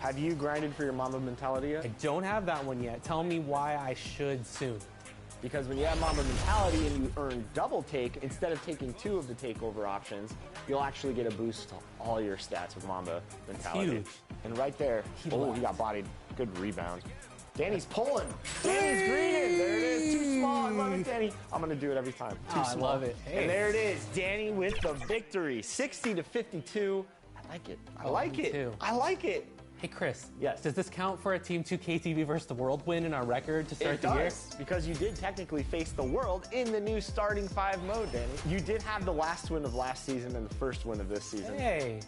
Have you grinded for your Mamba mentality yet? I don't have that one yet. Tell me why I should soon. Because when you have Mamba mentality and you earn double take, instead of taking 2 of the takeover options, you'll actually get a boost to all your stats with Mamba mentality. Huge. And right there, he got bodied. Good rebound. Danny's pulling. Danny's greening. There it is. Too small. I love it, Danny. I'm going to do it every time. Too small. I love it. Hey. And there it is. Danny with the victory. 60-52. I like it. I like it. Too. I like it. Hey, Chris. Yes. Does this count for a Team 2K24 versus the World win in our record to start the year? It does, because you did technically face the world in the new starting 5 mode, Danny. You did have the last win of last season and the first win of this season. Hey.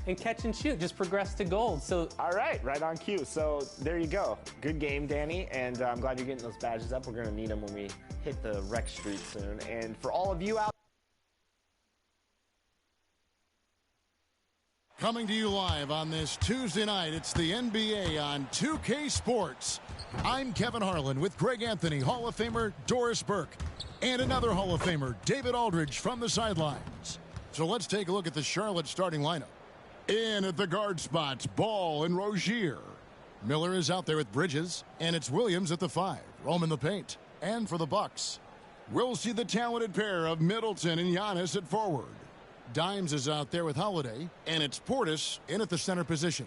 And catch and shoot just progressed to gold. So all right, right on cue. So there you go. Good game, Danny, and I'm glad you're getting those badges up. We're going to need them when we hit the rec street soon. And for all of you out coming to you live on this Tuesday night, it's the NBA on 2K Sports. I'm Kevin Harlan with Greg Anthony, Hall of Famer Doris Burke, and another Hall of Famer, David Aldridge, from the sidelines. So let's take a look at the Charlotte starting lineup. In at the guard spots, Ball and Rozier. Miller is out there with Bridges, and it's Williams at the 5, roaming the paint. And for the Bucks, we'll see the talented pair of Middleton and Giannis at forward. Dimes is out there with Holiday, and it's Portis in at the center position.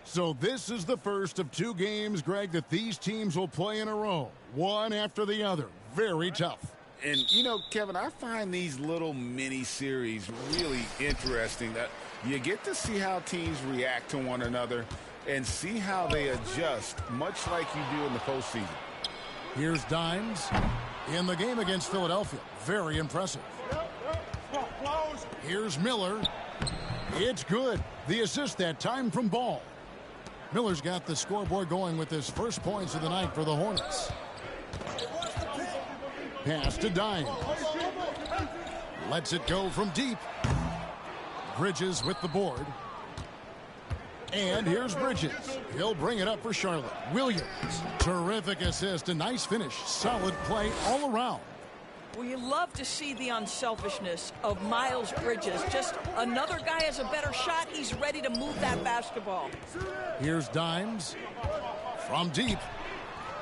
So this is the first of 2 games, Greg, that these teams will play in a row, one after the other. Very tough. And, you know, Kevin, I find these little mini-series really interesting. That you get to see how teams react to one another and see how they adjust, much like you do in the postseason. Here's Dimes in the game against Philadelphia. Very impressive. Here's Miller. It's good. The assist that time from Ball. Miller's got the scoreboard going with his first points of the night for the Hornets. Pass to Dimes. Lets it go from deep. Bridges with the board. And here's Bridges. He'll bring it up for Charlotte. Williams. Terrific assist. A nice finish. Solid play all around. Well, you love to see the unselfishness of Miles Bridges. Just another guy has a better shot. He's ready to move that basketball. Here's Dimes from deep.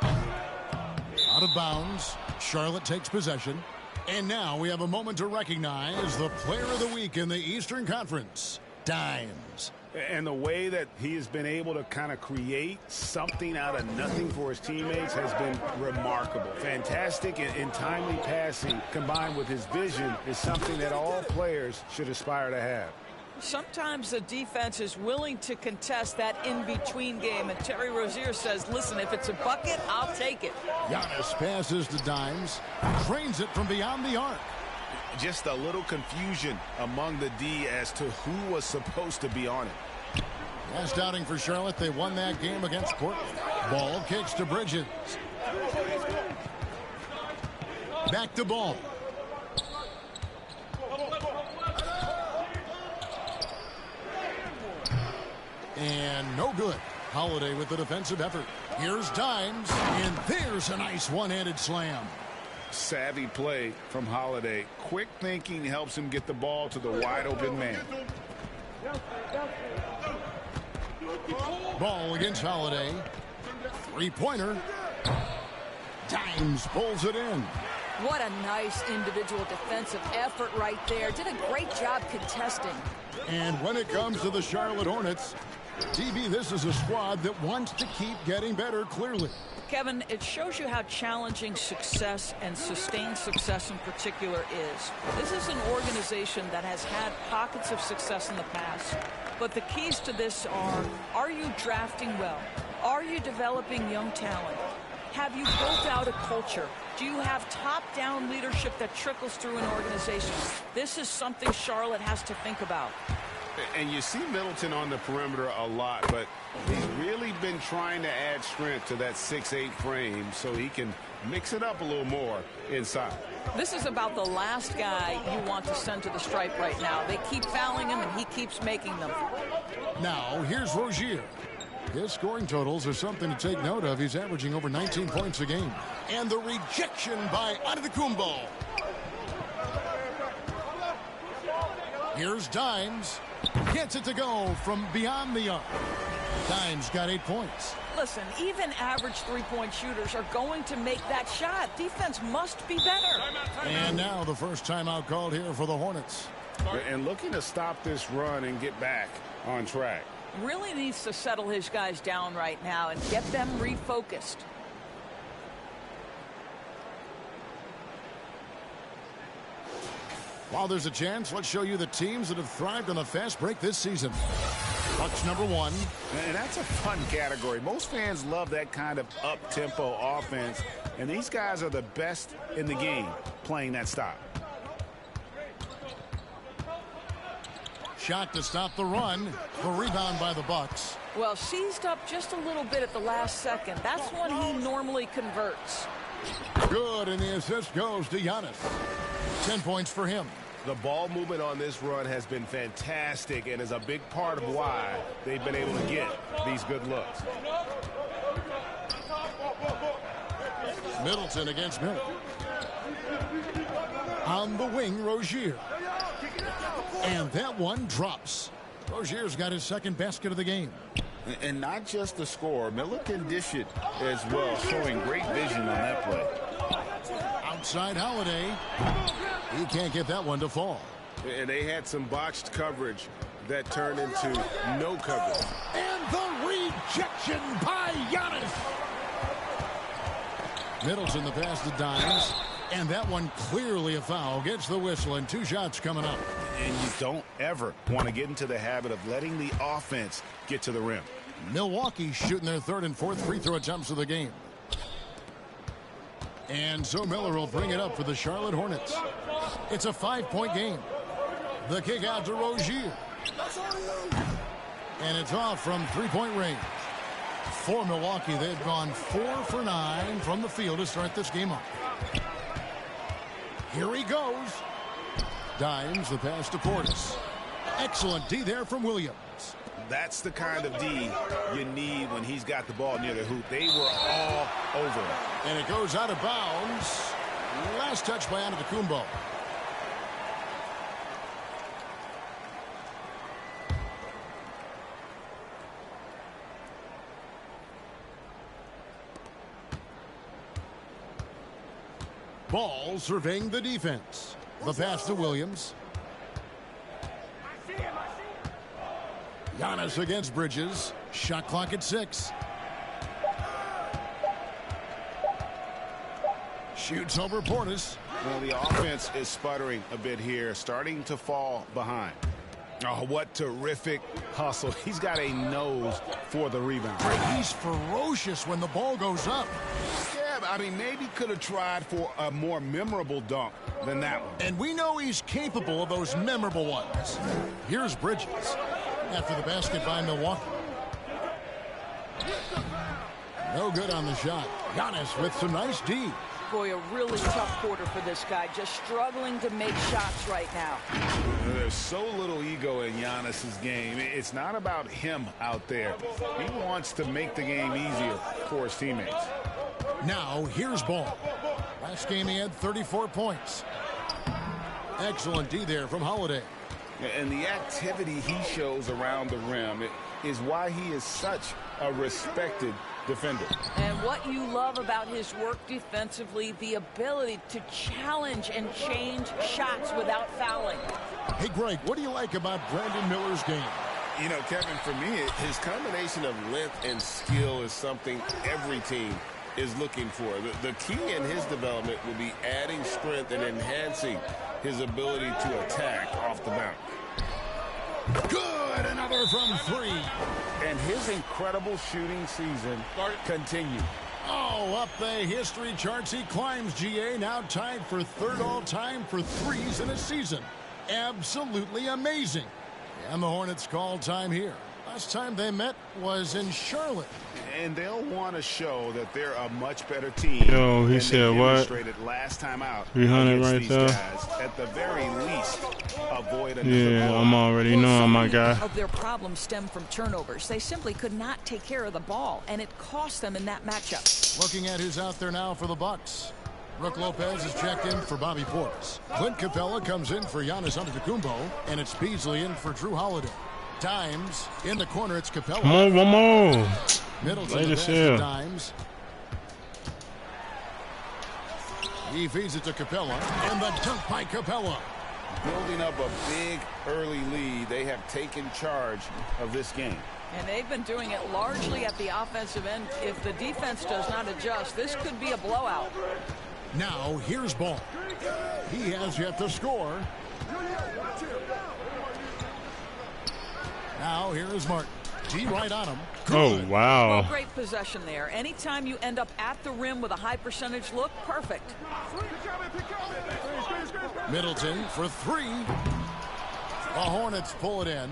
Out of bounds. Charlotte takes possession. And now we have a moment to recognize the player of the week in the Eastern Conference, Dimes. And the way that he has been able to kind of create something out of nothing for his teammates has been remarkable. Fantastic and timely passing combined with his vision is something that all players should aspire to have. Sometimes the defense is willing to contest that in-between game, and Terry Rozier says, listen, if it's a bucket, I'll take it. Giannis passes to Dimes, trains it from beyond the arc. Just a little confusion among the D as to who was supposed to be on it. Last outing for Charlotte, they won that game against Portland. Ball kicks to Bridges. Back to Ball. And no good. Holiday with the defensive effort. Here's Dimes, and there's a nice one-handed slam. Savvy play from Holiday. Quick thinking helps him get the ball to the wide-open man. Ball against Holiday. Three-pointer. Dimes pulls it in. What a nice individual defensive effort right there. Did a great job contesting. And when it comes to the Charlotte Hornets, TV, this is a squad that wants to keep getting better, clearly. Kevin, it shows you how challenging success and sustained success in particular is. This is an organization that has had pockets of success in the past, but the keys to this are you drafting well? Are you developing young talent? Have you built out a culture? Do you have top-down leadership that trickles through an organization? This is something Charlotte has to think about. And you see Middleton on the perimeter a lot, but he's really been trying to add strength to that 6'8" frame so he can mix it up a little more inside. This is about the last guy you want to send to the stripe right now. They keep fouling him, and he keeps making them. Now, here's Rozier. His scoring totals are something to take note of. He's averaging over 19 points a game. And the rejection by Antetokounmpo. Here's Dimes. Gets it to go from beyond the arc. Dimes got 8 points. Listen, even average three-point shooters are going to make that shot. Defense must be better. And now the first timeout called here for the Hornets. And looking to stop this run and get back on track. Really needs to settle his guys down right now and get them refocused. While there's a chance, let's show you the teams that have thrived on a fast break this season. Bucks number 1. And that's a fun category. Most fans love that kind of up-tempo offense, and these guys are the best in the game playing that style. Shot to stop the run. The rebound by the Bucks. Well, seized up just a little bit at the last second. That's when he normally converts. Good, and the assist goes to Giannis. 10 points for him. The ball movement on this run has been fantastic and is a big part of why they've been able to get these good looks. Middleton against Miller. On the wing, Rozier. And that one drops. Rozier's got his second basket of the game. And not just the score. Miller can dish it as well, showing great vision on that play. Outside Holiday. He can't get that one to fall. And they had some botched coverage that turned into no coverage. And the rejection by Giannis. Middleton the pass to Dimes. And that one clearly a foul. Gets the whistle and 2 shots coming up. And you don't ever want to get into the habit of letting the offense get to the rim. Milwaukee shooting their 3rd and 4th free throw attempts of the game. And so Miller will bring it up for the Charlotte Hornets. It's a 5-point game. The kick out to Rozier. And it's off from 3-point range. For Milwaukee, they've gone 4 for 9 from the field to start this game off. Here he goes. Dimes the pass to Portis. Excellent D there from Williams. That's the kind of D you need when he's got the ball near the hoop. They were all over him. And it goes out of bounds. Last touch by Antetokounmpo. Ball surveying the defense. The pass to Williams. Giannis against Bridges. Shot clock at 6. Shoots over Portis. Well, the offense is sputtering a bit here, starting to fall behind. Oh, what terrific hustle. He's got a nose for the rebound. He's ferocious when the ball goes up. Yeah, I mean, maybe could have tried for a more memorable dunk than that one. And we know he's capable of those memorable ones. Here's Bridges. After the basket by Milwaukee. No good on the shot. Giannis with some nice D. Boy, a really tough quarter for this guy. Just struggling to make shots right now. There's so little ego in Giannis's game. It's not about him out there. He wants to make the game easier for his teammates. Now, here's Ball. Last game he had 34 points. Excellent D there from Holiday. And the activity he shows around the rim is why he is such a respected defender. And what you love about his work defensively, the ability to challenge and change shots without fouling. Hey, Greg, what do you like about Brandon Miller's game? You know, Kevin, for me, his combination of length and skill is something every team is looking for. The key in his development will be adding strength and enhancing his ability to attack off the bounce. Good, another from 3. And his incredible shooting season continues. Oh, up the history charts he climbs, GA, now tied for 3rd all-time for threes in a season. Absolutely amazing. And the Hornets call time here. Last time they met was in Charlotte. And they'll want to show that they're a much better team. Yo, he than said they what? demonstrated last time out. 300 right these there. Guys. At the very least, avoid another Yeah, ball. I'm already knowing my guy. Of their problems stem from turnovers. They simply could not take care of the ball, and it cost them in that matchup. Looking at who's out there now for the Bucks. Brooke Lopez is checked in for Bobby Portis. Clint Capella comes in for Giannis Antetokounmpo, and it's Beasley in for Drew Holiday. Dimes in the corner. It's Capella. Come on, one more. Middleton Later, the pass to Shell. Dimes. He feeds it to Capella, and the dunk by Capella. Building up a big early lead, they have taken charge of this game. And they've been doing it largely at the offensive end. If the defense does not adjust, this could be a blowout. Now here's Ball. He has yet to score. Now here is Martin. G right on him. Oh, Well, wow. great possession there. Anytime you end up at the rim with a high percentage look, perfect. Middleton for 3. The Hornets pull it in.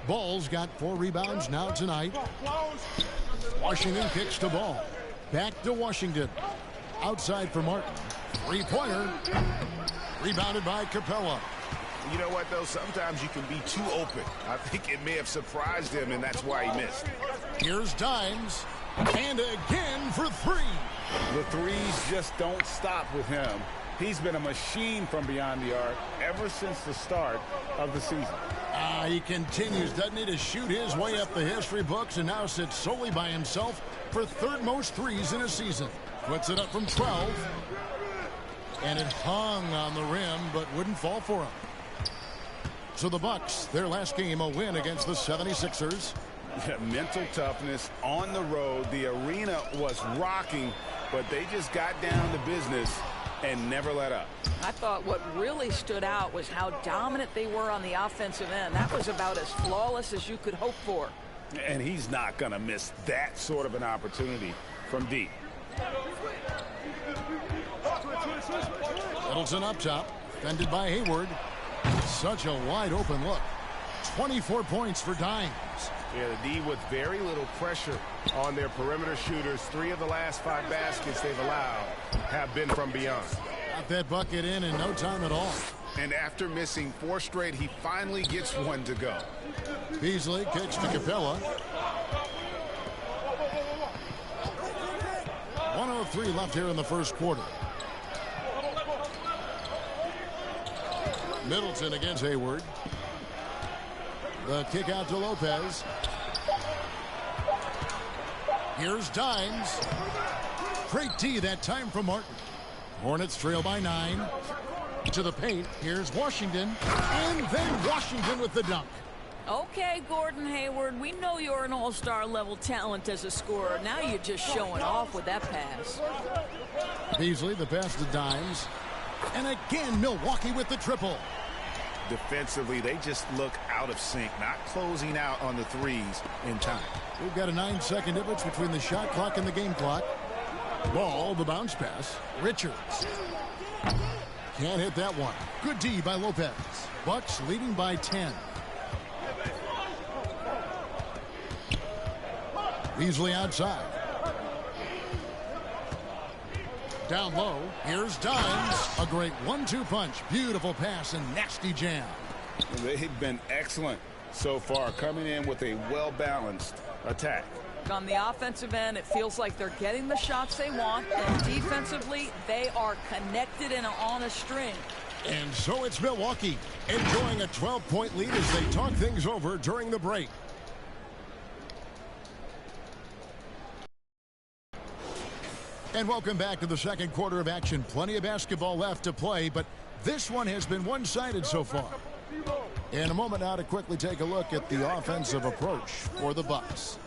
Ball's got 4 rebounds now tonight. Washington kicks to Ball. Back to Washington. Outside for Martin. 3-pointer. Rebounded by Capella. You know what, though? Sometimes you can be too open. I think it may have surprised him, and that's why he missed. Here's Dimes. And again for 3. The threes just don't stop with him. He's been a machine from beyond the arc ever since the start of the season. He continues, doesn't he, to shoot his way up the history books and now sits solely by himself for 3rd most threes in a season. Puts it up from 12. And it hung on the rim, but wouldn't fall for him. So the Bucks, their last game, a win against the 76ers. Yeah, mental toughness on the road. The arena was rocking, but they just got down to business and never let up. I thought what really stood out was how dominant they were on the offensive end. That was about as flawless as you could hope for. And he's not going to miss that sort of an opportunity from deep. Middleton up top, fended by Hayward. Such a wide open look. 24 points for Dimes. Yeah, the D with very little pressure on their perimeter shooters. 3 of the last 5 baskets they've allowed have been from beyond. Got that bucket in no time at all. And after missing 4 straight, he finally gets one to go. Beasley kicks to Capella. 1:03 left here in the first quarter. Middleton against Hayward. The kick out to Lopez. Here's Dimes. Great D that time from Martin. Hornets trail by 9. To the paint. Here's Washington. And then Washington with the dunk. Okay, Gordon Hayward, we know you're an all-star level talent as a scorer. Now you're just showing off with that pass. Beasley, the pass to Dimes. And again, Milwaukee with the triple. Defensively, they just look out of sync, not closing out on the threes in time. We've got a 9-second difference between the shot clock and the game clock. Ball, the bounce pass. Richards. Can't hit that one. Good D by Lopez. Bucks leading by 10. Beasley outside. Down low. Here's Dimes. A great 1-2 punch. Beautiful pass and nasty jam. They've been excellent so far, coming in with a well-balanced attack. On the offensive end, it feels like they're getting the shots they want, and defensively, they are connected and on a string. And so it's Milwaukee enjoying a 12-point lead as they talk things over during the break. And welcome back to the second quarter of action. Plenty of basketball left to play, but this one has been one-sided so far. In a moment now to quickly take a look at the offensive approach for the Bucks.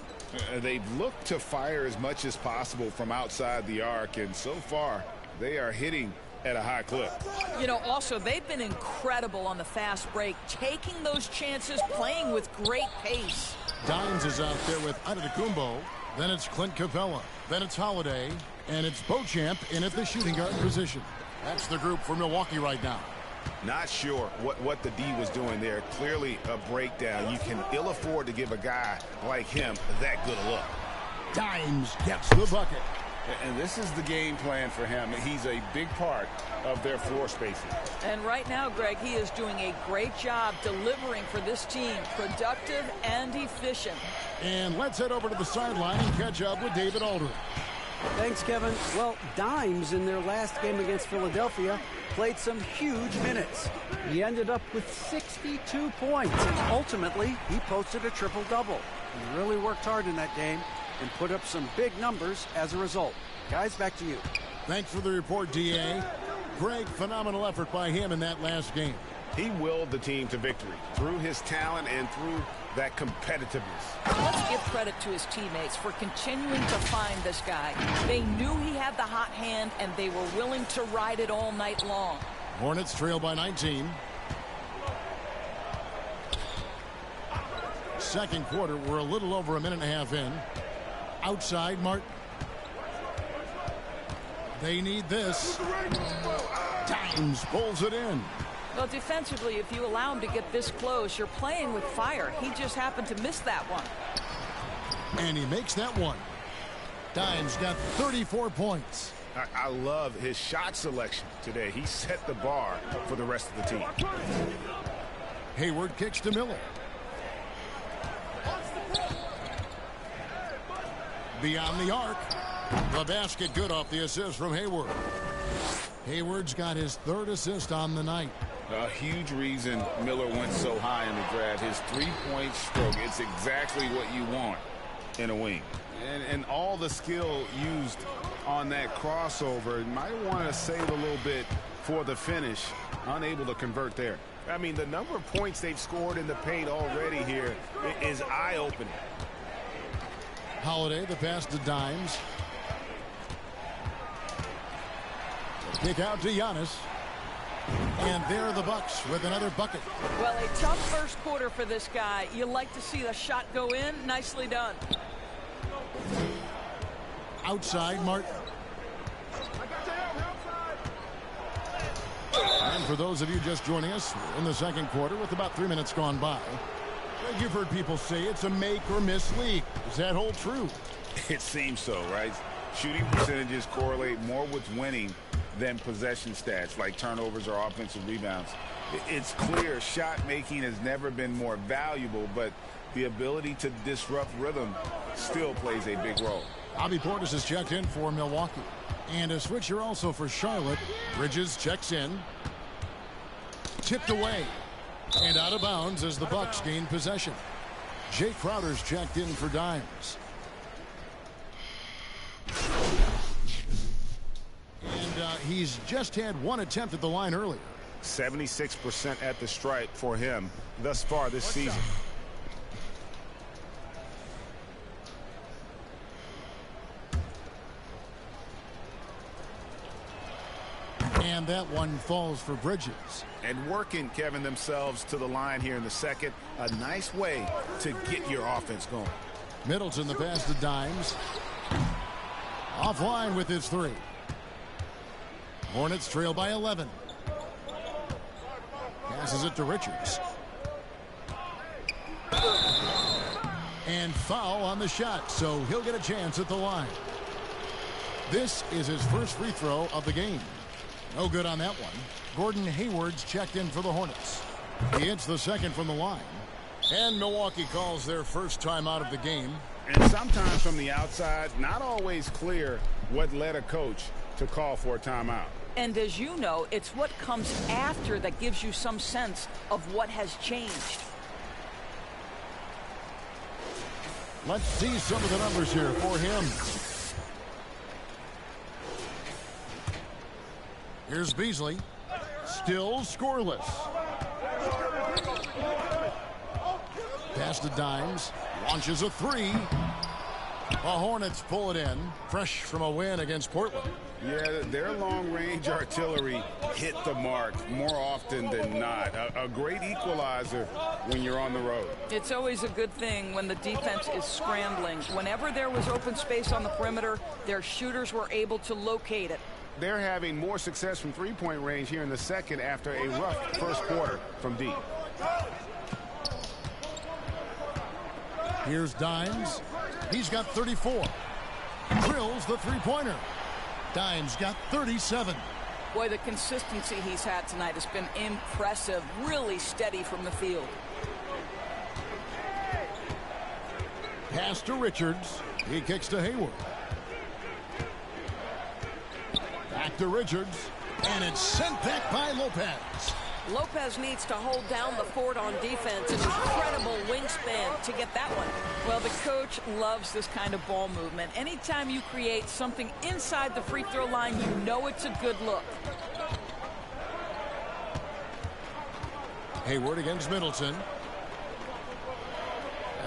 They've looked to fire as much as possible from outside the arc, and so far they are hitting at a high clip. You know, also, they've been incredible on the fast break, taking those chances, playing with great pace. Dimes is out there with Antetokounmpo. Then it's Clint Capella. Then it's Holiday. And it's Beauchamp in at the shooting guard position. That's the group for Milwaukee right now. Not sure what the D was doing there. Clearly a breakdown. You can ill afford to give a guy like him that good a look. Dimes gets the bucket. And this is the game plan for him. He's a big part of their floor spacing. And right now, Greg, he is doing a great job delivering for this team. Productive and efficient. And let's head over to the sideline and catch up with David Aldridge. Thanks, Kevin. Well, Dimes in their last game against Philadelphia played some huge minutes. He ended up with 62 points. Ultimately, he posted a triple-double. He really worked hard in that game and put up some big numbers as a result. Guys, back to you. Thanks for the report, D.A. Greg, phenomenal effort by him in that last game. He willed the team to victory through his talent and through that competitiveness. Let's give credit to his teammates for continuing to find this guy. They knew he had the hot hand, and they were willing to ride it all night long. Hornets trail by 19. Second quarter, we're a little over a minute and a half in. Outside, Martin. They need this. Dimes pulls it in. Well, defensively, if you allow him to get this close, you're playing with fire. He just happened to miss that one. And he makes that one. Dimes got 34 points. I love his shot selection today. He set the bar for the rest of the team. Hayward kicks to Miller. Beyond the arc. The basket good off the assist from Hayward. Hayward's got his third assist on the night. A huge reason Miller went so high in the draft. His three-point stroke, it's exactly what you want in a wing. And all the skill used on that crossover, you might want to save a little bit for the finish. Unable to convert there. I mean, the number of points they've scored in the paint already here is eye-opening. Holiday, the pass to Dimes. Kick out to Giannis. And there are the Bucks with another bucket. Well, a tough first quarter for this guy. You like to see the shot go in. Nicely done. Outside, Martin. And for those of you just joining us, we're in the second quarter with about 3 minutes gone by. You've heard people say it's a make or miss league. Does that hold true? It seems so, right? Shooting percentages correlate more with winning than possession stats like turnovers or offensive rebounds. It's clear shot making has never been more valuable, but the ability to disrupt rhythm still plays a big role. Bobby Portis has checked in for Milwaukee. And a switcher also for Charlotte. Bridges checks in. tipped away. And out of bounds as the Bucks gain possession. Jay Crowder's checked in for Dimes. And he's just had one attempt at the line earlier. 76% at the stripe for him thus far this season. And that one falls for Bridges. And working, Kevin, themselves to the line here in the second. A nice way to get your offense going. Middleton the pass to Dimes. Offline with his three. Hornets trail by 11. Passes it to Richards. And foul on the shot, so he'll get a chance at the line. This is his first free throw of the game. No good on that one. Gordon Hayward's checked in for the Hornets. He hits the second from the line. And Milwaukee calls their first time out of the game. And sometimes from the outside, not always clear what led a coach to call for a timeout. And as you know, it's what comes after that gives you some sense of what has changed. Let's see some of the numbers here for him. Here's Beasley. Still scoreless. Pass to Dimes. Launches a three. The Hornets pull it in. Fresh from a win against Portland. Yeah, their long-range artillery hit the mark more often than not. A great equalizer when you're on the road. It's always a good thing when the defense is scrambling. Whenever there was open space on the perimeter, their shooters were able to locate it. They're having more success from three-point range here in the second after a rough first quarter from deep. Here's Dimes. He's got 34. Drills the three-pointer. Dimes got 37. Boy, the consistency he's had tonight has been impressive. Really steady from the field. Pass to Richards. He kicks to Hayward. Back to Richards. And it's sent back by Lopez. Lopez needs to hold down the fort on defense. An incredible wingspan to get that one. Well, the coach loves this kind of ball movement. Anytime you create something inside the free throw line, you know it's a good look. Hayward against Middleton.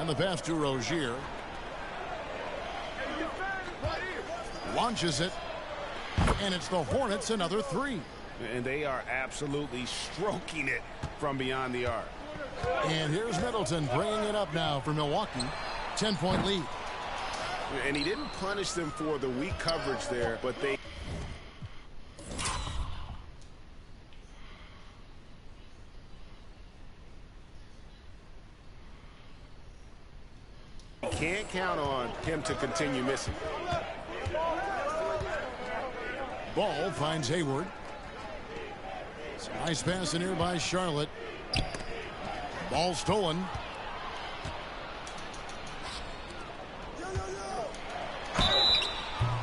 And the pass to Rozier. Launches it. And it's the Hornets another three. And they are absolutely stroking it from beyond the arc. And here's Middleton bringing it up now for Milwaukee. 10-point lead. And he didn't punish them for the weak coverage there, but they... can't count on him to continue missing. Ball finds Hayward. Nice pass in here by Charlotte. Ball stolen.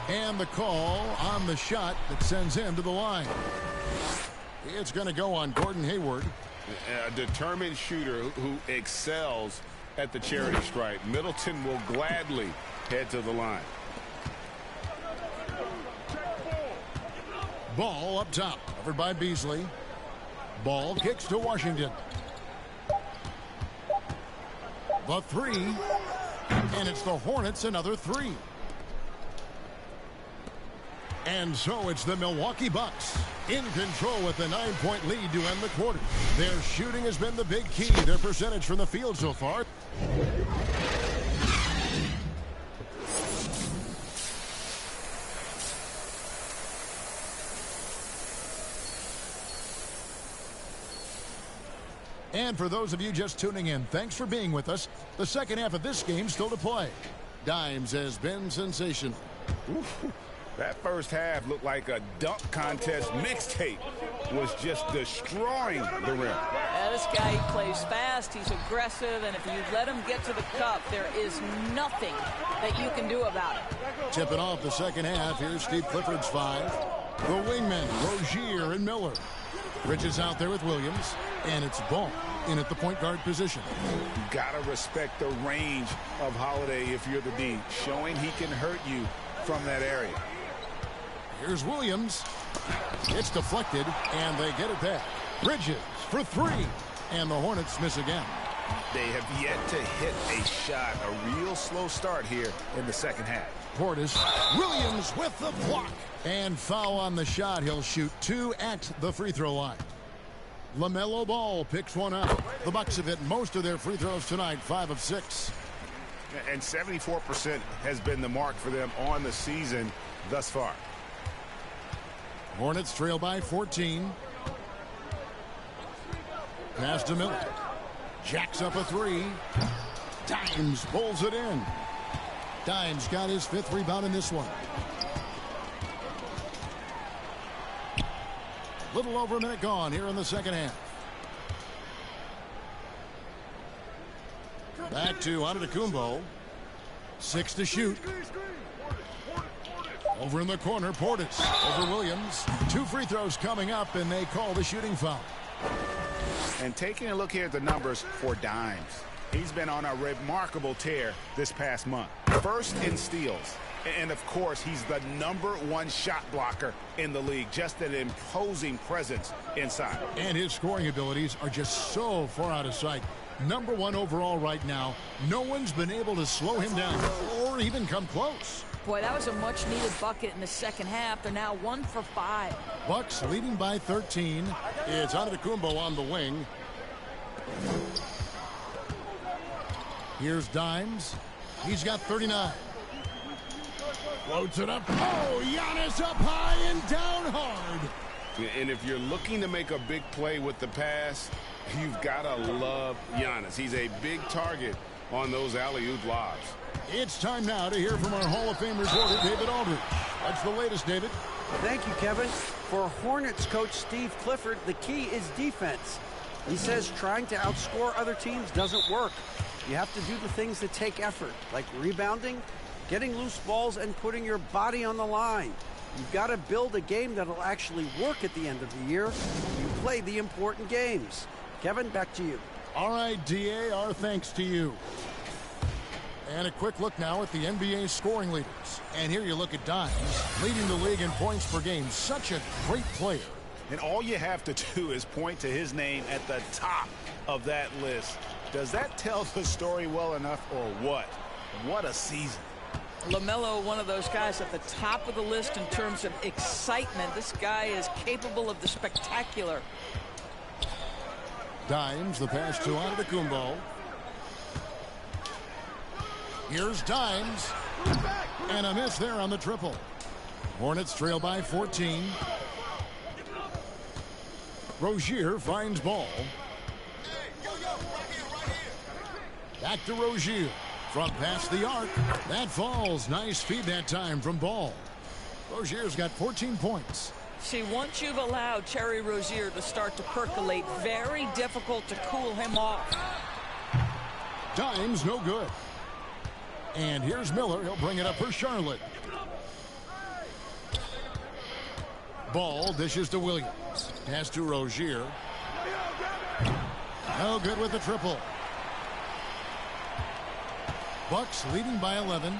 And the call on the shot that sends him to the line. It's going to go on Gordon Hayward. A determined shooter who excels at the charity stripe. Middleton will gladly head to the line. Ball up top, covered by Beasley. Ball kicks to Washington. The three, and it's the Hornets another three. And so it's the Milwaukee Bucks in control with a 9-point lead to end the quarter. Their shooting has been the big key. Their percentage from the field so far. And for those of you just tuning in, thanks for being with us. The second half of this game still to play. Dimes has been sensational. That first half looked like a dunk contest mixtape. Was just destroying the rim. Yeah, this guy plays fast, he's aggressive, and if you let him get to the cup, there is nothing that you can do about it. Tipping off the second half. Here's Steve Clifford's five. The wingmen, Rozier and Miller. Bridges out there with Williams, and it's Ball in at the point guard position. You gotta respect the range of Holiday if you're the D, showing he can hurt you from that area. Here's Williams. It's deflected, and they get it back. Bridges for three, and the Hornets miss again. They have yet to hit a shot. A real slow start here in the second half. Portis, Williams with the block. And foul on the shot. He'll shoot 2 at the free throw line. LaMelo Ball picks one up. The Bucks have hit most of their free throws tonight, 5 of 6. And 74% has been the mark for them on the season thus far. Hornets trail by 14. Pass to Miller. Jacks up a 3. Dimes pulls it in. Dimes got his 5th rebound in this one. Little over a minute gone here in the second half. Back to Antetokounmpo. 6 to shoot. Over in the corner, Portis over Williams. 2 free throws coming up, and they call the shooting foul. And taking a look here at the numbers for Dimes. He's been on a remarkable tear this past month. First in steals. And, of course, he's the #1 shot blocker in the league. Just an imposing presence inside. And his scoring abilities are just so far out of sight. #1 overall right now. No one's been able to slow him down or even come close. Boy, that was a much-needed bucket in the second half. They're now 1 for 5. Bucks leading by 13. It's Antetokounmpo on the wing. Here's Dimes. He's got 39. Floats it up. Oh, Giannis up high and down hard. And if you're looking to make a big play with the pass, you've got to love Giannis. He's a big target on those alley-oop lobs. It's time now to hear from our Hall of Fame reporter, David Aldridge. What's the latest, David? Thank you, Kevin. For Hornets coach Steve Clifford, the key is defense. He says trying to outscore other teams doesn't work. You have to do the things that take effort, like rebounding, getting loose balls, and putting your body on the line. You've got to build a game that'll actually work at the end of the year. You play the important games. Kevin, back to you. All right, DA, our thanks to you. And a quick look now at the NBA scoring leaders. And here you look at Dimes, leading the league in points per game. Such a great player. And all you have to do is point to his name at the top of that list. Does that tell the story well enough or what? What a season. LaMelo, one of those guys at the top of the list in terms of excitement. This guy is capable of the spectacular. Dimes, the pass to Antetokounmpo. Here's Dimes. And a miss there on the triple. Hornets trail by 14. Rozier finds Ball. Back to Rozier. Front past the arc. That falls. Nice feed that time from Ball. Rozier's got 14 points. See, once you've allowed Terry Rozier to start to percolate, very difficult to cool him off. Dimes no good. And here's Miller. He'll bring it up for Charlotte. Ball dishes to Williams. Pass to Rozier. No good with the triple. Bucks leading by 11.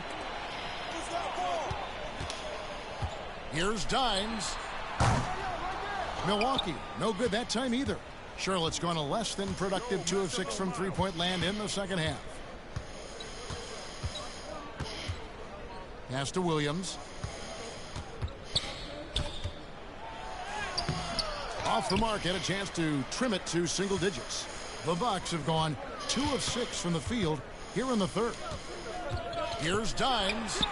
Here's Dimes. Milwaukee, no good that time either. Charlotte's gone a less than productive 2 of 6 from three-point land in the second half. Pass to Williams. Off the mark, had a chance to trim it to single digits. The Bucks have gone 2 of 6 from the field here in the third. Here's Dimes.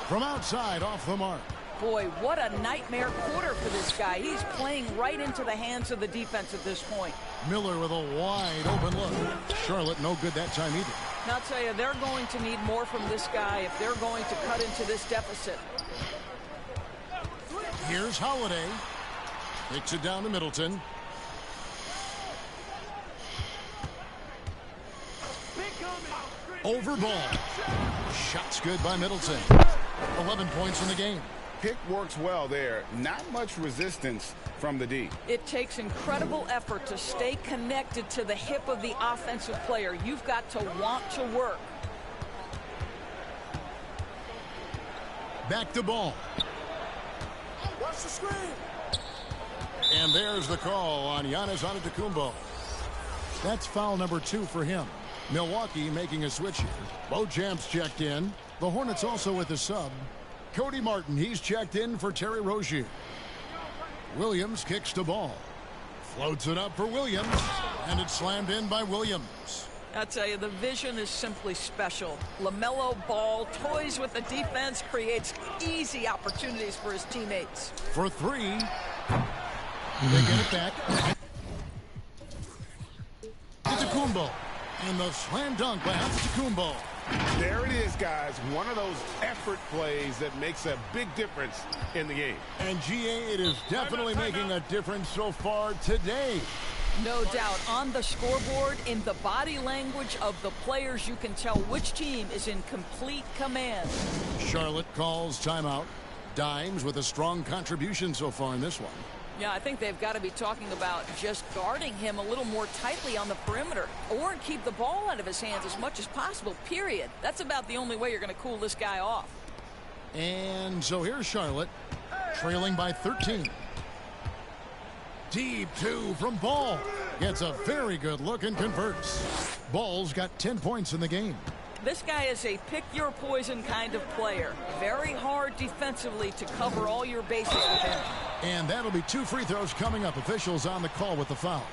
From outside, off the mark. Boy, what a nightmare quarter for this guy. He's playing right into the hands of the defense at this point. Miller with a wide open look. Charlotte no good that time either. And I'll tell you, they're going to need more from this guy if they're going to cut into this deficit. Here's Holiday. Kicks it down to Middleton. Over Ball. Shots good by Middleton. 11 points in the game. Pick works well there. Not much resistance from the D. It takes incredible effort to stay connected to the hip of the offensive player. You've got to want to work. Back to ball. Watch the screen. And there's the call on Giannis Antetokounmpo. That's foul number 2 for him. Milwaukee making a switch here. Beauchamp's checked in. The Hornets also with a sub. Cody Martin, he's checked in for Terry Rozier. Williams kicks the ball. Floats it up for Williams. And it's slammed in by Williams. I tell you, the vision is simply special. LaMelo Ball toys with the defense, creates easy opportunities for his teammates. For 3. They get it back. Antetokounmpo. And the slam dunk by Antetokounmpo. There it is, guys. One of those effort plays that makes a big difference in the game. And GA, it is definitely making a difference so far today. No doubt. On the scoreboard, in the body language of the players, you can tell which team is in complete command. Charlotte calls timeout. Dimes with a strong contribution so far in this one. Yeah, I think they've got to be talking about just guarding him a little more tightly on the perimeter, or keep the ball out of his hands as much as possible, period. That's about the only way you're going to cool this guy off. And so here's Charlotte, trailing by 13. Deep 2 from Ball. Gets a very good look and converts. Ball's got 10 points in the game. This guy is a pick-your-poison kind of player. Very hard defensively to cover all your bases with him. And that'll be 2 free throws coming up. Officials on the call with the foul.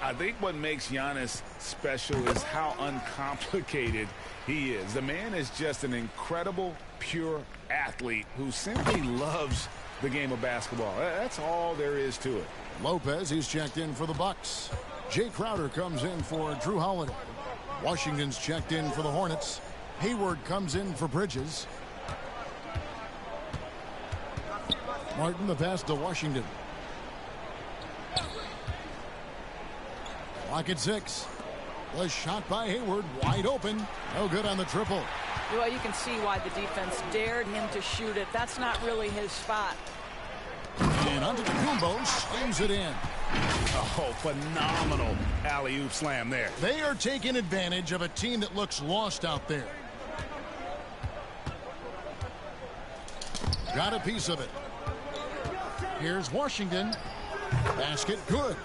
I think what makes Giannis special is how uncomplicated he is. The man is just an incredible, pure athlete who simply loves the game of basketball. That's all there is to it. Lopez, he's checked in for the Bucks. Jay Crowder comes in for Drew Holiday. Washington's checked in for the Hornets. Hayward comes in for Bridges. Martin, the pass to Washington. Clock at 6. The shot by Hayward, wide open. No good on the triple. Well, you can see why the defense dared him to shoot it. That's not really his spot. And Antetokounmpo slams it in. Oh, phenomenal alley-oop slam there. They are taking advantage of a team that looks lost out there. Got a piece of it. Here's Washington. Basket good.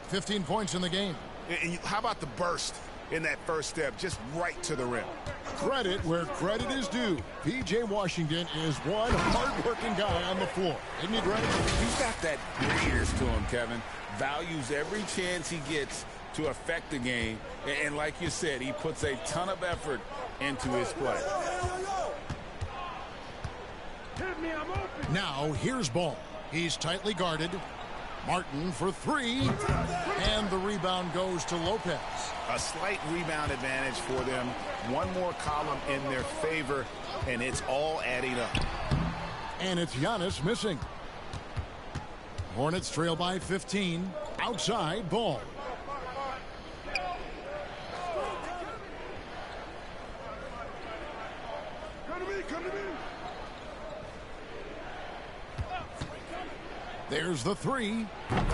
15 points in the game. And how about the burst in that first step, just right to the rim? Credit where credit is due. P.J. Washington is one hard-working guy on the floor. Isn't he, Greg? He's got that greatness to him, Kevin. Values every chance he gets to affect the game. And like you said, he puts a ton of effort into his play. Now, here's Ball. He's tightly guarded. Martin for 3. And the rebound goes to Lopez. A slight rebound advantage for them. One more column in their favor, and it's all adding up. And it's Giannis missing. Hornets trail by 15. Outside, Ball. Come to me. There's the 3.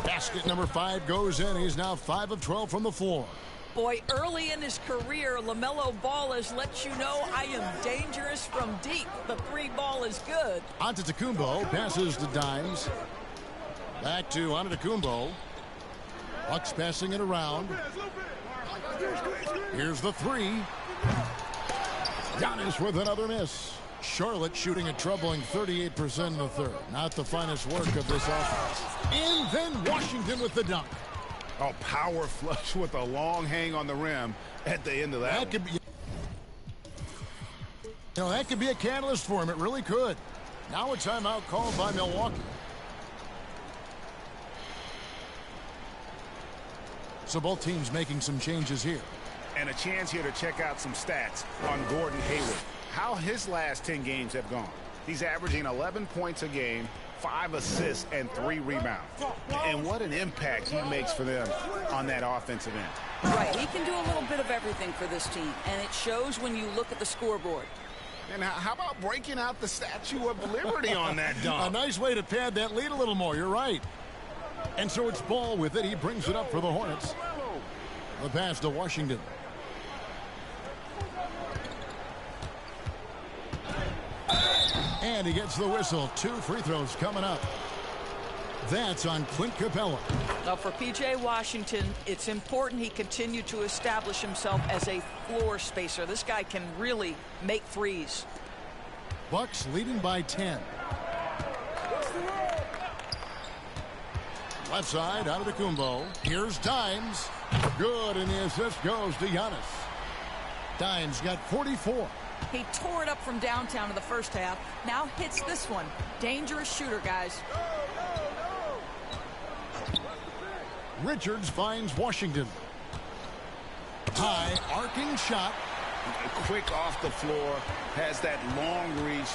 Basket number 5 goes in. He's now 5 of 12 from the floor. Boy, early in his career, LaMelo Ball has let you know I am dangerous from deep. The 3 ball is good. Antetokounmpo passes to Dimes. Back to Antetokounmpo. Bucks passing it around. Here's the 3. Giannis with another miss. Charlotte shooting a troubling 38% in the third. Not the finest work of this offense. And then Washington with the dunk. Oh, power flush with a long hang on the rim at the end of that. That could be a catalyst for him. It really could. Now a timeout called by Milwaukee. So both teams making some changes here. And a chance here to check out some stats on Gordon Hayward. How his last 10 games have gone. He's averaging 11 points a game, 5 assists, and 3 rebounds. And what an impact he makes for them on that offensive end. Right, he can do a little bit of everything for this team, and it shows when you look at the scoreboard. And how about breaking out the Statue of Liberty on that dunk? A nice way to pad that lead a little more. You're right. And so it's Ball with it. He brings it up for the Hornets. The pass to Washington. And he gets the whistle. 2 free throws coming up. That's on Clint Capella. Now for P.J. Washington, it's important he continue to establish himself as a floor spacer. This guy can really make threes. Bucks leading by 10. Left side out of the Kumbo. Here's Dimes. Good, and the assist goes to Giannis. Dimes got 44. He tore it up from downtown in the first half. Now hits this one. Dangerous shooter, guys. Richards finds Washington. High arcing shot. Quick off the floor. Has that long reach.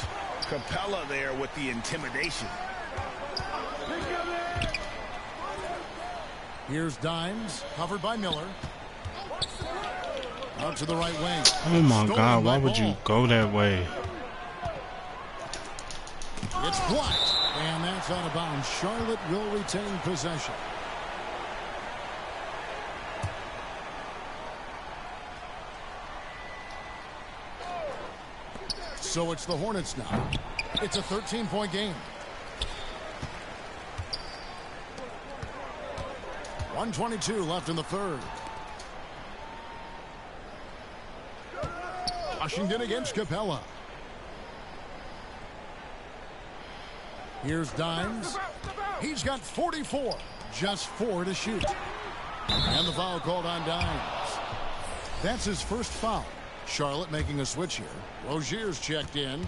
Capella there with the intimidation. Here's Dimes, covered by Miller. Out to the right wing. Oh my God, why would you go that way? It's blocked, and that's out of bounds. Charlotte will retain possession. So it's the Hornets now. It's a 13-point game. 1:22 left in the third. Washington against Capella. Here's Dimes. He's got 44. Just 4 to shoot. And the foul called on Dimes. That's his first foul. Charlotte making a switch here. Rozier's checked in.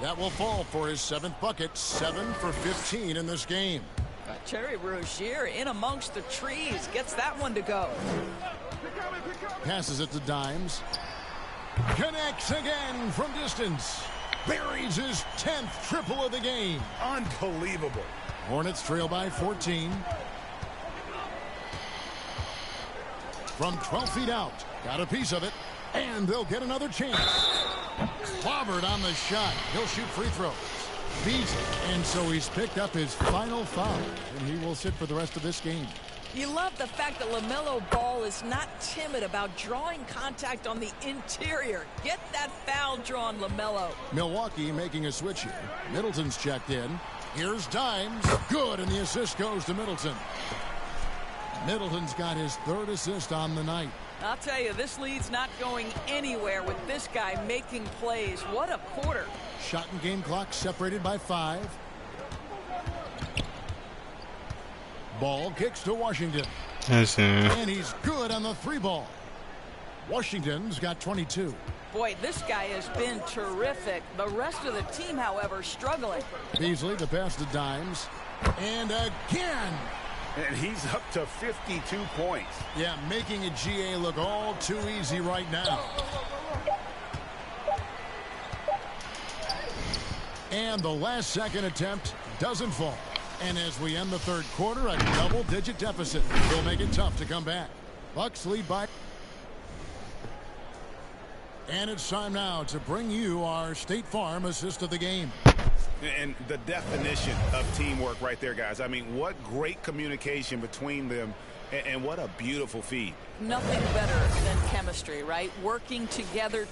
That will fall for his 7th bucket. 7 for 15 in this game. Terry Rozier in amongst the trees. Gets that one to go. Passes it to Dimes. Connects again from distance. Buries his 10th triple of the game. Unbelievable. Hornets trail by 14. From 12 feet out. Got a piece of it. And they'll get another chance. Clobbered on the shot. He'll shoot free throws. Beats it. And so he's picked up his final foul. And he will sit for the rest of this game. You love the fact that LaMelo Ball is not timid about drawing contact on the interior. Get that foul drawn, LaMelo. Milwaukee making a switch here. Middleton's checked in. Here's Dimes. Good, and the assist goes to Middleton. Middleton's got his 3rd assist on the night. I'll tell you, this lead's not going anywhere with this guy making plays. What a quarter. Shot and game clock separated by 5. Ball kicks to Washington. That's it. And he's good on the 3-ball. Washington's got 22. Boy, this guy has been terrific. The rest of the team, however, struggling. Beasley, the pass to Dimes. And again. And he's up to 52 points. Yeah, making a GA look all too easy right now. And the last second attempt doesn't fall. And as we end the third quarter, a double-digit deficit will make it tough to come back. Bucks lead by. And it's time now to bring you our State Farm assist of the game. And the definition of teamwork right there, guys. I mean, what great communication between them, and what a beautiful feed. Nothing better than chemistry, right? Working together.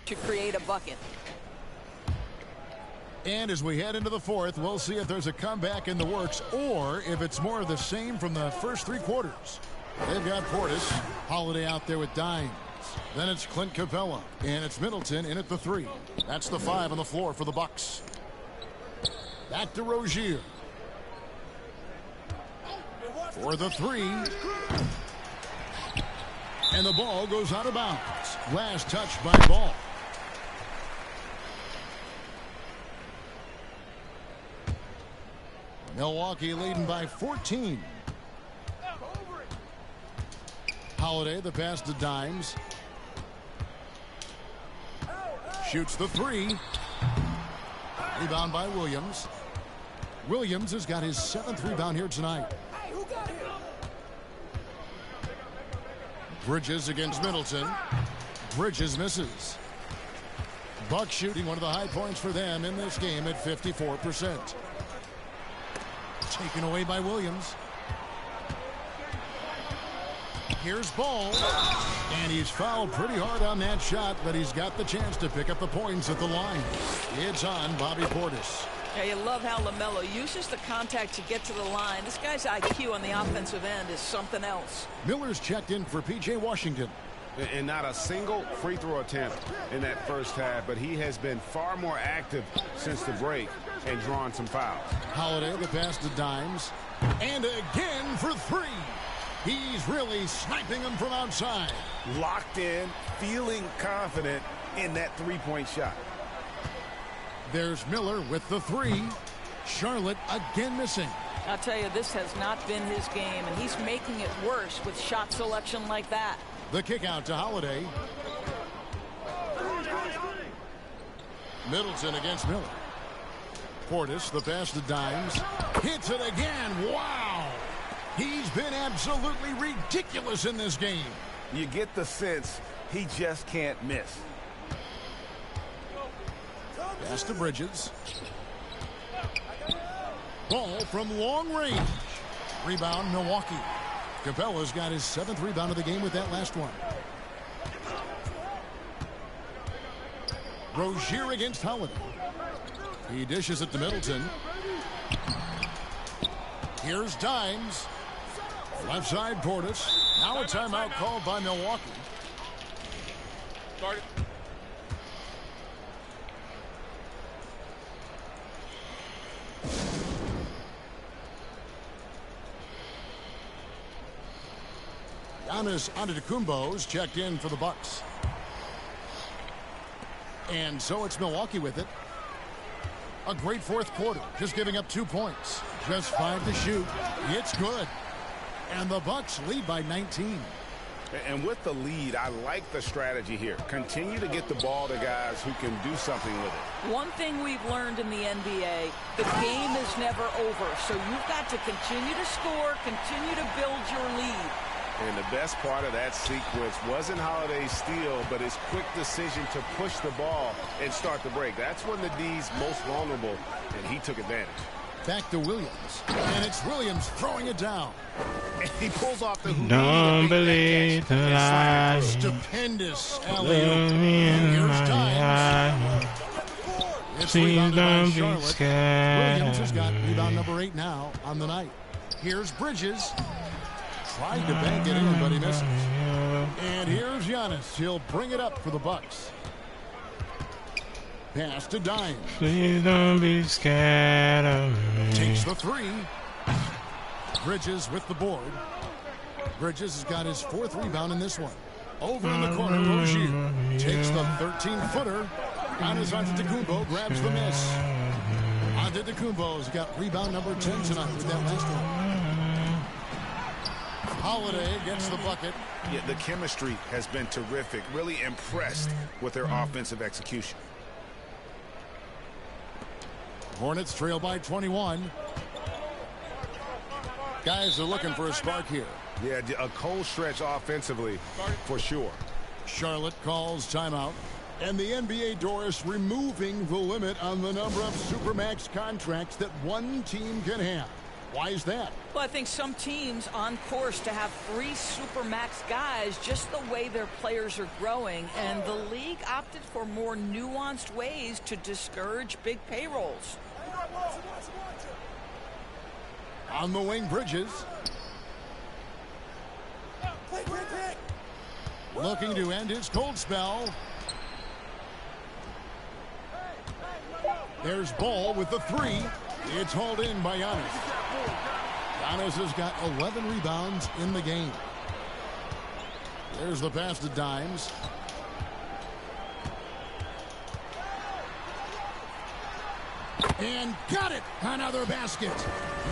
To create a bucket. And as we head into the fourth, we'll see if there's a comeback in the works or if it's more of the same from the first 3 quarters. They've got Portis, Holiday out there with Dimes. Then it's Clint Capella, and it's Middleton in at the 3. That's the 5 on the floor for the Bucks. Back to Rozier. For the three. And the ball goes out of bounds. Last touch by Ball. Milwaukee leading by 14. Holiday, the pass to Dimes. Shoots the three. Rebound by Williams. Williams has got his 7th rebound here tonight. Bridges against Middleton. Bridges misses. Bucks shooting one of the high points for them in this game at 54%. Taken away by Williams. Here's Ball. And he's fouled pretty hard on that shot, but he's got the chance to pick up the points at the line. It's on Bobby Portis. Yeah, you love how LaMelo uses the contact to get to the line. This guy's IQ on the offensive end is something else. Miller's checked in for P.J. Washington. And not a single free throw attempt in that first half, but he has been far more active since the break and drawn some fouls. Holiday, the pass to Dimes. And again for three. He's really sniping them from outside. Locked in, feeling confident in that three-point shot. There's Miller with the three. Charlotte again missing. I'll tell you, this has not been his game, and he's making it worse with shot selection like that. The kick out to Holiday. Middleton against Miller. Portis, the pass to Dimes. Hits it again. Wow. He's been absolutely ridiculous in this game. You get the sense he just can't miss. Pass to Bridges. Ball from long range. Rebound, Milwaukee. Capella's got his 7th rebound of the game with that last one. Rozier against Holiday. He dishes it to Middleton. Here's Dimes. Left side, Portis. Now a timeout called by Milwaukee. Start it. Giannis Antetokounmpo's checked in for the Bucks. And so it's Milwaukee with it. A great fourth quarter, just giving up 2 points. Just 5 to shoot. It's good. And the Bucks lead by 19. And with the lead, I like the strategy here. Continue to get the ball to guys who can do something with it. One thing we've learned in the NBA, the game is never over. So you've got to continue to score, continue to build your lead. And the best part of that sequence wasn't Holiday's steal, but his quick decision to push the ball and start the break. That's when the D's most vulnerable, and he took advantage. Back to Williams. And it's Williams throwing it down. And he pulls off the hoop. Don't believe the lies. Stupendous alley-oop. Here's Dimes. It's rebounded by Charlotte. Williams has got rebound number 8 now on the night. Here's Bridges. Tried to bank it in, but he misses. And here's Giannis. He'll bring it up for the Bucks. Pass to Dimes. Please don't be scared of me. Takes the three. Bridges with the board. Bridges has got his 4th rebound in this one. Over in the corner, Rozier takes the 13-footer. Giannis Antetokounmpo grabs the miss. Antetokounmpo's got rebound number 10 tonight with that last one. Holiday gets the bucket. Yeah, the chemistry has been terrific. Really impressed with their offensive execution. Hornets trail by 21. Guys are looking for a spark here. Yeah, a cold stretch offensively for sure. Charlotte calls timeout. And the NBA, Doris, removing the limit on the number of Supermax contracts that one team can have. Why is that? Well, I think some teams on course to have 3 Supermax guys just the way their players are growing, and the league opted for more nuanced ways to discourage big payrolls. On the wing, Bridges. Looking to end his cold spell. There's Ball with the 3. It's hauled in by Giannis. Giannis has got 11 rebounds in the game. There's the pass to Dimes. And got it. Another basket.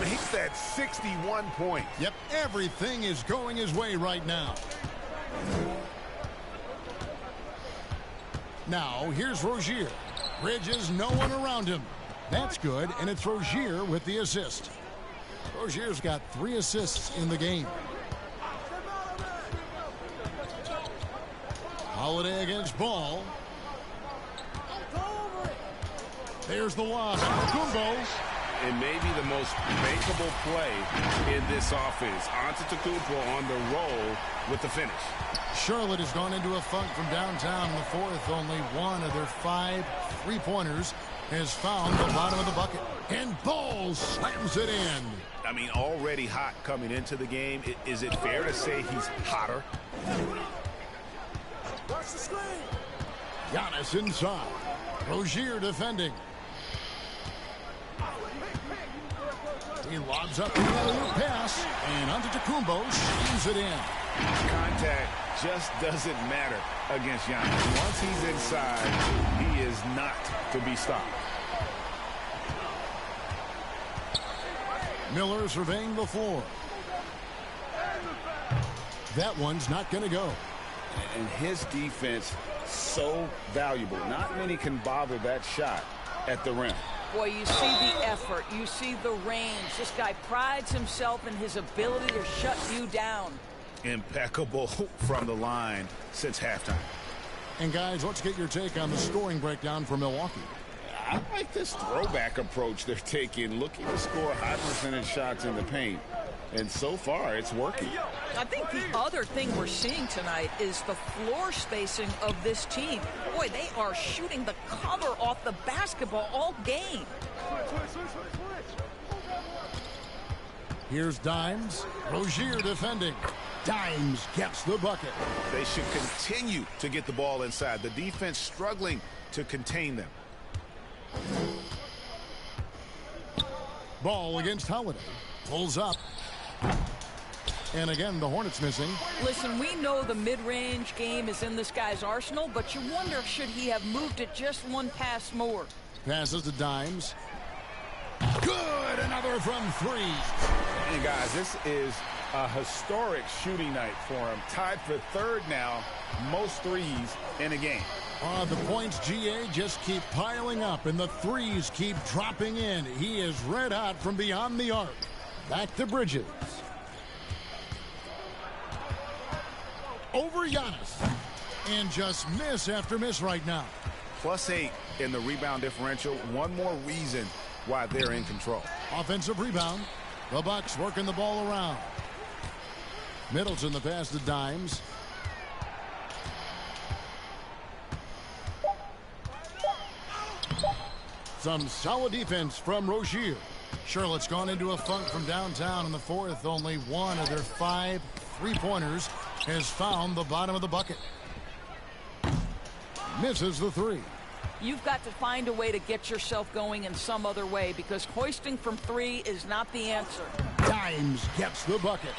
Makes that 61 points. Yep, everything is going his way right now. Now, here's Rozier. Bridges, no one around him. That's good, and it's Rozier with the assist. Rozier's got 3 assists in the game. Holiday against Ball. There's the lob. Kumbo. It may be the most bankable play in this offense. Antetokounmpo on the roll with the finish. Charlotte has gone into a funk from downtown in the fourth. Only one of their 5 3-pointers has found the bottom of the bucket. And Ball slams it in. I mean, already hot coming into the game. Is it fair to say he's hotter? Watch the screen. Giannis inside. Rozier defending. He lobs up the alley-oop pass, and Antetokounmpo shoots it in. Contact just doesn't matter against Giannis. Once he's inside, he is not to be stopped. Miller surveying the floor. That one's not going to go. And his defense so valuable. Not many can bother that shot at the rim. Boy, you see the effort. You see the range. This guy prides himself in his ability to shut you down. Impeccable from the line since halftime. And guys, let's get your take on the scoring breakdown for Milwaukee. I like this throwback approach they're taking, looking to score high percentage shots in the paint. And so far, it's working. I think the other thing we're seeing tonight is the floor spacing of this team. Boy, they are shooting the cover off the basketball all game. Here's Dimes. Rozier defending. Dimes gets the bucket. They should continue to get the ball inside. The defense struggling to contain them. Ball against Holiday. Pulls up. And again, the Hornets missing. Listen, we know the mid-range game is in this guy's arsenal, but you wonder, should he have moved it just one pass more? Passes to Dimes. Good! Another from 3. And guys, this is a historic shooting night for him. Tied for 3rd now, most threes in a game. The points, GA, just keep piling up, and the threes keep dropping in. He is red hot from beyond the arc. Back to Bridges. Over Giannis. And just miss after miss right now. +8 in the rebound differential. One more reason why they're in control. Offensive rebound. The Bucks working the ball around. Middleton the pass to Dimes. Some solid defense from Rozier. Charlotte's gone into a funk from downtown in the fourth. Only one of their 5 3-pointers has found the bottom of the bucket. Misses the 3. You've got to find a way to get yourself going in some other way, because hoisting from 3 is not the answer. Dimes gets the bucket.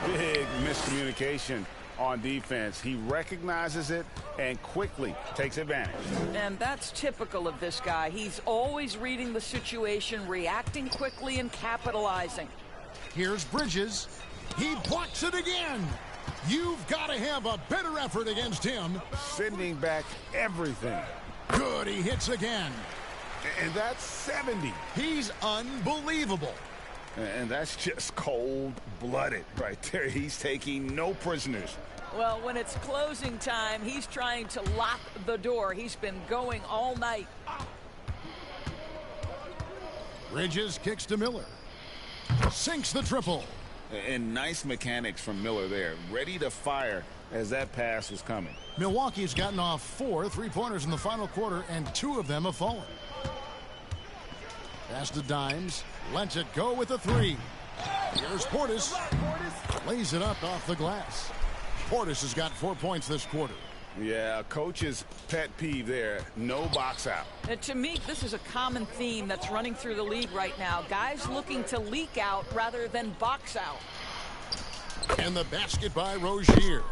Big miscommunication on defense. He recognizes it and quickly takes advantage. And that's typical of this guy. He's always reading the situation, reacting quickly, and capitalizing. Here's Bridges. He blocks it again. You've got to have a better effort against him. Sending back everything. Good, he hits again. And that's 70. He's unbelievable. And that's just cold-blooded right there. He's taking no prisoners. Well, when it's closing time, he's trying to lock the door. He's been going all night. Bridges kicks to Miller. Sinks the triple. And nice mechanics from Miller there. Ready to fire as that pass was coming. Milwaukee's gotten off 4 3-pointers in the final quarter, and 2 of them have fallen. Pass to Dimes. Lets it go with a 3. Here's Portis. Lays it up off the glass. Portis has got 4 points this quarter. Yeah, coach's pet peeve there. No box out. To me, this is a common theme that's running through the league right now. Guys looking to leak out rather than box out. And the basket by Rozier.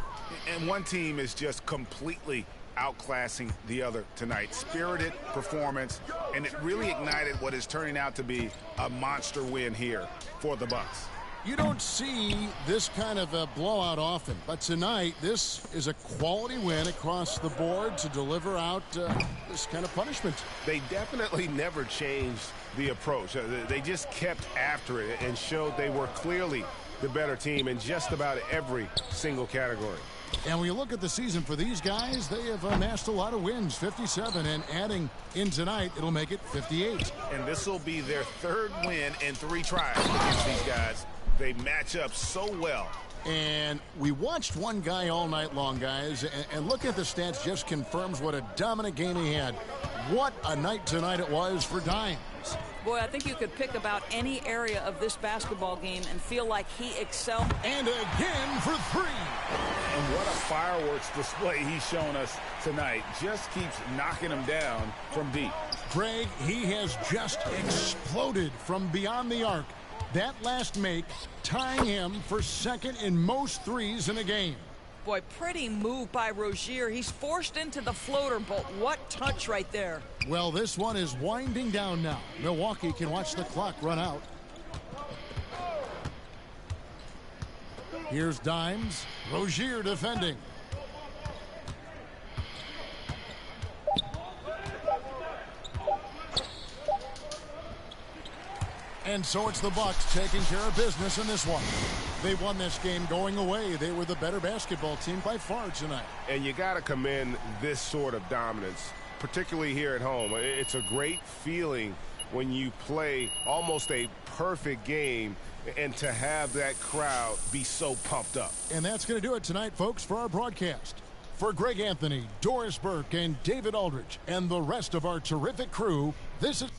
And one team is just completely outclassing the other tonight. Spirited performance, and it really ignited what is turning out to be a monster win here for the Bucks. You don't see this kind of a blowout often, but tonight this is a quality win across the board to deliver out this kind of punishment. They definitely never changed the approach. They just kept after it and showed they were clearly the better team in just about every single category. And when you look at the season for these guys, they have amassed a lot of wins, 57, and adding in tonight, it'll make it 58. And this will be their third win in 3 tries against these guys. They match up so well. And we watched one guy all night long, guys, and look at the stats, just confirms what a dominant game he had. What a night tonight it was for Dimes. Boy, I think you could pick about any area of this basketball game and feel like he excelled. And again for 3. And what a fireworks display he's shown us tonight. Just keeps knocking them down from deep. Greg, he has just exploded from beyond the arc. That last make tying him for second in most threes in a game. Boy, pretty move by Rozier. He's forced into the floater, but what touch right there. Well, this one is winding down now. Milwaukee can watch the clock run out. Here's Dimes. Rozier defending. And so it's the Bucks taking care of business in this one. They won this game going away. They were the better basketball team by far tonight. And you got to commend this sort of dominance, particularly here at home. It's a great feeling when you play almost a perfect game and to have that crowd be so pumped up. And that's going to do it tonight, folks, for our broadcast. For Greg Anthony, Doris Burke, and David Aldridge, and the rest of our terrific crew, this is...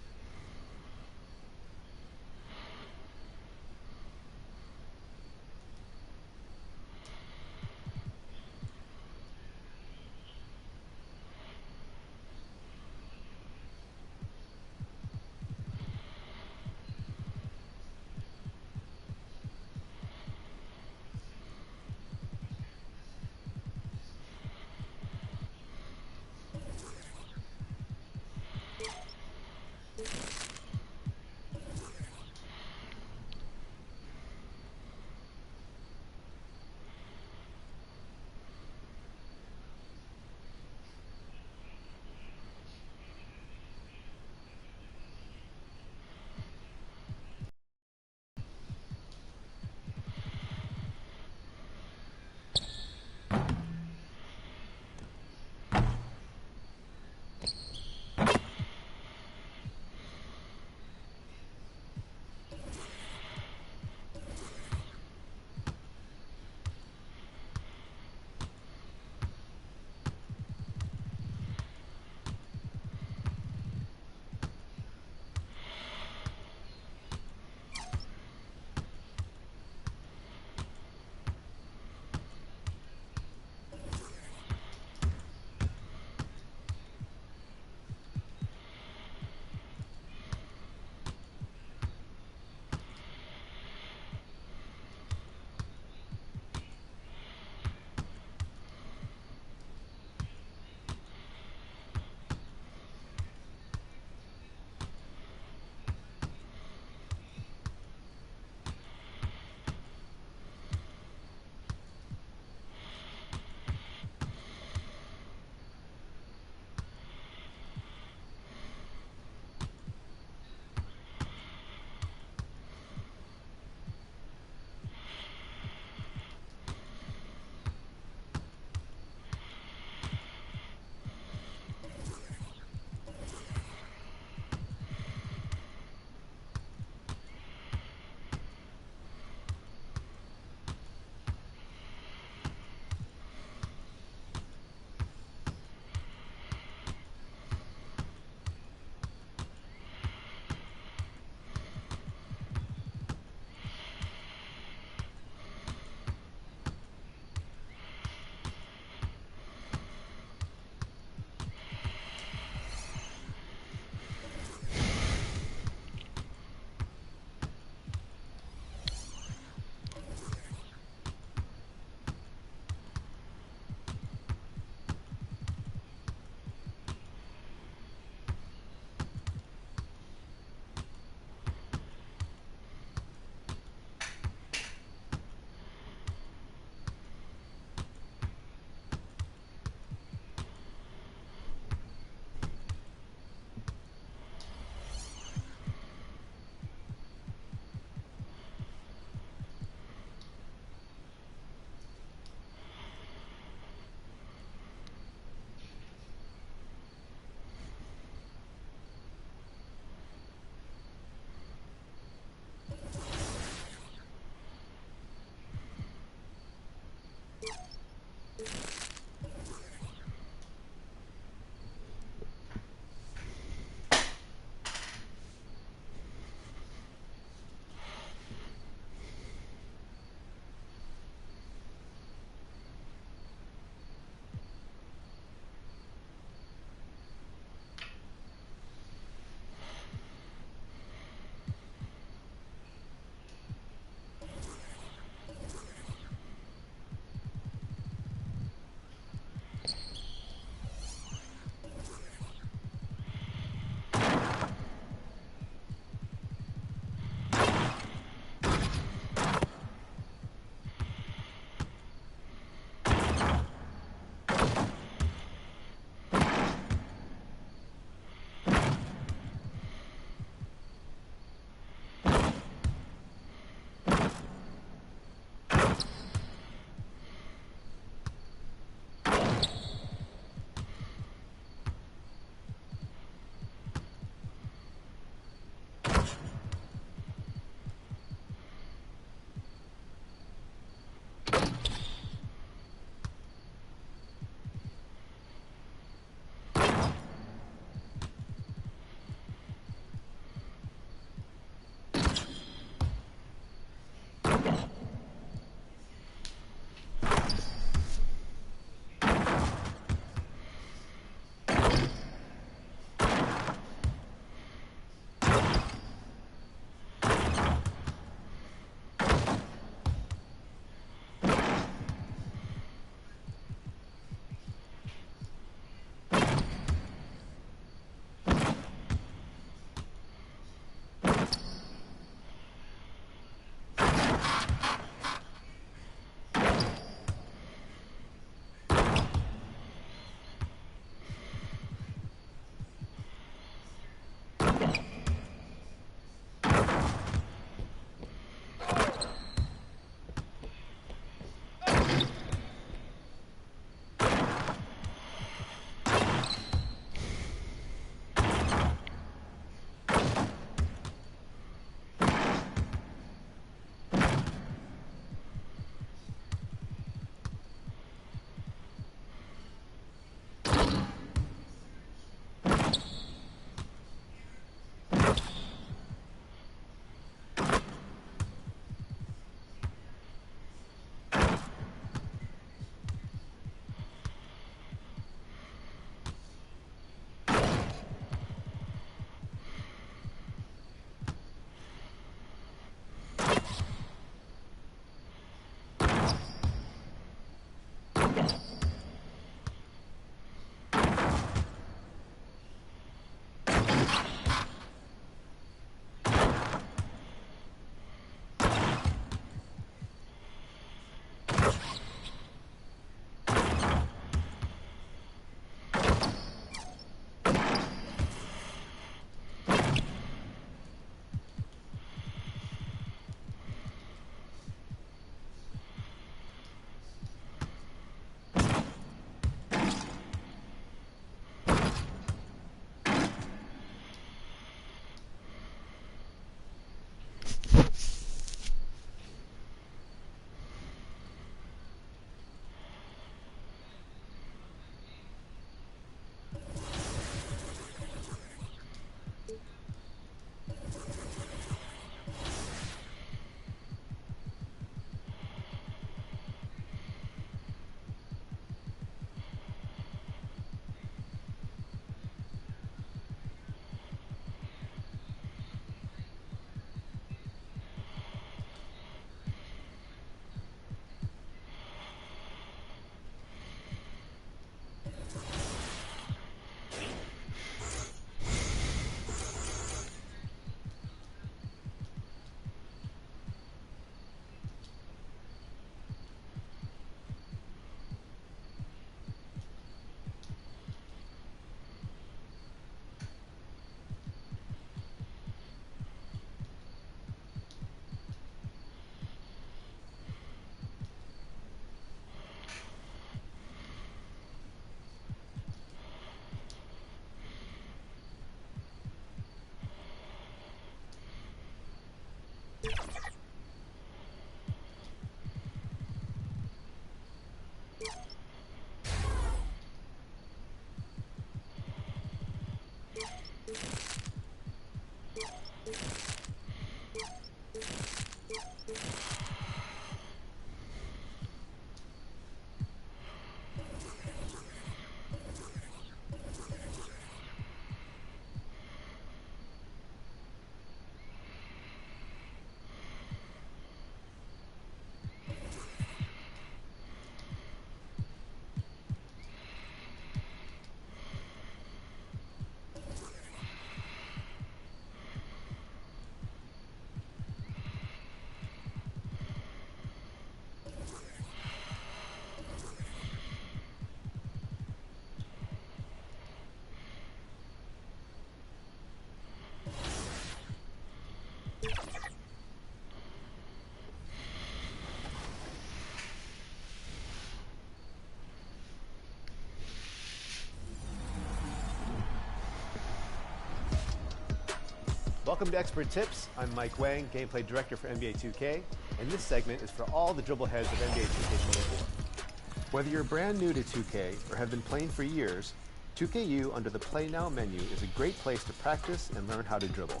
Welcome to Expert Tips. I'm Mike Wang, Gameplay Director for NBA2K, and this segment is for all the dribble heads of NBA2K24. Whether you're brand new to 2K or have been playing for years, 2KU under the Play Now menu is a great place to practice and learn how to dribble.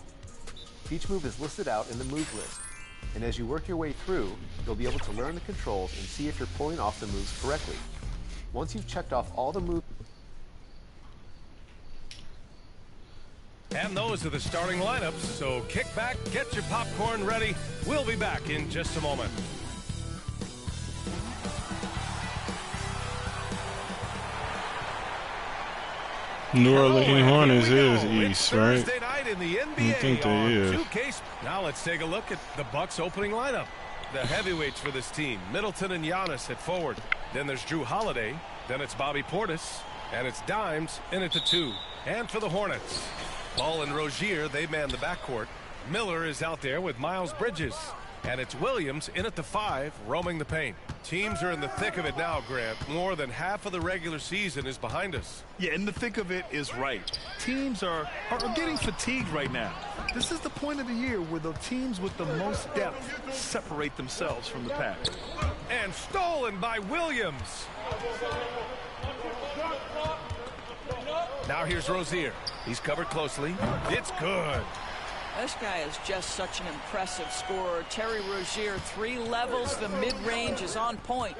Each move is listed out in the move list, and as you work your way through, you'll be able to learn the controls and see if you're pulling off the moves correctly. Once you've checked off all the moves, and those are the starting lineups, so kick back, get your popcorn ready. We'll be back in just a moment. New Orleans Hornets is East, right? Thursday night in the NBA I think they is. 2K. Now let's take a look at the Bucks opening lineup. The heavyweights for this team, Middleton and Giannis at forward. Then there's Drew Holiday. Then it's Bobby Portis. And it's Dimes in at the 2. And for the Hornets, Ball and Rozier, they man the backcourt. Miller is out there with Miles Bridges. And it's Williams in at the 5, roaming the paint. Teams are in the thick of it now, Grant. More than half of the regular season is behind us. Yeah, in the thick of it is right. Teams are getting fatigued right now. This is the point of the year where the teams with the most depth separate themselves from the pack. And stolen by Williams. Now here's Rozier. He's covered closely. It's good. This guy is just such an impressive scorer. Terry Rozier, 3 levels. The mid-range is on point.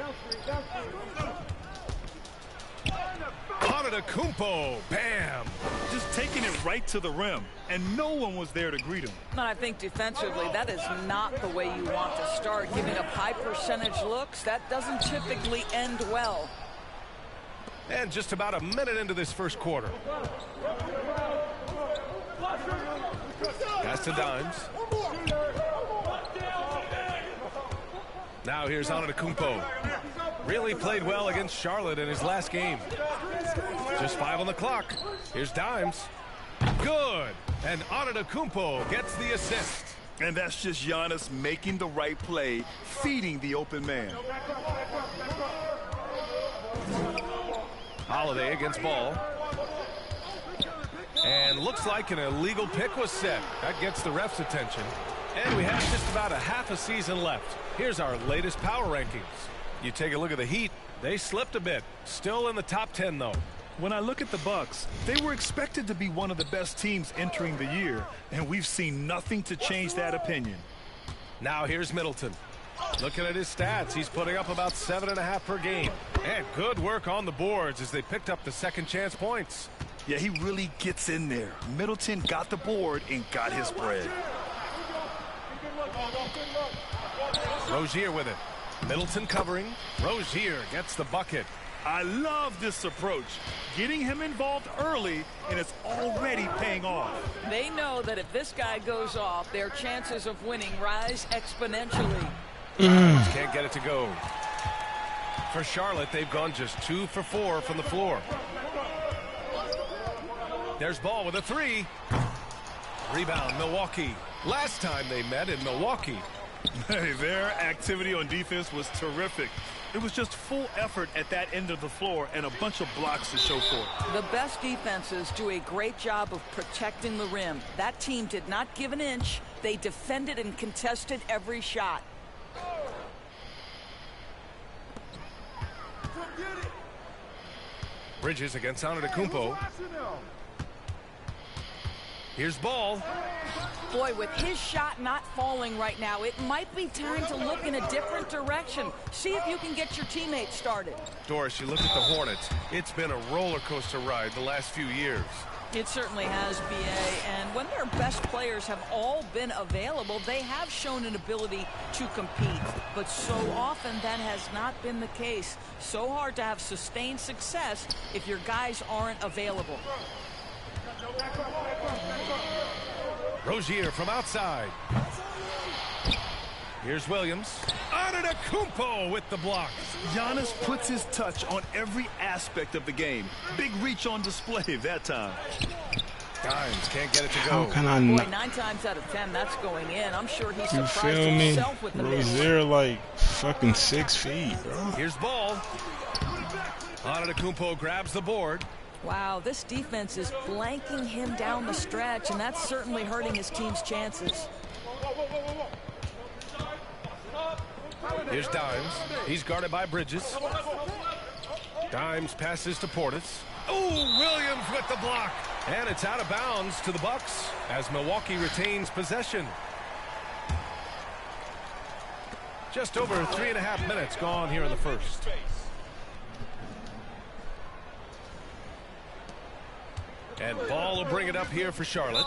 Antetokounmpo, bam! Just taking it right to the rim, and no one was there to greet him. And I think defensively, that is not the way you want to start. Giving up high percentage looks, that doesn't typically end well. And just about a minute into this first quarter. Pass to Dimes. Now here's Antetokounmpo. Really played well against Charlotte in his last game. Just 5 on the clock. Here's Dimes. Good. And Antetokounmpo gets the assist. And that's just Giannis making the right play, feeding the open man. Holiday against Ball. And looks like an illegal pick was set. That gets the ref's attention. And we have just about a half a season left. Here's our latest power rankings. You take a look at the Heat. They slipped a bit. Still in the top 10, though. When I look at the Bucks, they were expected to be one of the best teams entering the year, and we've seen nothing to change that opinion. Now here's Middleton. Looking at his stats, he's putting up about 7.5 per game. And good work on the boards as they picked up the second chance points. Yeah, he really gets in there. Middleton got the board and got his bread. Rozier with it. Middleton covering. Rozier gets the bucket. I love this approach. Getting him involved early, and it's already paying off. They know that if this guy goes off, their chances of winning rise exponentially. Can't get it to go. For Charlotte, they've gone just 2 for 4 from the floor. There's Ball with a 3. Rebound, Milwaukee. Last time they met in Milwaukee. Hey, their activity on defense was terrific. It was just full effort at that end of the floor and a bunch of blocks to show for it. The best defenses do a great job of protecting the rim. That team did not give an inch. They defended and contested every shot. Bridges against Antetokounmpo. Here's Ball. Boy, with his shot not falling right now, it might be time to look in a different direction. See if you can get your teammates started. Doris, you look at the Hornets. It's been a roller coaster ride the last few years. It certainly has, B.A. And when their best players have all been available, they have shown an ability to compete. But so often that has not been the case. So hard to have sustained success if your guys aren't available. Rozier from outside. Here's Williams. Antetokounmpo with the block. Giannis puts his touch on every aspect of the game. Big reach on display that time. Dimes can't get it to go. How can I not? Boy, 9 times out of 10, that's going in. I'm sure he's surprised You feel me? himself with the miss. Rozier like fucking 6 feet, bro. Here's Ball. Antetokounmpo grabs the board. Wow, this defense is blanking him down the stretch, and that's certainly hurting his team's chances. Here's Dimes. He's guarded by Bridges. Dimes passes to Portis. Oh, Williams with the block. And it's out of bounds to the Bucks as Milwaukee retains possession. Just over 3.5 minutes gone here in the first. And Ball will bring it up here for Charlotte.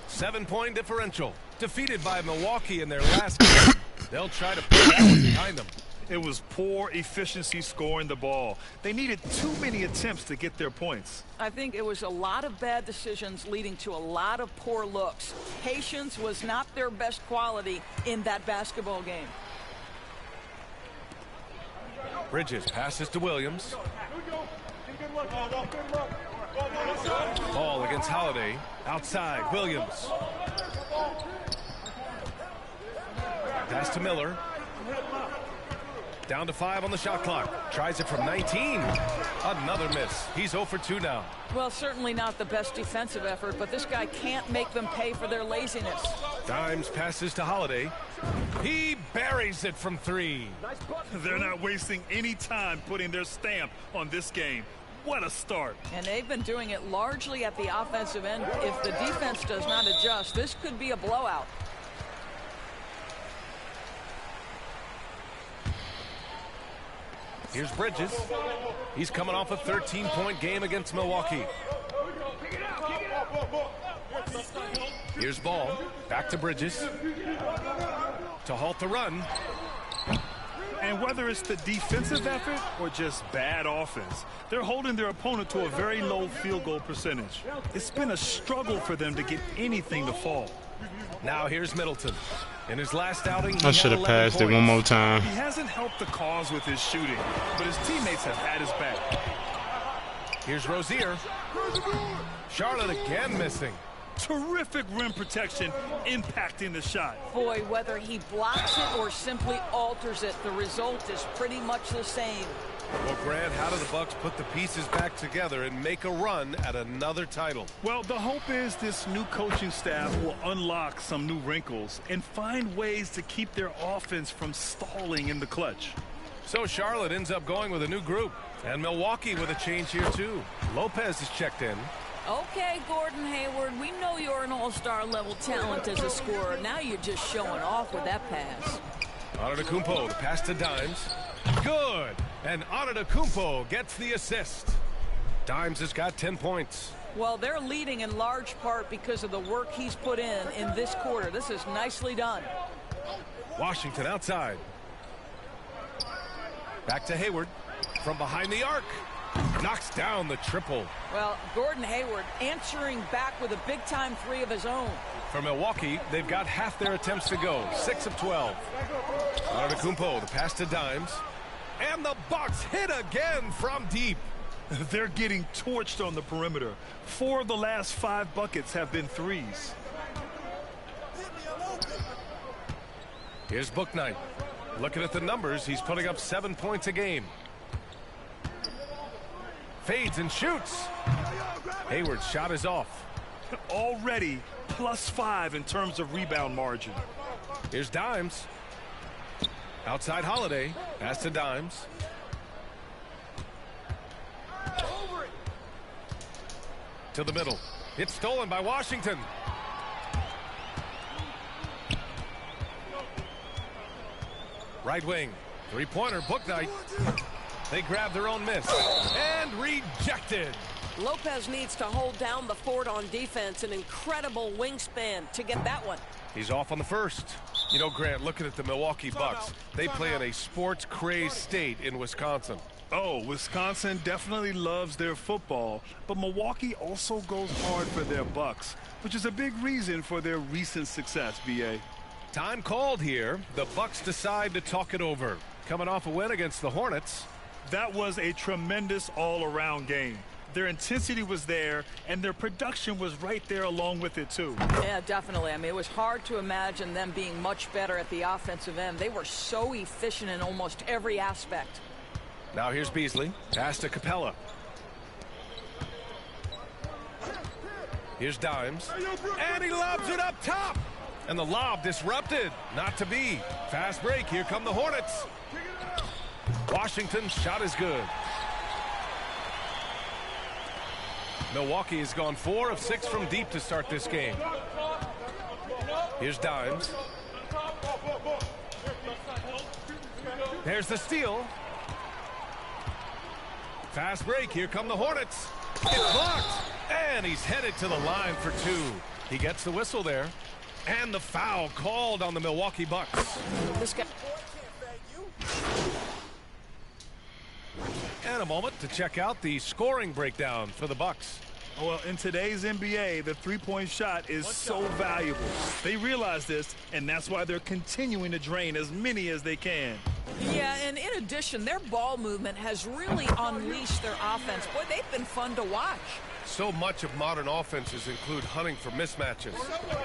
7-point differential. Defeated by Milwaukee in their last game. They'll try to put that one behind them. It was poor efficiency scoring the ball. They needed too many attempts to get their points. I think it was a lot of bad decisions leading to a lot of poor looks. Patience was not their best quality in that basketball game. Bridges passes to Williams. Ball against Holiday. Outside, Williams. Pass to Miller. Down to 5 on the shot clock. Tries it from 19. Another miss. He's 0 for 2 now. Well, certainly not the best defensive effort, but this guy can't make them pay for their laziness. Dimes passes to Holiday. He buries it from 3. They're not wasting any time putting their stamp on this game. What a start. And they've been doing it largely at the offensive end. If the defense does not adjust, this could be a blowout. Here's Bridges. He's coming off a 13-point game against Milwaukee. Here's Ball. Back to Bridges. To halt the run. And whether it's the defensive effort or just bad offense, they're holding their opponent to a very low field goal percentage. It's been a struggle for them to get anything to fall. Now here's Middleton. In his last outing, I should have passed it one more time. He hasn't helped the cause with his shooting, but his teammates have had his back. Here's Rozier. Charlotte again missing. Terrific rim protection impacting the shot. Boy, whether he blocks it or simply alters it, the result is pretty much the same. Well, Grant, how do the Bucks put the pieces back together and make a run at another title? Well, the hope is this new coaching staff will unlock some new wrinkles and find ways to keep their offense from stalling in the clutch. So Charlotte ends up going with a new group, and Milwaukee with a change here too. Lopez is checked in. Okay, Gordon Hayward, we know you're an all-star level talent as a scorer. Now you're just showing off with that pass. Antetokounmpo, the pass to Dimes. Good. And Antetokounmpo gets the assist. Dimes has got 10 points. Well, they're leading in large part because of the work he's put in this quarter. This is nicely done. Washington outside. Back to Hayward from behind the arc. Knocks down the triple. Well, Gordon Hayward answering back with a big-time 3 of his own. For Milwaukee, they've got half their attempts to go. 6 of 12. Antetokounmpo, the pass to Dimes. And the Bucks hit again from deep. They're getting torched on the perimeter. 4 of the last 5 buckets have been threes. Here's Bouknight. Looking at the numbers, he's putting up 7 points a game. Fades and shoots. Hayward's shot is off. Already +5 in terms of rebound margin. Here's Dimes. Outside Holiday. Pass to Dimes. To the middle. It's stolen by Washington. Right wing. Three-pointer, Bouknight. They grab their own miss. And rejected. Lopez needs to hold down the fort on defense. An incredible wingspan to get that one. He's off on the first. You know, Grant, looking at the Milwaukee Bucks, they play in a sports-crazed state in Wisconsin. Oh, Wisconsin definitely loves their football, but Milwaukee also goes hard for their Bucks, which is a big reason for their recent success, B.A. Time called here. The Bucks decide to talk it over. Coming off a win against the Hornets. That was a tremendous all-around game. Their intensity was there, and their production was right there along with it, too. Yeah, definitely. I mean, it was hard to imagine them being much better at the offensive end. They were so efficient in almost every aspect. Now here's Beasley. Pass to Capella. Here's Dimes. And he lobs it up top. And the lob disrupted. Not to be. Fast break. Here come the Hornets. Washington's shot is good. Milwaukee has gone 4 of 6 from deep to start this game. Here's Dimes. There's the steal. Fast break. Here come the Hornets. It's blocked. And he's headed to the line for 2. He gets the whistle there. And the foul called on the Milwaukee Bucks. This guy. And a moment to check out the scoring breakdown for the Bucks. Well, in today's NBA, the three-point shot is so valuable. They realize this, and that's why they're continuing to drain as many as they can. Yeah, and in addition, their ball movement has really unleashed their offense. Boy, they've been fun to watch. So much of modern offenses include hunting for mismatches.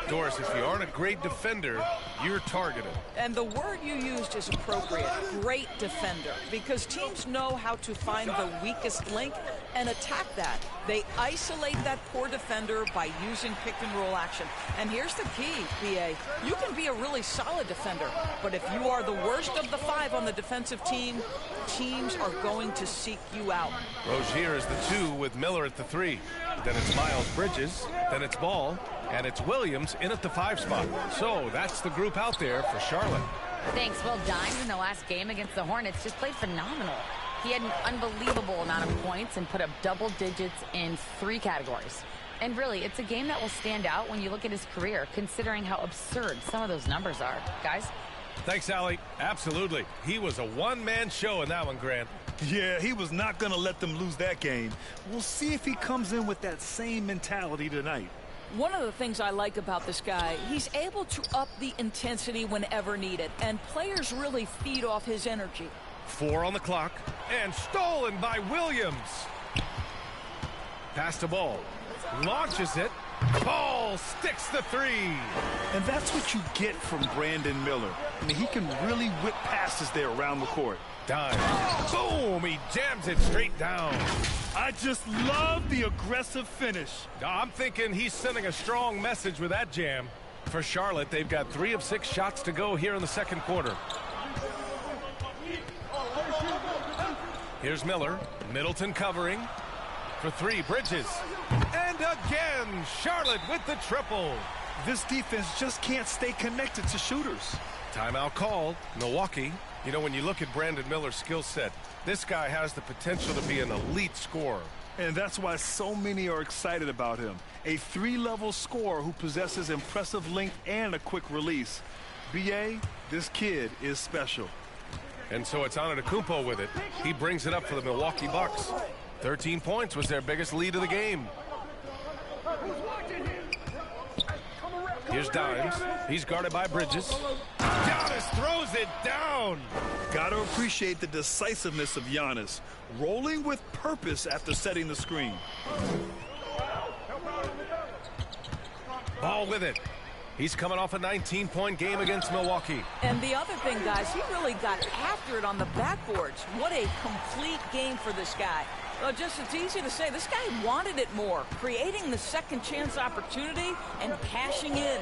Doris, if you aren't a great defender, you're targeted. And the word you used is appropriate, great defender, because teams know how to find the weakest link and attack that. They isolate that poor defender by using pick-and-roll action. And here's the key, BA. You can be a really solid defender, but if you are the worst of the 5 on the defensive team, teams are going to seek you out. Rozier is the 2 with Miller at the 3. Then it's Miles Bridges, then it's Ball, and it's Williams in at the 5 spot. So that's the group out there for Charlotte. Thanks. Well, Dimes in the last game against the Hornets just played phenomenal. He had an unbelievable amount of points and put up double digits in 3 categories. And really, it's a game that will stand out when you look at his career, considering how absurd some of those numbers are. Guys? Thanks, Allie. Absolutely. He was a one-man show in that one, Grant. Yeah, he was not going to let them lose that game. We'll see if he comes in with that same mentality tonight. One of the things I like about this guy, he's able to up the intensity whenever needed, and players really feed off his energy. 4 on the clock, and stolen by Williams. Pass to Ball. Launches it. Ball sticks the 3. And that's what you get from Brandon Miller. I mean, he can really whip passes there around the court. Dimes. Boom! He jams it straight down. I just love the aggressive finish. I'm thinking he's sending a strong message with that jam. For Charlotte, they've got 3 of 6 shots to go here in the second quarter. Here's Miller. Middleton covering. For 3, Bridges. And again, Charlotte with the triple. This defense just can't stay connected to shooters. Timeout called. Milwaukee. You know, when you look at Brandon Miller's skill set, this guy has the potential to be an elite scorer. And that's why so many are excited about him. A 3-level scorer who possesses impressive length and a quick release. BA, this kid is special. And so it's Antetokounmpo with it. He brings it up for the Milwaukee Bucks. 13 points was their biggest lead of the game. Here's Dimes. He's guarded by Bridges. Giannis throws it down. Got to appreciate the decisiveness of Giannis. Rolling with purpose after setting the screen. Ball with it. He's coming off a 19-point game against Milwaukee. And the other thing, guys, he really got after it on the backboards. What a complete game for this guy. Well, it's easy to say, this guy wanted it more, creating the second chance opportunity and cashing in.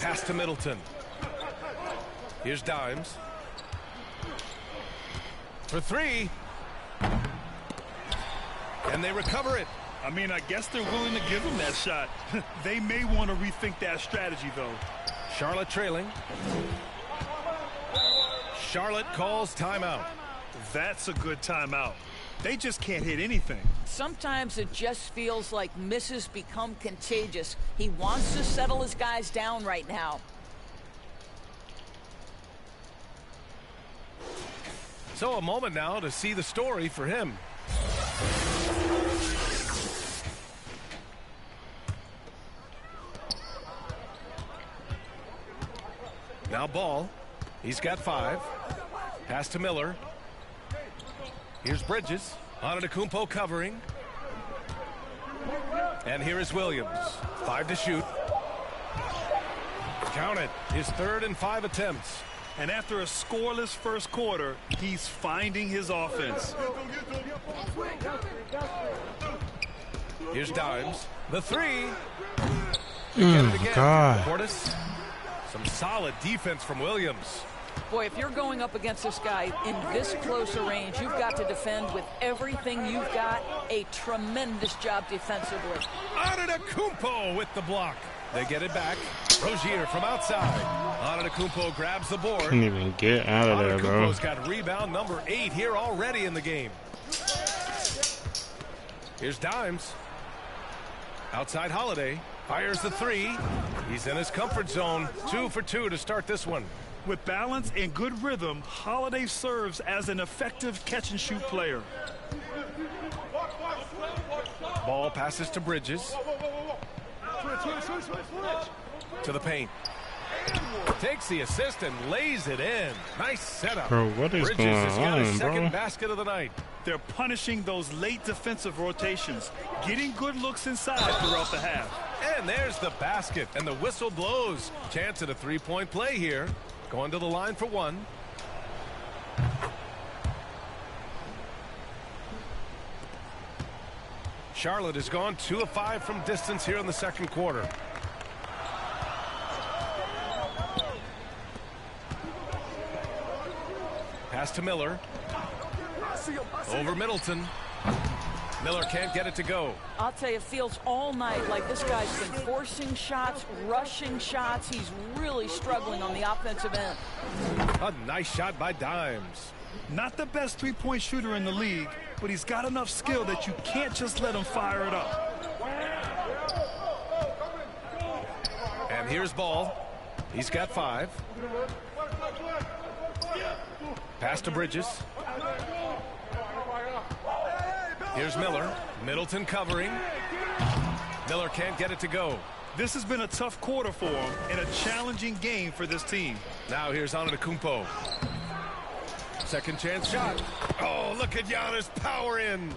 Pass to Middleton. Here's Dimes. For 3. And they recover it. I mean, I guess they're willing to give him that shot. They may want to rethink that strategy, though. Charlotte trailing. Charlotte calls timeout. That's a good timeout. They just can't hit anything. Sometimes it just feels like misses become contagious. He wants to settle his guys down right now. So a moment now to see the story for him. Now Ball. He's got 5. Pass to Miller. Here's Bridges. Antetokounmpo covering. And here is Williams. 5 to shoot. Count it. His 3rd and 5 attempts. And after a scoreless first quarter, he's finding his offense. Here's Dimes. The three. Oh, God. Portis. Some solid defense from Williams. Boy, if you're going up against this guy in this close a range, you've got to defend with everything you've got. A tremendous job defensively. Antetokounmpo with the block. They get it back. Rozier from outside. Antetokounmpo grabs the board. Couldn't even get out of there, bro. Antetokounmpo's got rebound number 8 here already in the game. Here's Dimes. Outside Holiday. Fires the three. He's in his comfort zone. 2 for 2 to start this one. With balance and good rhythm, Holiday serves as an effective catch-and-shoot player. Ball passes to Bridges. To the paint. Takes the assist and lays it in. Nice setup. Bro, what is Bridges going has got his on, second bro? basket of the night. They're punishing those late defensive rotations, getting good looks inside throughout the half. And there's the basket, and the whistle blows. Chance at a three-point play here. Going to the line for one. Charlotte has gone 2 of 5 from distance here in the second quarter. Pass to Miller. Over Middleton. Miller can't get it to go. I'll tell you, it feels all night like this guy's been forcing shots, rushing shots. He's really struggling on the offensive end. A nice shot by Dimes. Not the best three-point shooter in the league, but he's got enough skill that you can't just let him fire it up. And here's Ball. He's got 5. Pass to Bridges. Here's Miller. Middleton covering. Miller can't get it to go. This has been a tough quarter for him and a challenging game for this team. Now here's Antetokounmpo. Second chance shot. Oh, look at Giannis power in.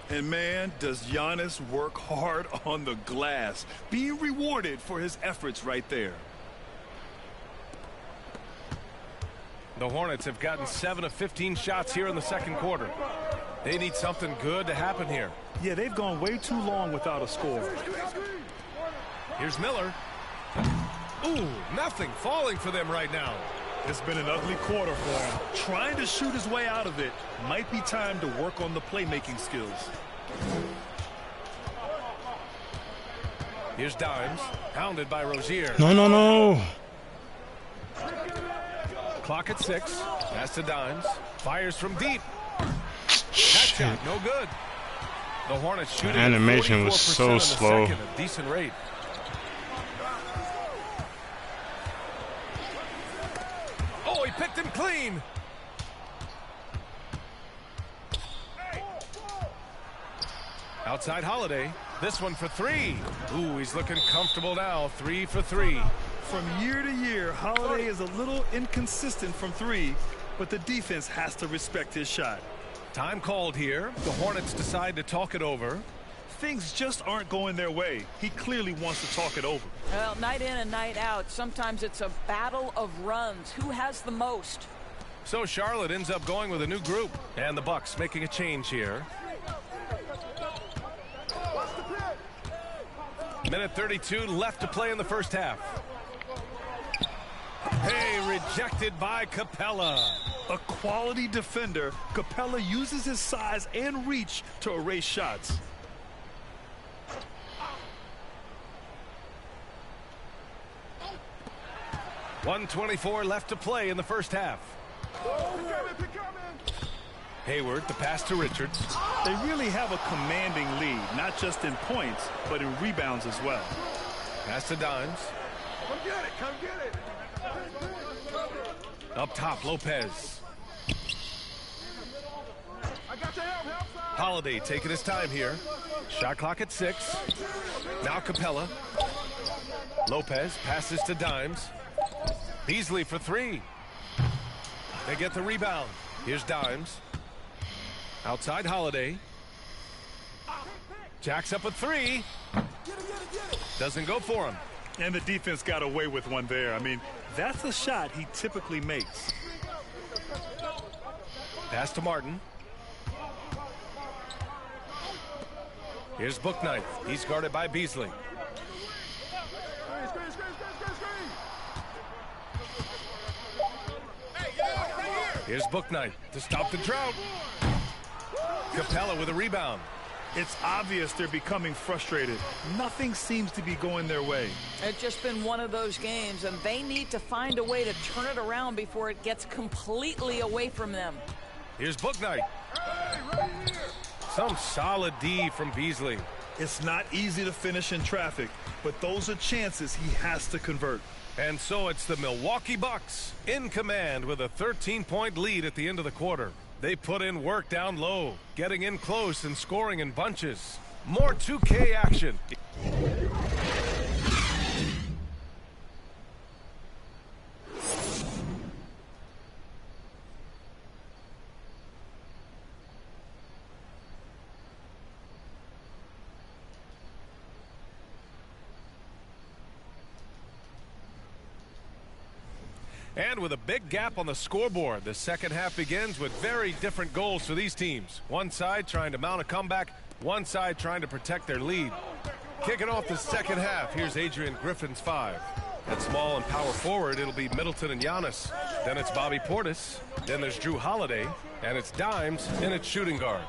And man, does Giannis work hard on the glass. Being rewarded for his efforts right there. The Hornets have gotten 7 of 15 shots here in the second quarter. They need something good to happen here. Yeah, they've gone way too long without a score. Here's Miller. Ooh, nothing falling for them right now. It's been an ugly quarter for him. Trying to shoot his way out of it. Might be time to work on the playmaking skills. Here's Dimes. Pounded by Rozier. No, no, no. Clock at 6. Pass to Dimes. Fires from deep. That shot, no good. The Hornets shooting. The animation was so slow. Second, a decent rate. Oh, he picked him clean. Outside Holiday. This one for 3. Ooh, he's looking comfortable now. 3 for 3. From year to year, Holiday is a little inconsistent from 3, but the defense has to respect his shot. Time called here. The Hornets decide to talk it over. Things just aren't going their way. He clearly wants to talk it over. Well, night in and night out, sometimes it's a battle of runs. Who has the most? So Charlotte ends up going with a new group. And the Bucks making a change here. Minute 32 left to play in the first half. Hey, rejected by Capella. A quality defender, Capella uses his size and reach to erase shots. .124 left to play in the first half. Hayward, the pass to Richards. They really have a commanding lead, not just in points, but in rebounds as well. Pass to Dimes. Come get it, come get it. Up top, Lopez. Holiday taking his time here. Shot clock at 6. Now Capella. Lopez passes to Dimes. Beasley for 3. They get the rebound. Here's Dimes. Outside Holiday. Jacks up a 3. Doesn't go for him. And the defense got away with one there. I mean, that's a shot he typically makes. Pass to Martin. Here's Booknight. He's guarded by Beasley. Here's Booknight to stop the drought. Capella with a rebound. It's obvious they're becoming frustrated. Nothing seems to be going their way. It's just been one of those games, and they need to find a way to turn it around before it gets completely away from them. Here's Booknight. Some solid D from Beasley. It's not easy to finish in traffic, but those are chances he has to convert. And so it's the Milwaukee Bucks in command with a 13-point lead at the end of the quarter. They put in work down low, getting in close and scoring in bunches. More 2K action. And with a big gap on the scoreboard, the second half begins with very different goals for these teams. One side trying to mount a comeback, one side trying to protect their lead. Kicking off the second half, here's Adrian Griffin's 5. At small and power forward, it'll be Middleton and Giannis. Then it's Bobby Portis. Then there's Drew Holiday. And it's Dimes in its shooting guard.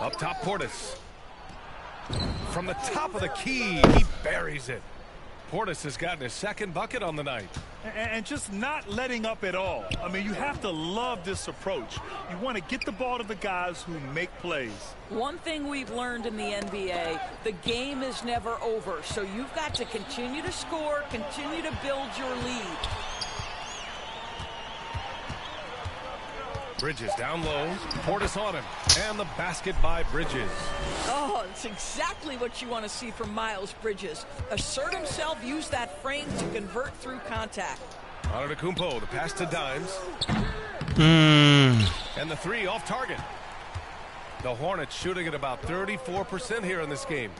Up top, Portis. From the top of the key, he buries it. Portis has gotten his second bucket on the night. And just not letting up at all. I mean, you have to love this approach. You want to get the ball to the guys who make plays. One thing we've learned in the NBA, the game is never over. So you've got to continue to score, continue to build your lead. Bridges down low. Portis on him. And the basket by Bridges. Oh, it's exactly what you want to see from Miles Bridges. Assert himself, use that frame to convert through contact. Antetokounmpo, the pass to Dimes. And the 3 off target. The Hornets shooting at about 34% here in this game.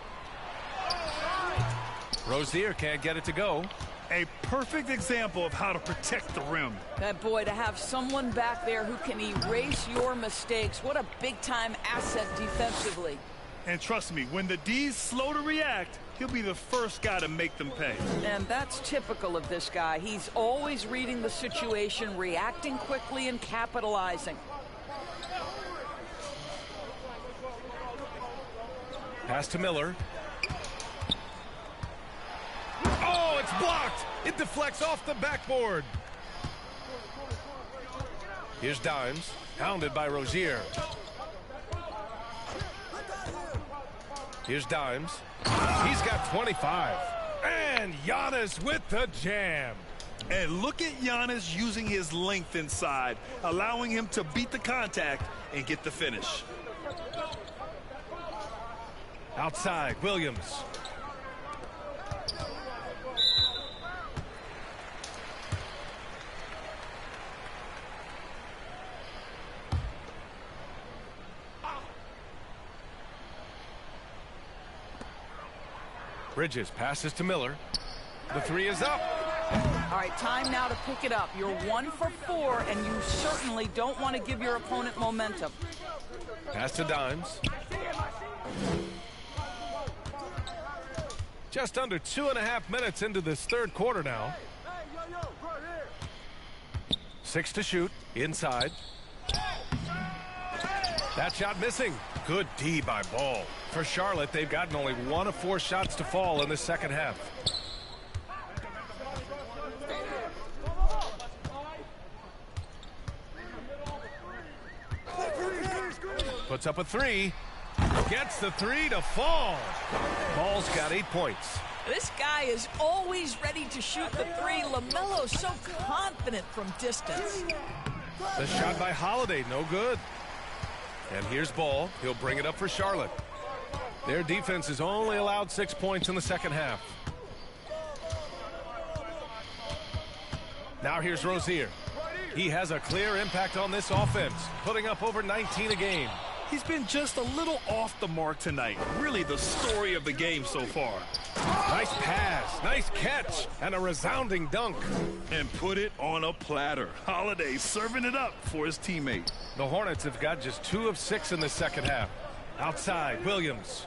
Rozier can't get it to go. A perfect example of how to protect the rim. That boy, to have someone back there who can erase your mistakes, what a big-time asset defensively. And trust me, when the D's slow to react, he'll be the first guy to make them pay. And that's typical of this guy. He's always reading the situation, reacting quickly, and capitalizing. Pass to Miller. Oh, it's blocked. It deflects off the backboard. Here's Dimes, hounded by Rozier. Here's Dimes. He's got 25. And Giannis with the jam. And look at Giannis using his length inside, allowing him to beat the contact and get the finish. Outside, Williams. Bridges passes to Miller. The 3 is up. All right, time now to pick it up. You're 1 for 4, and you certainly don't want to give your opponent momentum. Pass to Dimes. Just under 2.5 minutes into this third quarter now. 6 to shoot. Inside. That shot missing. Good D by Ball. For Charlotte, they've gotten only 1 of 4 shots to fall in the second half. Puts up a 3. Gets the 3 to fall. Ball's got 8 points. This guy is always ready to shoot the 3. LaMelo's so confident from distance. The shot by Holiday, no good. And here's Ball. He'll bring it up for Charlotte. Their defense has only allowed 6 points in the second half. Now here's Rozier. He has a clear impact on this offense, putting up over 19 a game. He's been just a little off the mark tonight. Really the story of the game so far. Nice pass, nice catch, and a resounding dunk. And put it on a platter. Holiday serving it up for his teammate. The Hornets have got just 2 of 6 in the second half. Outside, Williams.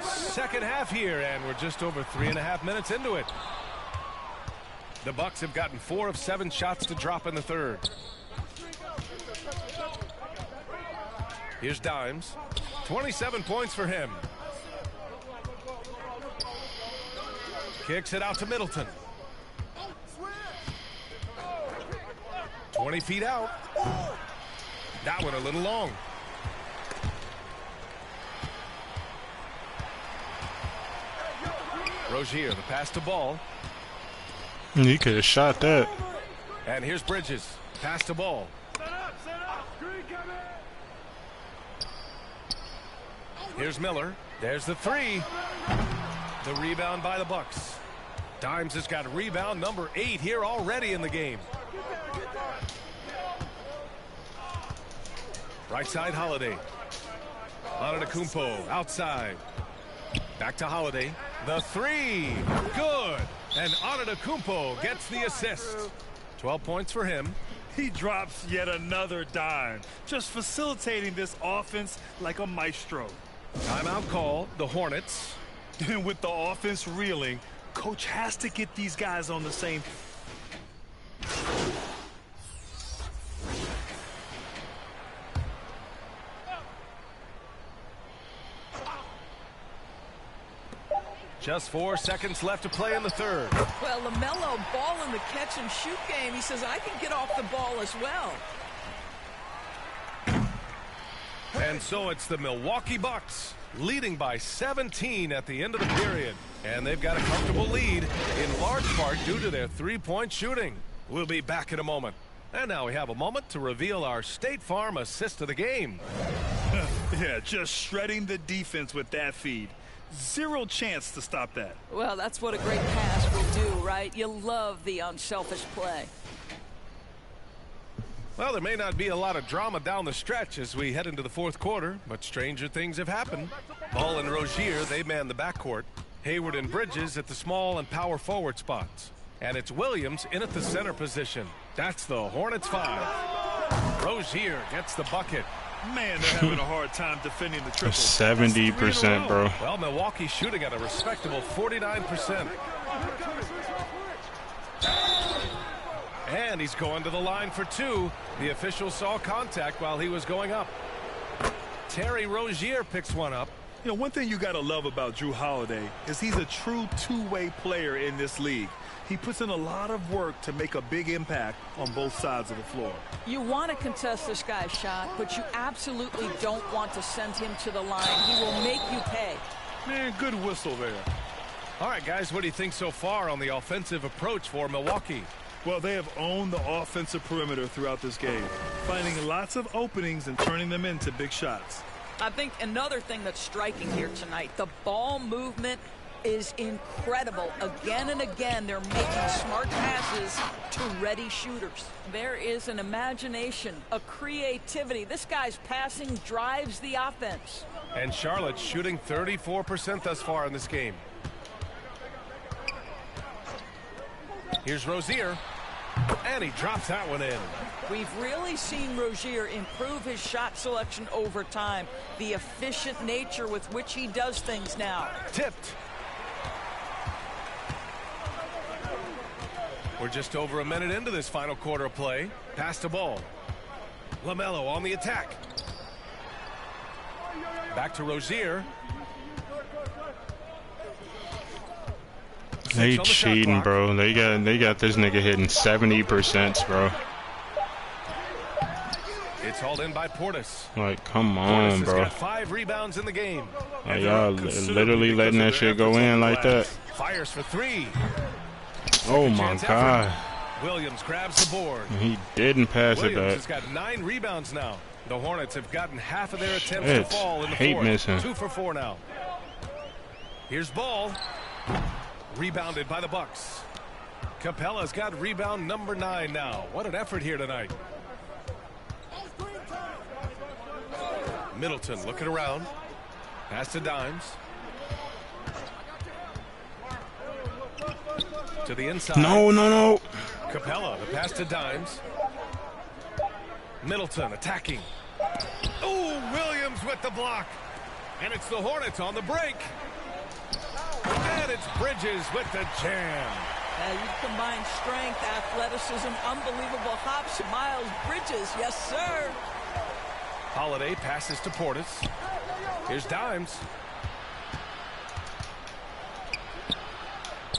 Second half here, and we're just over 3.5 minutes into it. The Bucks have gotten 4 of 7 shots to drop in the third. Here's Dimes. 27 points for him. Kicks it out to Middleton. 20 feet out. That one a little long. Rozier, the pass to Ball. He could have shot that. And here's Bridges. Pass to Ball. Here's Miller. There's the three. The rebound by the Bucks. Dimes has got rebound number 8 here already in the game. Right side, Holiday. Antetokounmpo outside. Back to Holiday. The three. Good. And Antetokounmpo gets the assist. 12 points for him. He drops yet another dime, just facilitating this offense like a maestro. Timeout call, the Hornets. And with the offense reeling, coach has to get these guys on the same. Just 4 seconds left to play in the third. Well, LaMelo Ball in the catch and shoot game. He says, I can get off the ball as well. And so it's the Milwaukee Bucks leading by 17 at the end of the period. And they've got a comfortable lead in large part due to their three-point shooting. We'll be back in a moment. And now we have a moment to reveal our State Farm assist of the game. Yeah, just shredding the defense with that feed. Zero chance to stop that. Well, that's what a great pass would do, right? You love the unselfish play. Well, there may not be a lot of drama down the stretch as we head into the fourth quarter, but stranger things have happened. Ball and Rozier, they man the backcourt. Hayward and Bridges at the small and power forward spots. And it's Williams in at the center position. That's the Hornets 5. Rozier gets the bucket. Man, they're having a hard time defending the triple. 70%, bro. Well, Milwaukee shooting at a respectable 49%. And he's going to the line for 2. The official saw contact while he was going up. Terry Rozier picks one up. You know, one thing you got to love about Jrue Holiday is he's a true two-way player in this league. He puts in a lot of work to make a big impact on both sides of the floor. You want to contest this guy's shot, but you absolutely don't want to send him to the line. He will make you pay. Man, good whistle there. All right, guys, what do you think so far on the offensive approach for Milwaukee? Well, they have owned the offensive perimeter throughout this game, finding lots of openings and turning them into big shots. I think another thing that's striking here tonight, the ball movement is incredible. Again and again, they're making smart passes to ready shooters. There is an imagination, a creativity. This guy's passing drives the offense. And Charlotte's shooting 34% thus far in this game. Here's Rozier. And he drops that one in. We've really seen Rozier improve his shot selection over time. The efficient nature with which he does things now. Tipped. We're just over a minute into this final quarter of play. Pass the ball. LaMelo on the attack. Back to Rozier. They cheating, bro. They got this nigga hitting 70%, bro. It's hauled in by Portis. Like, come on, Portis bro. has got 5 rebounds in the game. Like, y'all literally letting that shit go in like that. Fires for 3. Oh my God. Williams grabs the board. He didn't pass it Williams back. has got 9 rebounds now. The Hornets have gotten half of their attempts to fall in the hate fourth. missing. 2 for 4 now. Here's Ball. Rebounded by the Bucks. Capella's got rebound number 9 now. What an effort here tonight. Middleton looking around. Pass to Dimes. To the inside. No. Capella, the pass to Dimes. Middleton attacking. Oh, Williams with the block. And it's the Hornets on the break. And it's Bridges with the jam. You combine strength, athleticism, unbelievable hops. Miles Bridges, yes, sir. Holiday passes to Portis. Here's Dimes.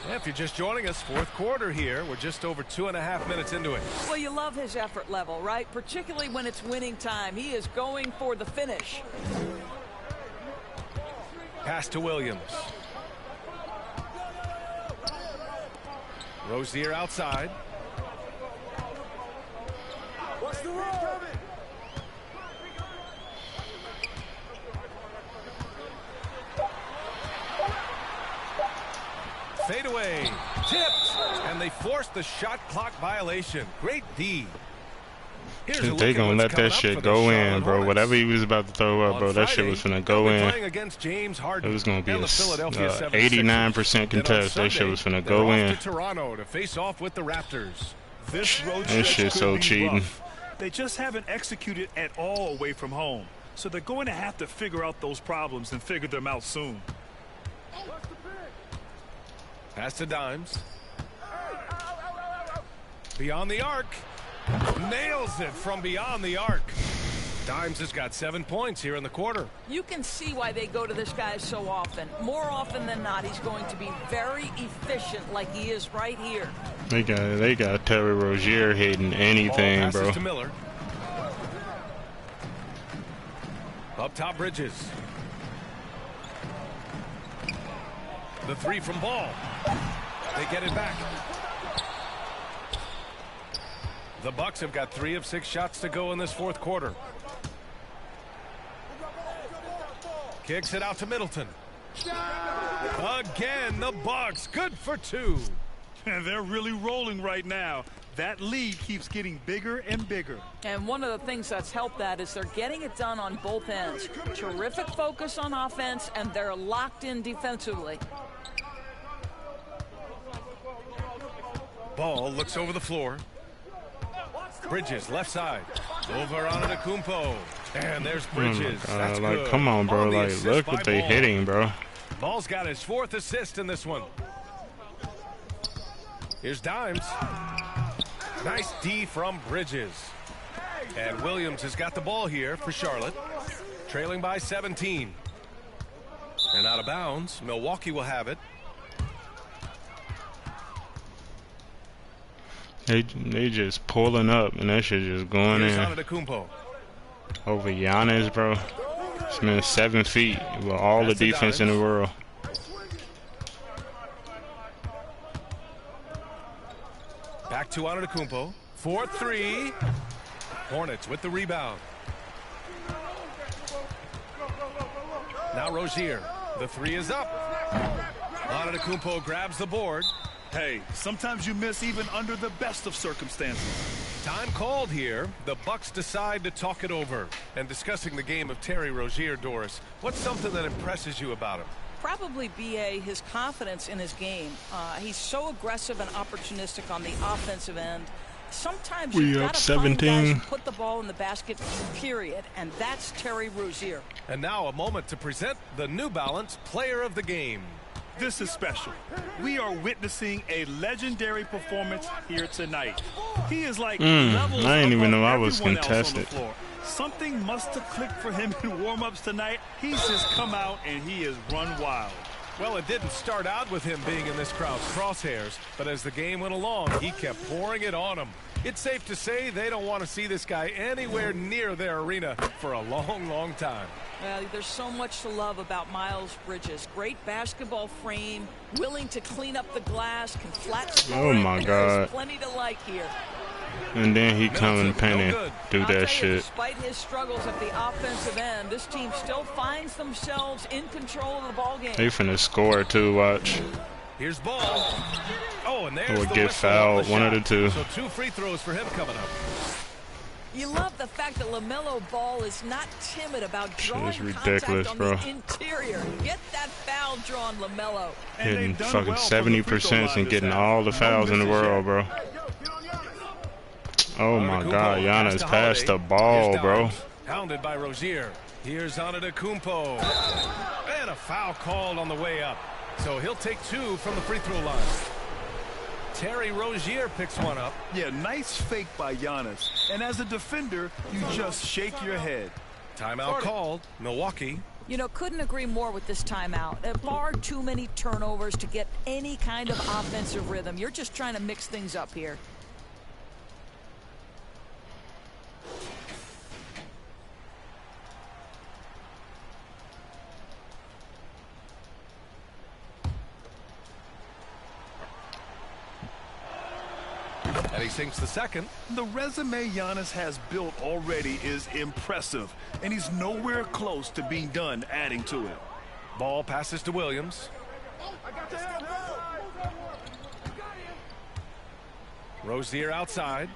Yeah, if you're just joining us, fourth quarter here. We're just over 2.5 minutes into it. Well, you love his effort level, right? Particularly when it's winning time. He is going for the finish. Pass to Williams. Rozier outside. What's the roll? Fade away. Tipped. And they forced the shot clock violation. Great D. They gonna let that shit go in, bro. Whatever he was about to throw up, bro, that shit was finna go in. It was gonna be a 89% contest. That shit was finna go in. Toronto to face off with the Raptors. This road This shit so cheating. They just haven't executed at all away from home. So they're going to have to figure out those problems and figure them out soon. Pass to Dimes. Beyond the arc. Nails it from beyond the arc. Dimes has got 7 points here in the quarter. You can see why they go to this guy so often. More often than not, he's going to be very efficient like he is right here. They got Terry Rozier hitting anything, bro. To Miller. Up top, Bridges. The three from Ball. They get it back. The Bucks have got 3 of 6 shots to go in this fourth quarter. Kicks it out to Middleton. Again, the Bucks. Good for 2. And they're really rolling right now. That lead keeps getting bigger and bigger. And one of the things that's helped that is they're getting it done on both ends. Terrific focus on offense, and they're locked in defensively. Ball looks over the floor. Bridges left side. Over on Antetokounmpo. And there's Bridges. Oh That's like, good. come on, bro. the Like, assist look by what they Ball. hitting, bro. Ball's got his 4th assist in this one. Here's Dimes. Nice D from Bridges. And Williams has got the ball here for Charlotte. Trailing by 17. And out of bounds. Milwaukee will have it. They just pulling up, and that shit just going Here's in. Antetokounmpo. Over Giannis, bro. This man's 7 feet with all the defense in the world. Back to Antetokounmpo. 4-3. Hornets with the rebound. Now Rozier. The 3 is up. Antetokounmpo grabs the board. Hey, sometimes you miss even under the best of circumstances. Time called here. The Bucks decide to talk it over. And discussing the game of Terry Rozier, Doris, what's something that impresses you about him? Probably B.A., his confidence in his game. He's so aggressive and opportunistic on the offensive end. Sometimes you've got to find guys who put the ball in the basket, period. And that's Terry Rozier. And now a moment to present the New Balance Player of the Game. This is special. We are witnessing a legendary performance here tonight. He is like levels I didn't even know I was everyone else on the contested. floor. Something must have clicked for him in warm-ups tonight. He's just come out and he has run wild. Well, it didn't start out with him being in this crowd's crosshairs, but as the game went along, he kept pouring it on them. It's safe to say they don't want to see this guy anywhere near their arena for a long, long time. Well, there's so much to love about Miles Bridges. Great basketball frame, willing to clean up the glass, can flat score. Oh my God. There's plenty to like here. And then he come in the paint and do that shit. Despite his struggles at the offensive end, this team still finds themselves in control of the ball game. They finna score too, watch. Here's Ball. Oh, and there's Or the get whistle on fouled, the one of shot. the two. So 2 free throws for him coming up. You love the fact that LaMelo Ball is not timid about drawing ridiculous, contact on bro. the interior. Get that foul drawn, LaMelo. Hitting fucking 70% and getting all the fouls in the world, bro. Oh my God, Giannis passed the ball, bro. Hounded by Rozier. Here's Antetokounmpo. And a foul called on the way up. So he'll take 2 from the free throw line. Terry Rozier picks one up. Yeah, nice fake by Giannis. And as a defender, you just shake your head. Timeout called. Milwaukee. You know, couldn't agree more with this timeout. Far too many turnovers to get any kind of offensive rhythm. You're just trying to mix things up here. And he sinks the second. The resume Giannis has built already is impressive, and he's nowhere close to being done adding to it. Ball passes to Williams. Rozier outside.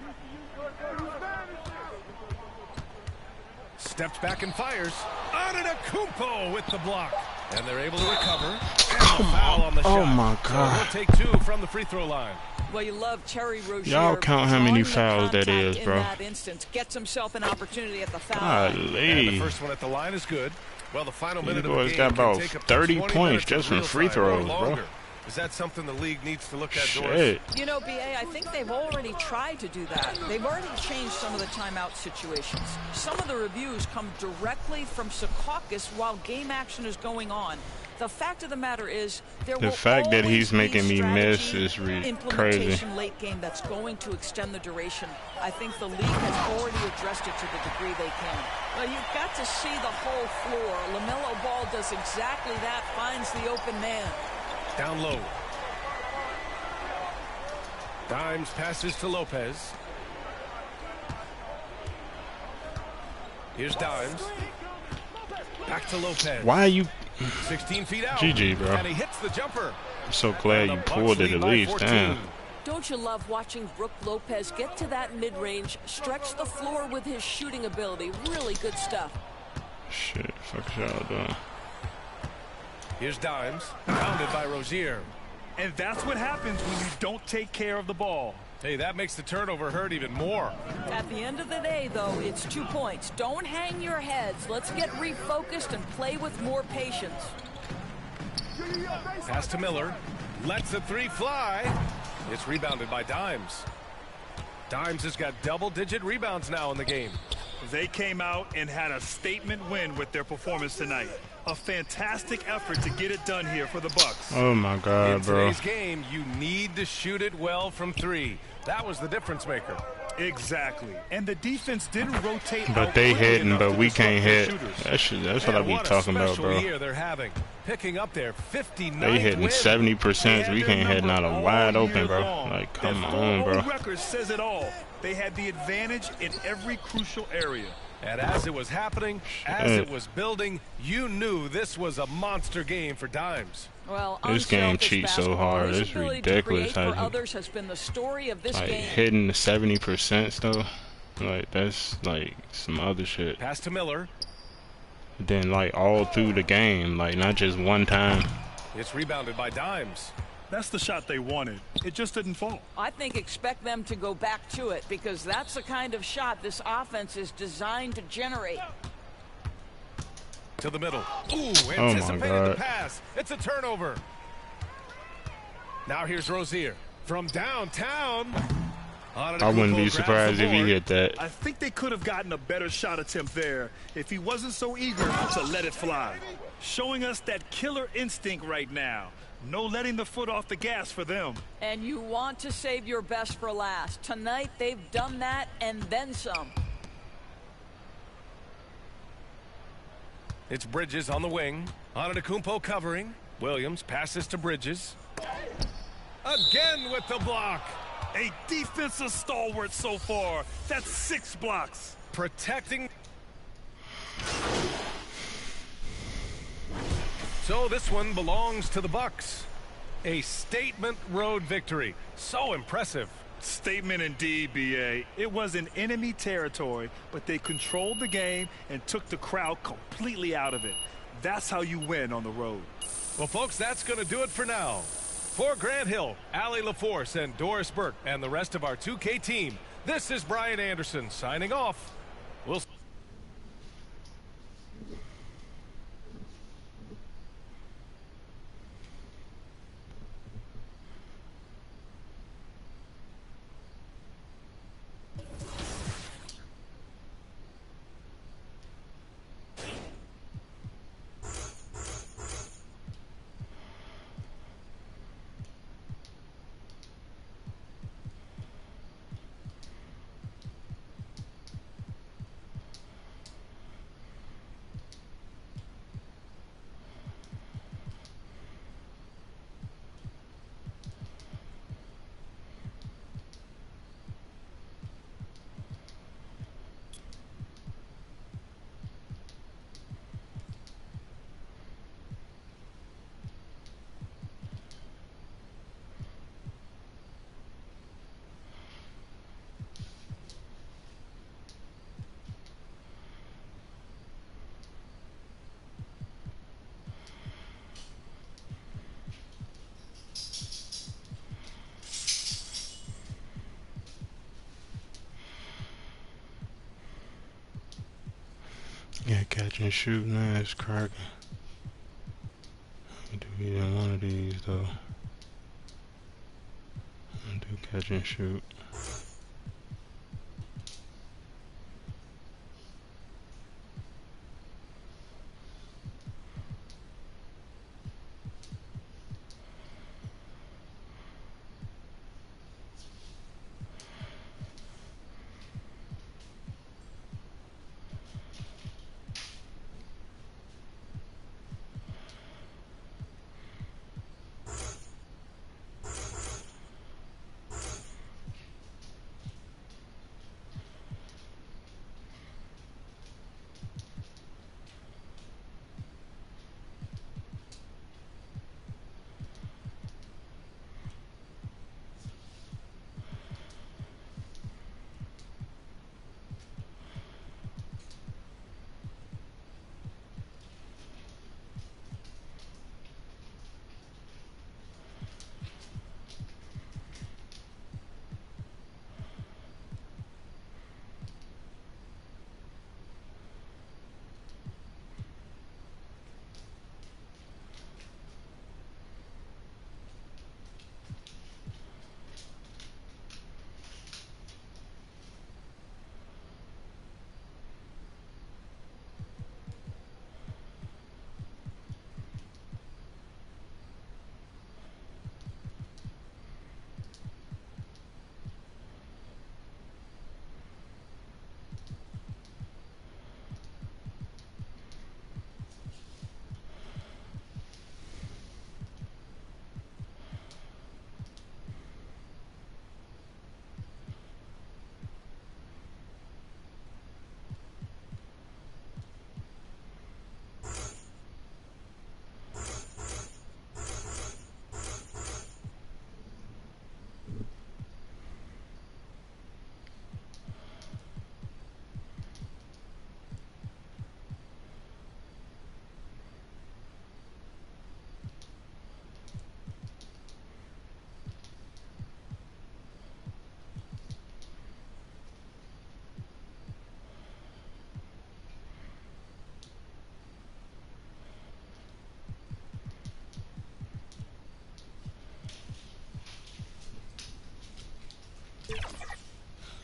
Steps back and fires. Antetokounmpo with the block. And they're able to recover. And a foul on the shot. Oh my God. So he'll take 2 from the free throw line. Well, you love Terry Rozier. Y'all count how many fouls that is, bro. In that instance, gets himself an opportunity at the foul line. And the first one at the line is good. Well, the final minute of the game got about can take up to 30 20 points just from free throws, bro. Is that something the league needs to look at, Shit. Doris? You know, BA, I think they've already tried to do that. They've already changed some of the timeout situations. Some of the reviews come directly from Secaucus while game action is going on. The fact of the matter is, the fact that he's making me miss is crazy. Implementation late game that's going to extend the duration. I think the league has already addressed it to the degree they can. Well, you've got to see the whole floor. LaMelo Ball does exactly that, finds the open man. Down low. Dimes passes to Lopez. Here's Dimes. Back to Lopez. Why are you... 16 feet out. GG, bro. And he hits the jumper. I'm so glad you pulled it at least. Damn. Don't you love watching Brook Lopez get to that mid-range, stretch the floor with his shooting ability? Really good stuff. Shit, fuck y'all doing. Here's Dimes, pounded by Rozier. And that's what happens when you don't take care of the ball. Hey, that makes the turnover hurt even more. At the end of the day, though, it's 2 points. Don't hang your heads. Let's get refocused and play with more patience. Pass to Miller. Lets the 3 fly. It's rebounded by Dimes. Dimes has got double-digit rebounds now in the game. They came out and had a statement win with their performance tonight. A fantastic effort to get it done here for the Bucks. Oh my God, bro. In today's game, you need to shoot it well from 3. That was the difference maker. Exactly. And the defense didn't rotate. But they hitting, but we can't hit. That's what I be talking about, bro. Year they're having. Picking up their 59th They hitting 70%. We can't hit not a wide open, bro. Like, come on, bro. The record says it all. They had the advantage in every crucial area. And as it was happening, as it was building, you knew this was a monster game for Dimes. Well, this game cheats so hard. It's ridiculous. For others has been the story of this like game. Hitting the 70% though, like that's like some other shit. Pass to Miller. Then like all through the game, like not just one time. It's rebounded by Dimes. That's the shot they wanted. It just didn't fall. I think expect them to go back to it because that's the kind of shot this offense is designed to generate. To the middle. Ooh, anticipated the pass. It's a turnover. Now here's Rozier from downtown. I wouldn't be surprised if he hit that. I think they could have gotten a better shot attempt there if he wasn't so eager to let it fly. Showing us that killer instinct right now. No letting the foot off the gas for them. And you want to save your best for last. Tonight they've done that and then some. It's Bridges on the wing. Antetokounmpo covering. Williams passes to Bridges. Again with the block. A defensive stalwart so far. That's 6 blocks. Protecting. So this one belongs to the Bucks. A statement road victory. So impressive. Statement indeed, BA. It was in enemy territory, but they controlled the game and took the crowd completely out of it. That's how you win on the road. Well, folks, that's going to do it for now. For Grant Hill, Allie LaForce, and Doris Burke, and the rest of our 2K team, This is Brian Anderson signing off. We'll Yeah, catch and shoot, nice, cracking. Do either one of these though. I'll do catch and shoot.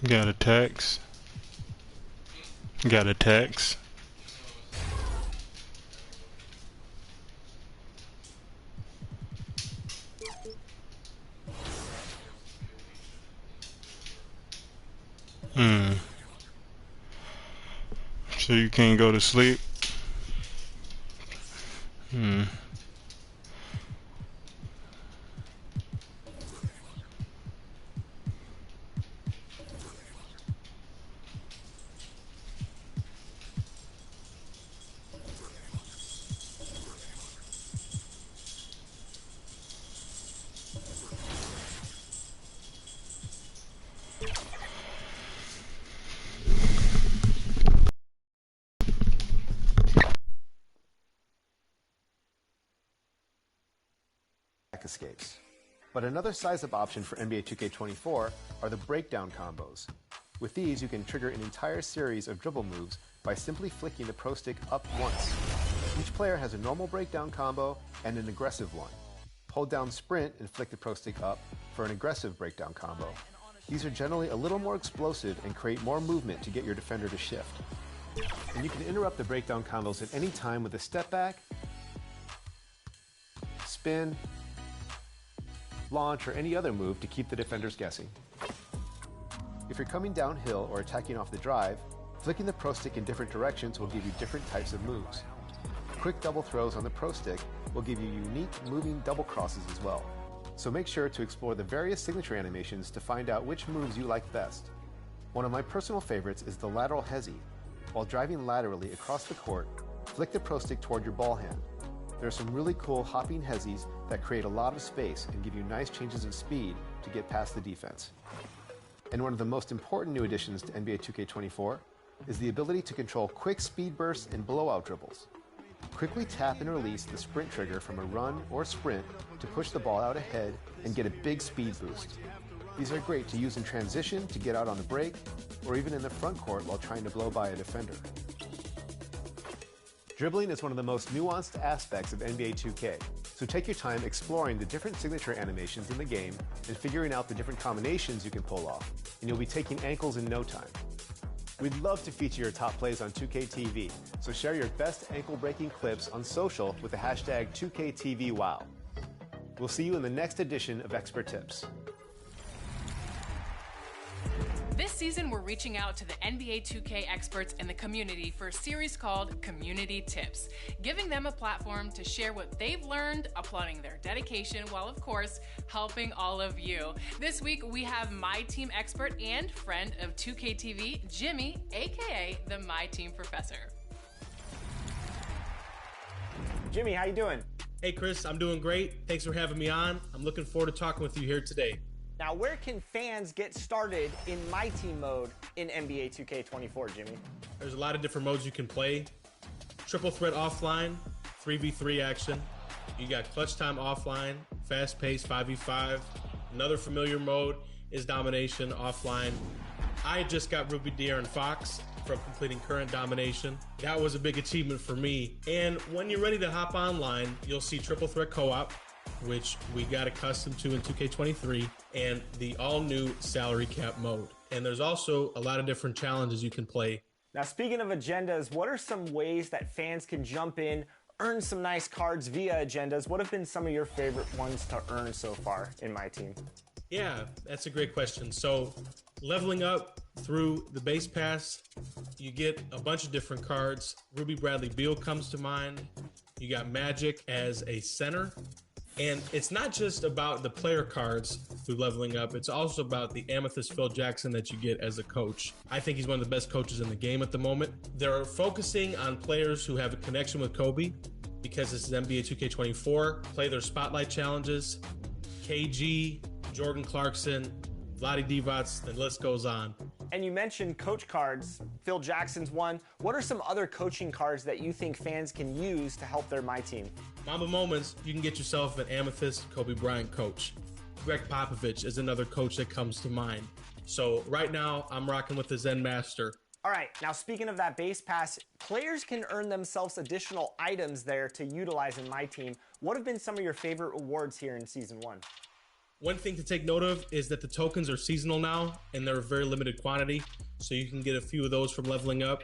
Got a text. Got a text. So you can't go to sleep? Escapes. But another size-up option for NBA 2K24 are the breakdown combos. With these, you can trigger an entire series of dribble moves by simply flicking the pro stick up once. Each player has a normal breakdown combo and an aggressive one. Hold down sprint and flick the pro stick up for an aggressive breakdown combo. These are generally a little more explosive and create more movement to get your defender to shift. And you can interrupt the breakdown combos at any time with a step back, spin, launch, or any other move to keep the defenders guessing. If you're coming downhill or attacking off the drive, flicking the pro stick in different directions will give you different types of moves. Quick double throws on the pro stick will give you unique moving double crosses as well. So make sure to explore the various signature animations to find out which moves you like best. One of my personal favorites is the lateral hezi. While driving laterally across the court, flick the pro stick toward your ball hand. There are some really cool hopping hezis that create a lot of space and give you nice changes of speed to get past the defense. And one of the most important new additions to NBA 2K24 is the ability to control quick speed bursts and blowout dribbles. Quickly tap and release the sprint trigger from a run or sprint to push the ball out ahead and get a big speed boost. These are great to use in transition to get out on the break, or even in the front court while trying to blow by a defender. Dribbling is one of the most nuanced aspects of NBA 2K, so take your time exploring the different signature animations in the game and figuring out the different combinations you can pull off, and you'll be taking ankles in no time. We'd love to feature your top plays on 2KTV, so share your best ankle-breaking clips on social with the hashtag 2KTVWow. We'll see you in the next edition of Expert Tips. This season, we're reaching out to the NBA 2K experts in the community for a series called Community Tips, giving them a platform to share what they've learned, applauding their dedication, while of course, helping all of you. This week, we have My Team expert and friend of 2KTV, Jimmy, aka the My Team Professor. Jimmy, how you doing? Hey Chris, I'm doing great. Thanks for having me on. I'm looking forward to talking with you here today. Now, where can fans get started in My Team mode in NBA 2K24, Jimmy? There's a lot of different modes you can play. Triple threat offline, 3v3 action. You got clutch time offline, fast pace 5v5. Another familiar mode is domination offline. I just got Ruby De'Aaron Fox from completing current domination. That was a big achievement for me. And when you're ready to hop online, you'll see triple threat co-op, which we got accustomed to in 2K23, and the all-new salary cap mode. And there's also a lot of different challenges you can play. Now, speaking of agendas, what are some ways that fans can jump in, earn some nice cards via agendas? What have been some of your favorite ones to earn so far in My Team? Yeah, that's a great question. So, leveling up through the base pass, you get a bunch of different cards. Ruby Bradley Beal comes to mind. You got Magic as a center. And it's not just about the player cards through leveling up, it's also about the Amethyst Phil Jackson that you get as a coach. I think he's one of the best coaches in the game at the moment. They're focusing on players who have a connection with Kobe because this is NBA 2K24, play their spotlight challenges. KG, Jordan Clarkson, Vlade Divac, the list goes on. And you mentioned coach cards. Phil Jackson's one. What are some other coaching cards that you think fans can use to help their My Team? Mamba Moments, you can get yourself an Amethyst Kobe Bryant coach. Greg Popovich is another coach that comes to mind. So right now, I'm rocking with the Zen Master. All right, now speaking of that base pass, players can earn themselves additional items there to utilize in My Team. What have been some of your favorite rewards here in Season 1? One thing to take note of is that the tokens are seasonal now, and they're a very limited quantity, so you can get a few of those from leveling up.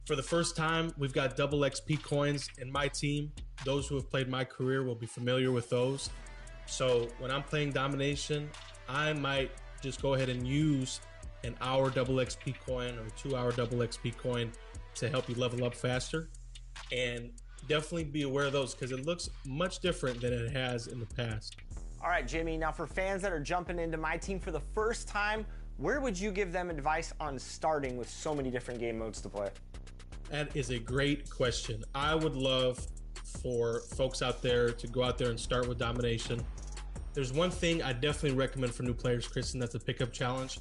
For the first time, we've got double XP coins in My Team. Those who have played my career will be familiar with those. So when I'm playing domination, I might just go ahead and use an hour double XP coin or 2 hour double XP coin to help you level up faster. And definitely be aware of those because it looks much different than it has in the past. All right, Jimmy, now for fans that are jumping into My Team for the first time, where would you give them advice on starting with so many different game modes to play? That is a great question. I would love for folks out there to go out there and start with domination. There's one thing I definitely recommend for new players, Chris, and that's a pickup challenge.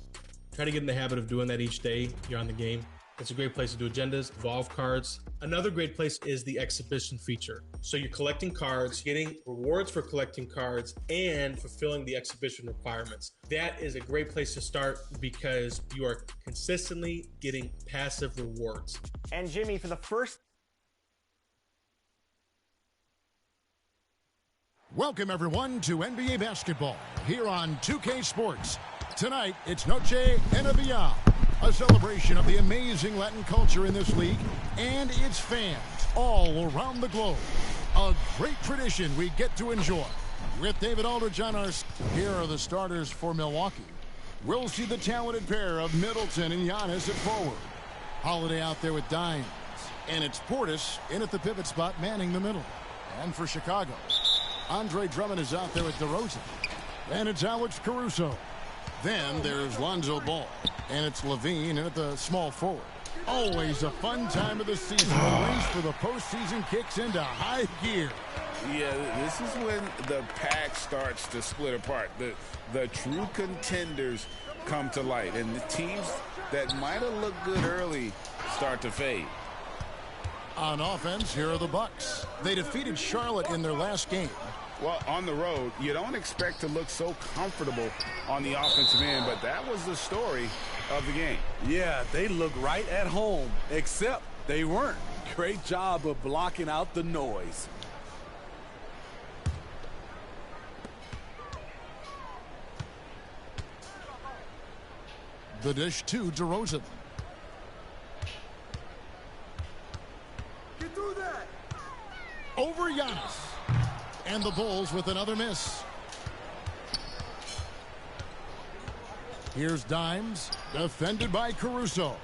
Try to get in the habit of doing that each day you're on the game. It's a great place to do agendas, evolve cards. Another great place is the exhibition feature. So you're collecting cards, getting rewards for collecting cards, and fulfilling the exhibition requirements. That is a great place to start because you are consistently getting passive rewards. And Jimmy, for the first... Welcome, everyone, to NBA basketball here on 2K Sports. Tonight, it's Noche NBA, a celebration of the amazing Latin culture in this league and its fans all around the globe. A great tradition we get to enjoy. With David Aldridge on our... Here are the starters for Milwaukee. We'll see the talented pair of Middleton and Giannis at forward. Holiday out there with Dimes. And it's Portis in at the pivot spot, manning the middle. And for Chicago, Andre Drummond is out there with DeRozan. And it's Alex Caruso. Then there's Lonzo Ball. And it's Levine in at the small forward. Always a fun time of the season. The race for the postseason kicks into high gear. Yeah, this is when the pack starts to split apart. The true contenders come to light. And the teams that might have looked good early start to fade. On offense, here are the Bucks. They defeated Charlotte in their last game. Well, on the road, you don't expect to look so comfortable on the offensive end, but that was the story of the game. Yeah, they look right at home, except they weren't. Great job of blocking out the noise. The dish to DeRozan. Get through that. Over Giannis. And the Bulls with another miss. Here's Dimes, defended by Caruso.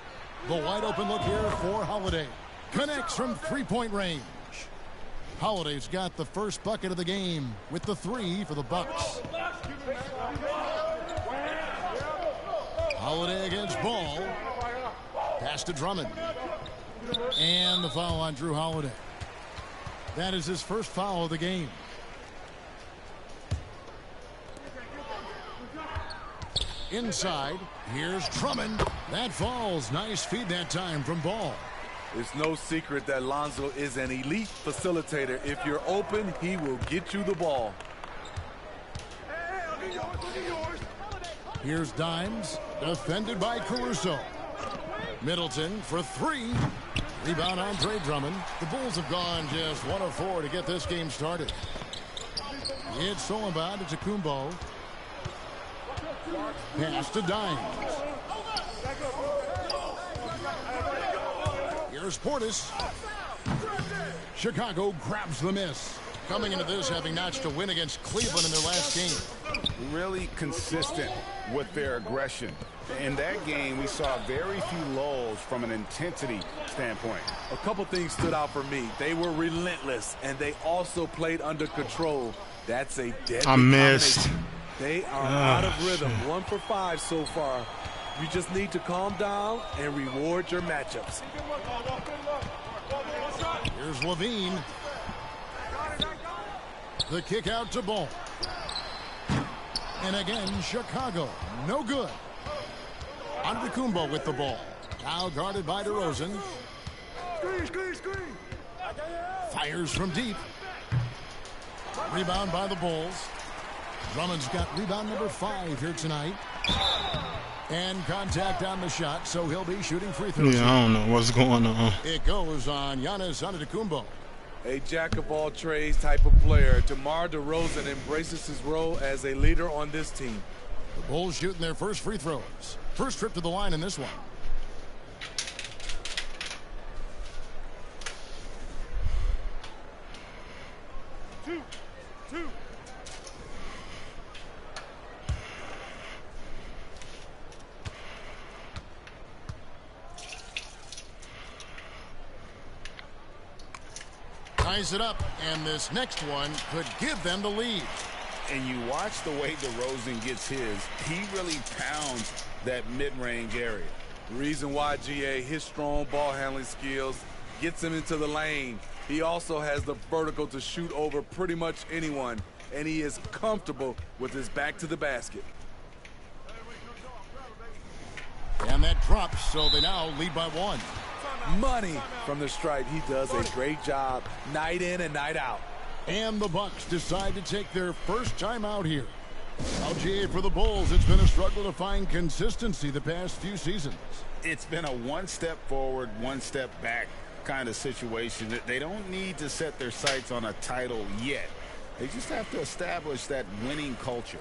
The wide open look here for Holiday. Connects from three-point range. Holiday's got the first bucket of the game with the three for the Bucks. Holiday against Ball. Pass to Drummond. And the foul on Drew Holiday. That is his first foul of the game. Inside, here's Drummond. That falls. Nice feed that time from Ball. It's no secret that Lonzo is an elite facilitator. If you're open, he will get you the ball. Here's Dimes, defended by Caruso. Middleton for three. Rebound Andre Drummond. The Bulls have gone just 1 of 4 to get this game started. It's Solomon to Kumbo. Pass to Dimes. Here's Portis. Chicago grabs the miss. Coming into this having notched a win against Cleveland in their last game. Really consistent with their aggression. In that game, we saw very few lulls from an intensity standpoint. A couple things stood out for me. They were relentless, and they also played under control. That's a deadly I missed. They are out of rhythm. 1 for 5 so far. You just need to calm down and reward your matchups. Here's Levine. The kick out to Ball. And again, Chicago. No good. Antetokounmpo with the ball. Now guarded by DeRozan. Screen. Fires from deep. Rebound by the Bulls. Drummond's got rebound number 5 here tonight. And contact on the shot, so he'll be shooting free throws. Yeah, I don't know what's going on. It goes on Giannis Antetokounmpo. A jack-of-all-trades type of player. DeMar DeRozan embraces his role as a leader on this team. The Bulls shooting their first free throws. First trip to the line in this one. Two. Ties it up, and this next one could give them the lead. And you watch the way DeRozan gets his. He really pounds that mid-range area. The reason why, GA, his strong ball handling skills gets him into the lane. He also has the vertical to shoot over pretty much anyone, and he is comfortable with his back to the basket. And that drops, so they now lead by 1. Money from the stripe. He does a great job night in and night out. And the Bucks decide to take their first time out here. LGA for the Bulls, it's been a struggle to find consistency the past few seasons. It's been a one step forward, one step back kind of situation. They don't need to set their sights on a title yet. They just have to establish that winning culture.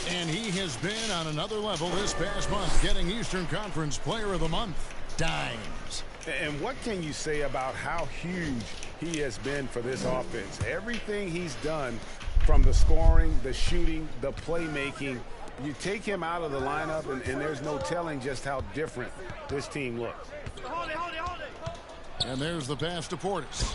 And he has been on another level this past month, getting Eastern Conference Player of the Month. Dimes. And what can you say about how huge he has been for this offense? Everything he's done, from the scoring, the shooting, the playmaking, you take him out of the lineup, and there's no telling just how different this team looks. And there's the pass to Portis.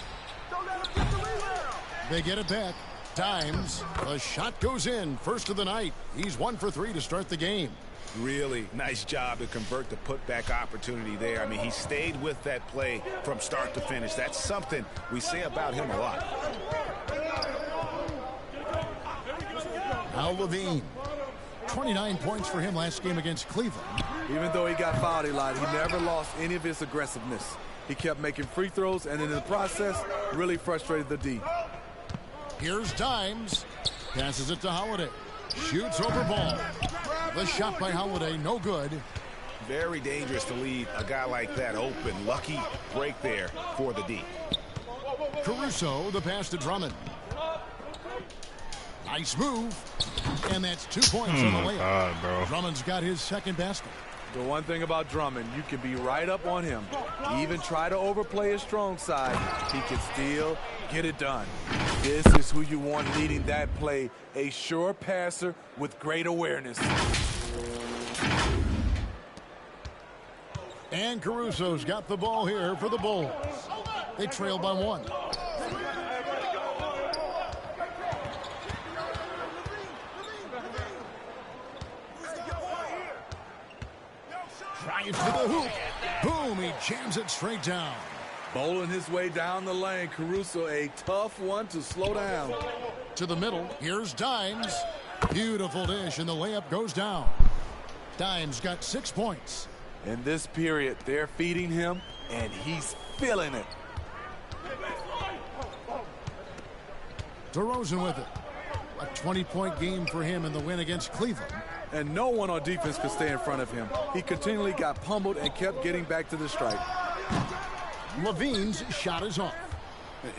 They get it back. Dimes. The shot goes in. First of the night. He's 1 for 3 to start the game. Really nice job to convert the putback opportunity there. I mean, he stayed with that play from start to finish. That's something we say about him a lot. Al Levine. 29 points for him last game against Cleveland. Even though he got fouled a lot, he never lost any of his aggressiveness. He kept making free throws, and in the process, really frustrated the D. Here's Dimes. Passes it to Holiday. Shoots over Ball. The shot by Holiday, no good. Very dangerous to leave a guy like that open. Lucky break there for the D. Caruso, the pass to Drummond. Nice move. And that's 2 points on the layup. God, bro. Drummond's got his second basket. The one thing about Drummond, you can be right up on him. Even try to overplay his strong side, he can still get it done. This is who you want leading that play, a sure passer with great awareness. And Caruso's got the ball here for the Bulls. They trail by 1. Drives to the hoop. Boom, he jams it straight down. Bowling his way down the lane. Caruso, a tough one to slow down. To the middle. Here's Dimes. Beautiful dish, and the layup goes down. Dimes got 6 points. In this period, they're feeding him, and he's feeling it. DeRozan with it. A 20-point game for him in the win against Cleveland. And no one on defense could stay in front of him. He continually got pummeled and kept getting back to the stripe. Levine's shot is off.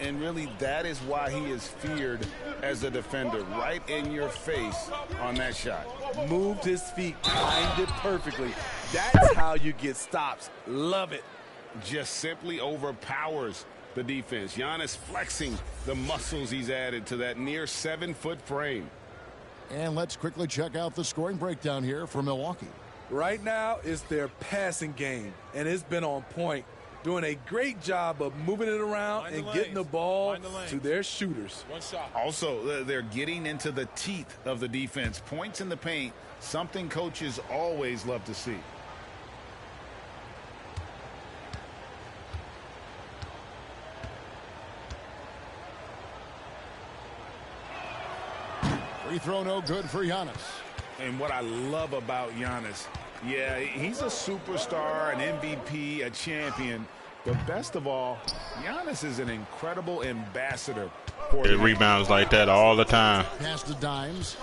And really, that is why he is feared as a defender. Right in your face on that shot. Moved his feet, timed it perfectly. That's how you get stops. Love it. Just simply overpowers the defense. Giannis flexing the muscles he's added to that near 7-foot frame. And let's quickly check out the scoring breakdown here for Milwaukee. Right now, it's their passing game, and it's been on point. Doing a great job of moving it around and getting the ball to their shooters. Also, they're getting into the teeth of the defense. Points in the paint, something coaches always love to see. Free throw no good for Giannis. And what I love about Giannis, yeah, he's a superstar, an MVP, a champion. But best of all, Giannis is an incredible ambassador. It rebounds like that all the time. Pass to Dimes.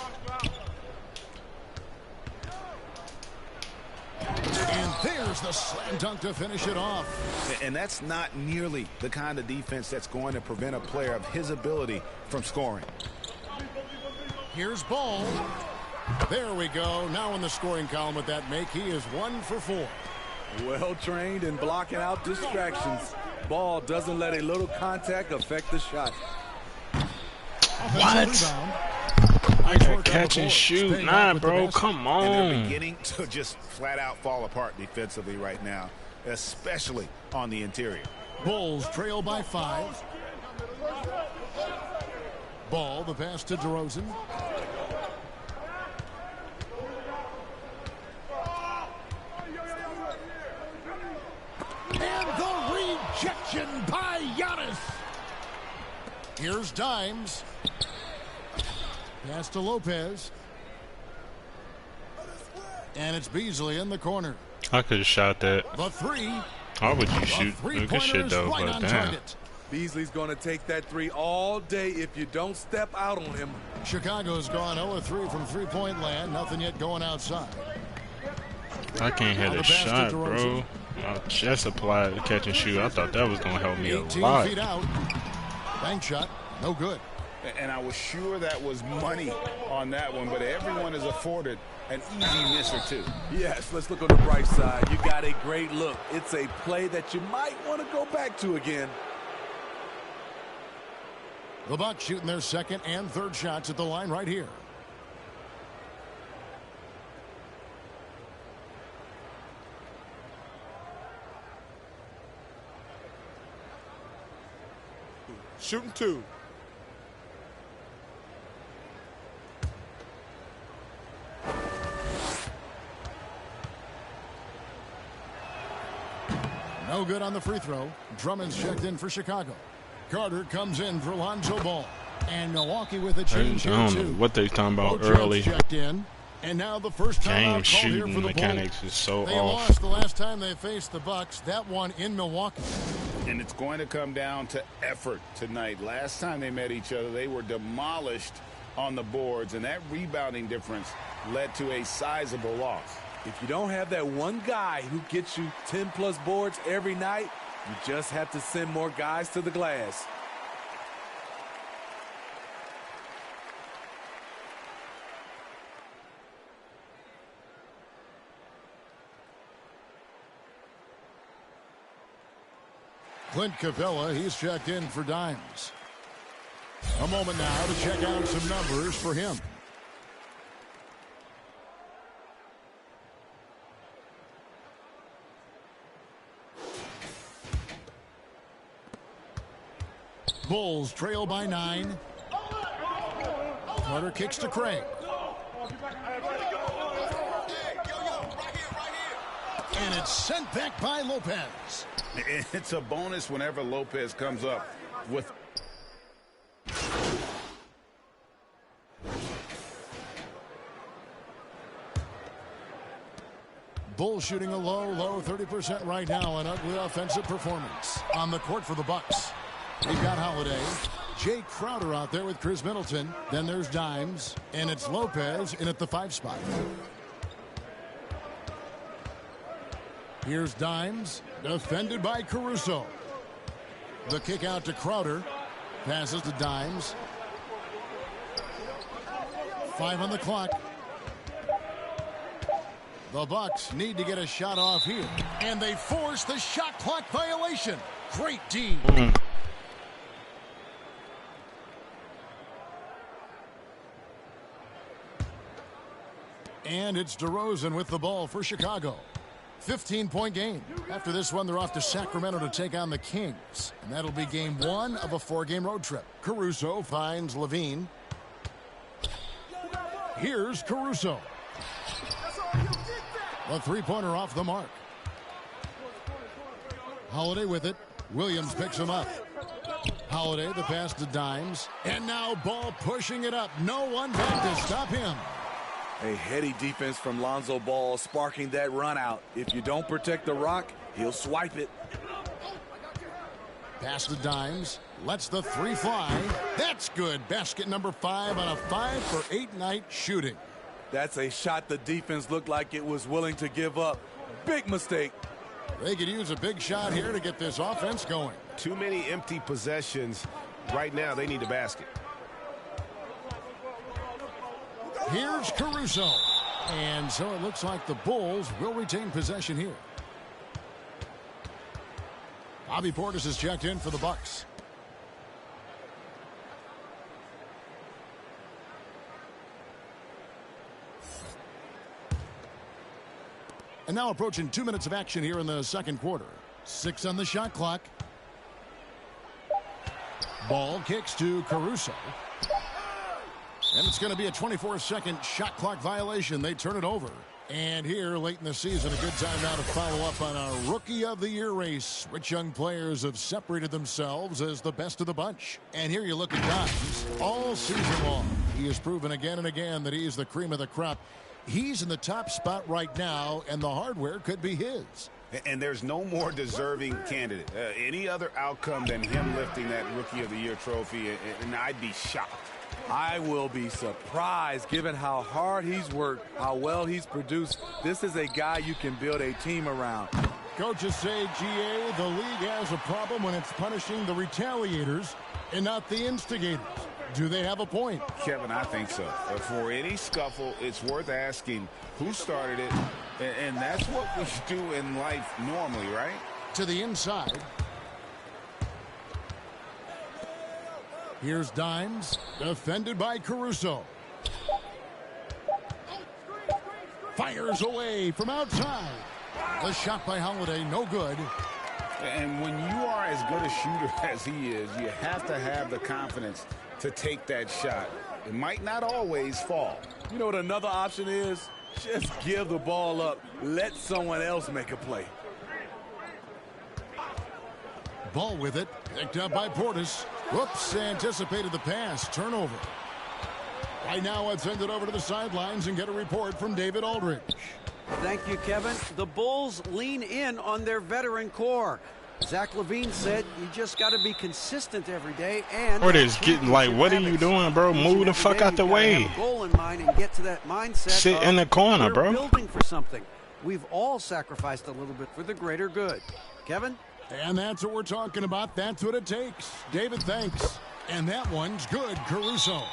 And there's the slam dunk to finish it off. And that's not nearly the kind of defense that's going to prevent a player of his ability from scoring. Here's Ball. There we go. Now in the scoring column with that make, he is 1 for 4. Well trained in blocking out distractions. Ball doesn't let a little contact affect the shot. What? I got catch and shoot. Nah, bro, come on. And they're beginning to just flat out fall apart defensively right now, especially on the interior. Bulls trail by 5. Ball, the pass to DeRozan. Possession by Giannis. Here's Dimes. Pass to Lopez. And it's Beasley in the corner. I could have shot that. The three. How would you shoot? Good shit though, right but damn. target. Beasley's going to take that three all day if you don't step out on him. Chicago's gone 0-3 from three-point land. Nothing yet going outside. I can't hit a shot, bro. I just applied the catch and shoot. I thought that was going to help me a 18 lot. feet out. Bank shot. No good. And I was sure that was money on that one, but everyone is afforded an easy miss or two. Yes, let's look on the bright side. You got a great look. It's a play that you might want to go back to again. The Bucks shooting their second and third shots at the line right here. Shooting two. No good on the free throw. Drummond's checked in for Chicago. Carter comes in for Lonzo Ball. And Milwaukee with a change I here, don't too. know what they talking about Both early. checked in. And now the first time Game out called here shooting for the mechanics Bulls. is so They off. lost the last time they faced the Bucks. That one in Milwaukee. And it's going to come down to effort tonight. Last time they met each other, they were demolished on the boards, and that rebounding difference led to a sizable loss. If you don't have that one guy who gets you 10-plus boards every night, you just have to send more guys to the glass. Clint Capella, he's checked in for Dimes. A moment now to check out some numbers for him. Bulls trail by 9. Carter kicks to Craig. And it's sent back by Lopez. It's a bonus whenever Lopez comes up with. Bulls shooting a low 30% right now. An ugly offensive performance on the court for the Bucks. We've got Holiday. Jay Crowder out there with Chris Middleton. Then there's Dimes. And it's Lopez in at the 5 spot. Here's Dimes. Defended by Caruso. The kick out to Crowder. Passes to Dimes. 5 on the clock. The Bucks need to get a shot off here. And they force the shot clock violation. Great D. And it's DeRozan with the ball for Chicago. 15-point game. After this one, they're off to Sacramento to take on the Kings. And that'll be game 1 of a 4-game road trip. Caruso finds Levine. Here's Caruso. The three-pointer off the mark. Holiday with it. Williams picks him up. Holiday, the pass to Dimes. And now Ball pushing it up. No one back to stop him. A heady defense from Lonzo Ball sparking that run out. If you don't protect the rock, he'll swipe it. Pass to Dimes. Lets the three fly. That's good. Basket number 5 on a 5-for-8 night shooting. That's a shot the defense looked like it was willing to give up. Big mistake. They could use a big shot here to get this offense going. Too many empty possessions. Right now, they need a basket. Here's Caruso. And so it looks like the Bulls will retain possession here. Bobby Portis is checked in for the Bucks. And now approaching 2 minutes of action here in the second quarter. 6 on the shot clock. Ball kicks to Caruso. And it's going to be a 24-second shot clock violation. They turn it over. And here, late in the season, a good time now to follow up on our Rookie of the Year race. Which young players have separated themselves as the best of the bunch? And here you look at Dimes. All season long, he has proven again and again that he is the cream of the crop. He's in the top spot right now, and the hardware could be his. And there's no more deserving candidate. Any other outcome than him lifting that Rookie of the Year trophy, and I'd be shocked. I will be surprised given how hard he's worked, how well he's produced. This is a guy you can build a team around. Coaches say, GA, the league has a problem when it's punishing the retaliators and not the instigators. Do they have a point? Kevin, I think so. For any scuffle, it's worth asking who started it, and that's what we do in life normally, right? To the inside. Here's Dimes, defended by Caruso. Fires away from outside. The shot by Holiday, no good. And when you are as good a shooter as he is, you have to have the confidence to take that shot. It might not always fall. You know what another option is? Just give the ball up. Let someone else make a play. Ball with it, picked up by Portis. Whoops, anticipated the pass. Turnover. Right now, let's send it over to the sidelines and get a report from David Aldridge. Thank you, Kevin. The Bulls lean in on their veteran core. Zach LaVine said you just got to be consistent every day. And or it's getting like, what are you doing, bro? Move the fuck out the way. Have a goal in mind and get to that mindset. Sit in the corner, bro. Building for something. We've all sacrificed a little bit for the greater good. Kevin? And that's what we're talking about. That's what it takes. David, thanks. And that one's good, Caruso.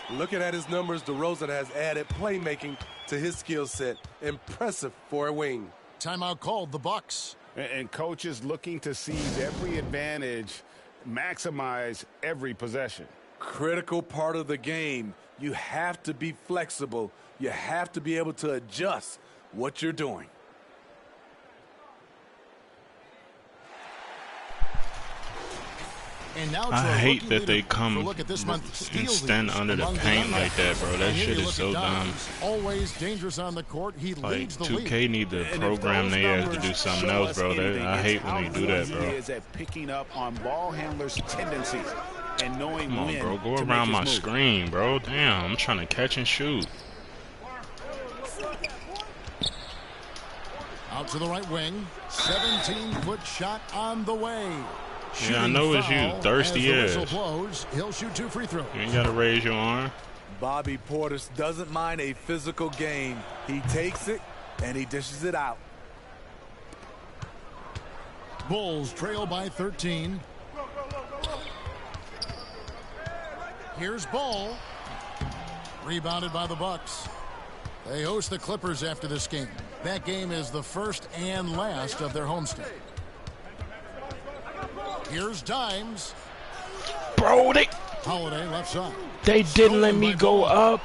Looking at his numbers, DeRozan has added playmaking to his skill set. Impressive for a wing. Timeout called, the Bucks. And coaches looking to seize every advantage, maximize every possession. Critical part of the game. You have to be flexible. You have to be able to adjust what you're doing. And now I hate that they come and stand under the paint like that, bro. That shit is so dumb. Always dangerous on the court. He leads the league. 2K need to program their ass to do something else, bro. I hate when they do that, bro. He is at picking up on ball handlers' tendencies and knowing Come on, when bro. Go to around make my his move. screen, bro. Damn, I'm trying to catch and shoot. Out to the right wing. 17-foot shot on the way. Yeah, I know it's you, thirsty ass. Blows, he'll shoot 2 free throws. You ain't got to raise your arm. Bobby Portis doesn't mind a physical game. He takes it and he dishes it out. Bulls trail by 13. Here's Ball. Rebounded by the Bucks. They host the Clippers after this game. That game is the first and last of their homestand. Here's Dimes. Bro, Holiday left side. They didn't let me go up.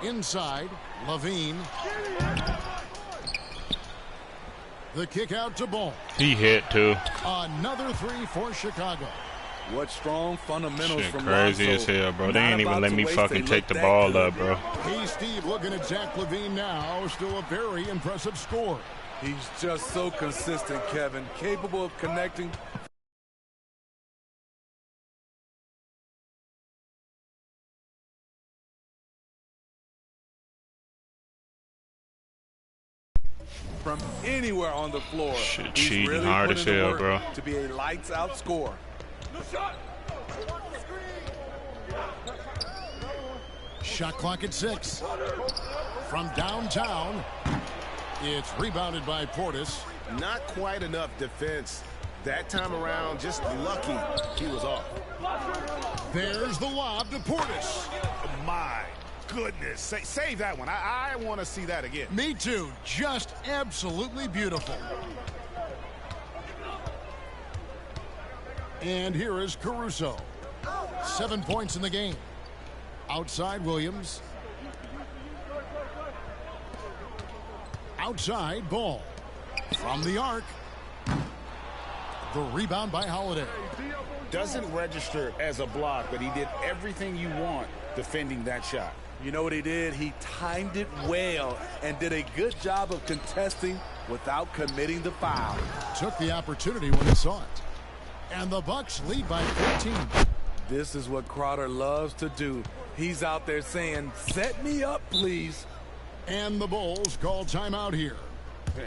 Inside, LaVine. The kick out to Ball. He hit too. Another 3 for Chicago. What strong fundamentals Shit from crazy Lonzo. as hell, bro. They Not ain't even about let to me waste fucking a take the look ball that up, bro. Hey, Steve, looking at Zach LaVine now. Still a very impressive score. He's just so consistent, Kevin. Capable of connecting. From anywhere on the floor. Shit, He's cheating really hard put as in the hell, work bro. to be a lights out scorer. Shot clock at 6. From downtown, it's rebounded by Portis. Not quite enough defense. That time around, just lucky he was off. There's the lob to Portis. My goodness. Save that one. I want to see that again. Me too. Just absolutely beautiful. And here is Caruso. 7 points in the game. Outside, Williams. Outside, Ball. From the arc. The rebound by Holiday. Doesn't register as a block, but he did everything you want defending that shot. You know what he did? He timed it well and did a good job of contesting without committing the foul. Took the opportunity when he saw it. And the Bucks lead by 14. This is what Crowder loves to do. He's out there saying, set me up, please. And the Bulls call timeout here.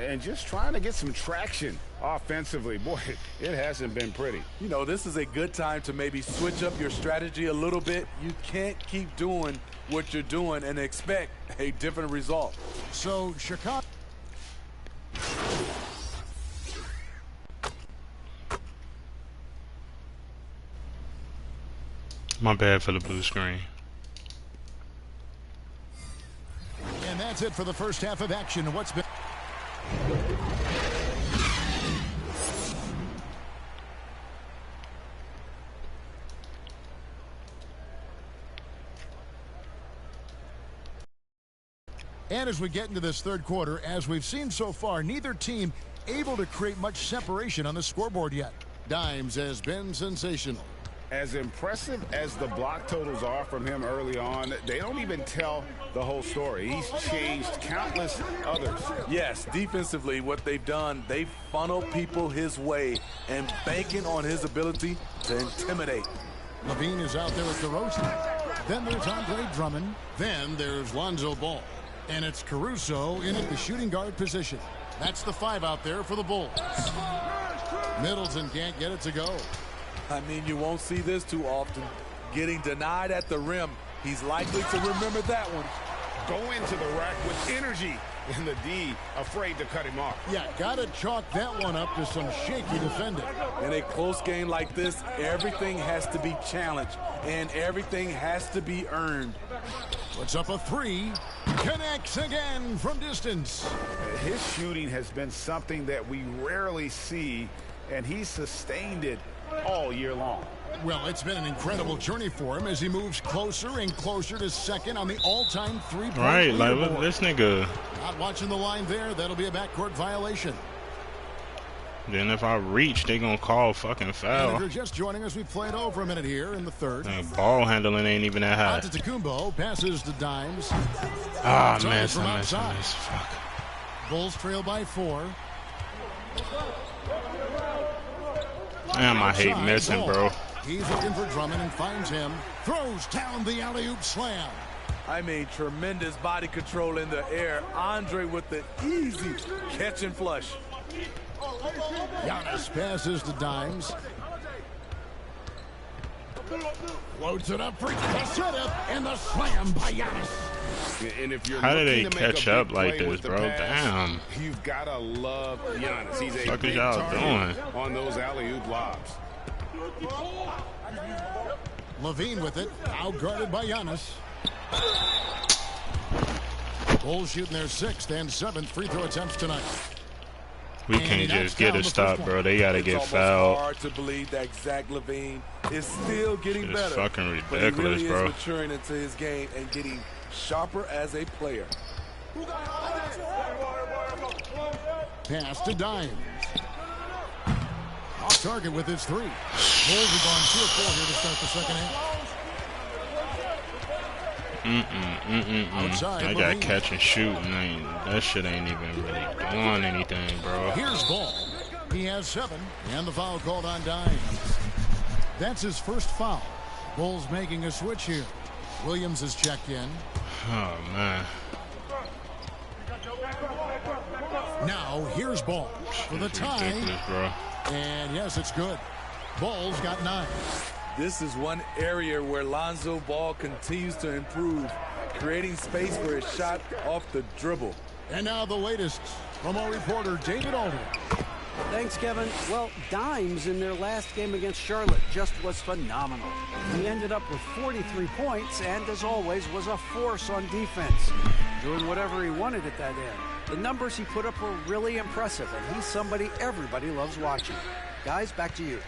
And just trying to get some traction offensively. Boy, it hasn't been pretty. You know, this is a good time to maybe switch up your strategy a little bit. You can't keep doing what you're doing and expect a different result. So, Chicago. My bad for the blue screen. And that's it for the first half of action. What's been... And as we get into this third quarter, as we've seen so far, neither team able to create much separation on the scoreboard yet. Dimes has been sensational. As impressive as the block totals are from him early on, they don't even tell the whole story. He's changed countless others. Yes, defensively, what they've done, they've funneled people his way and banking on his ability to intimidate. Levine is out there with DeRozan. Then there's Andre Drummond. Then there's Lonzo Ball. And it's Caruso in at the shooting guard position. That's the 5 out there for the Bulls. Middleton can't get it to go. I mean, you won't see this too often. Getting denied at the rim. He's likely to remember that one. Go into the rack with energy. And the D afraid to cut him off. Yeah, gotta chalk that one up to some shaky defending. In a close game like this, everything has to be challenged. And everything has to be earned. Puts up a 3. Connects again from distance. His shooting has been something that we rarely see. And he's sustained it all year long. Well, it's been an incredible journey for him as he moves closer and closer to second on the all-time three-point right, leaderboard. like this nigga. Not watching the line there. That'll be a backcourt violation. Then if I reach, they gonna call fucking foul. And if you're just joining us, we've played over a minute here in the third. Ball handling ain't even that high. Antetokounmpo passes to Dimes. Ah, man, fuck. Bulls trail by 4. Damn, I hate missing, bro. He's looking for Drummond and finds him. Throws down the alley-oop slam. I mean, tremendous body control in the air. Andre with the easy catch and flush. Giannis passes to Dimes. Loads it up for the setup and the slam by Giannis. And if you're how did they catch up like this, bro? Damn. You've got to love Giannis. He's a what big y'all doing on those alley-oop lobs. Levine with it, outguarded by Giannis. Bulls shooting their 6th and 7th free throw attempts tonight. We can't just get a stop, bro. They gotta get fouled. It's hard to believe that Zach LaVine is still getting Shit better. is fucking ridiculous, but he really bro. is maturing into his game and getting sharper as a player. Pass to Dimes. Off target with his 3. Bulls have gone 2 of 4 here to start the second half. I got catch and shoot, and that shit ain't even really doing anything, bro. Here's Ball. He has 7, and the foul called on Dimes. That's his first foul. Bulls making a switch here. Williams is checked in. Oh, man. Now, here's Ball for the tie. Bro. And yes, it's good. Ball's got 9. This is one area where Lonzo Ball continues to improve, creating space for his shot off the dribble. And now the latest from our reporter, David Aldridge. Thanks, Kevin. Well, Dimes in their last game against Charlotte just was phenomenal. He ended up with 43 points and, as always, was a force on defense, doing whatever he wanted at that end. The numbers he put up were really impressive, and he's somebody everybody loves watching. Guys, back to you.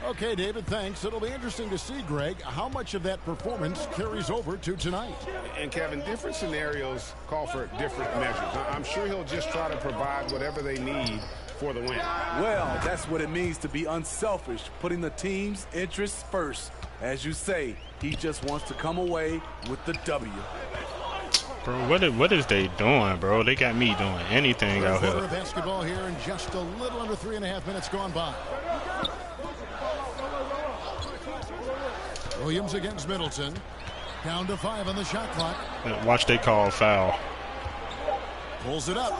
Okay, David, thanks. It'll be interesting to see, Greg, how much of that performance carries over to tonight. And, Kevin, different scenarios call for different measures. I'm sure he'll just try to provide whatever they need for the win. Well, that's what it means to be unselfish, putting the team's interests first. As you say, he just wants to come away with the W. Bro, what is they doing, bro? They got me doing anything out Quarter here. of basketball here in just a little under 3.5 minutes gone by. Williams against Middleton. Down to 5 on the shot clock. Watch they call foul. Pulls it up.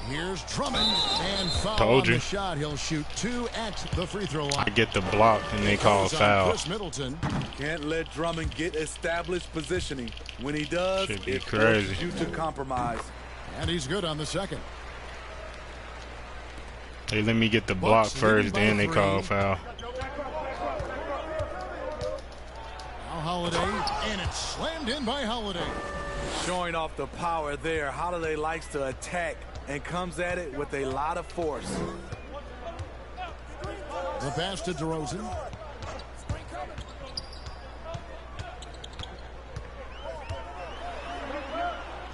Here's Drummond, and foul Told on you. the shot. He'll shoot 2 at the free throw line. I get the block and they call foul. Chris Middleton. Can't let Drummond get established positioning. When he does, Should be it crazy. forces you to compromise. And he's good on the second. They let me get the block Bucks first, leading by then they 3. call foul. Now Holiday, and it's slammed in by Holiday. Showing off the power there. Holiday likes to attack and comes at it with a lot of force. The pass to DeRozan.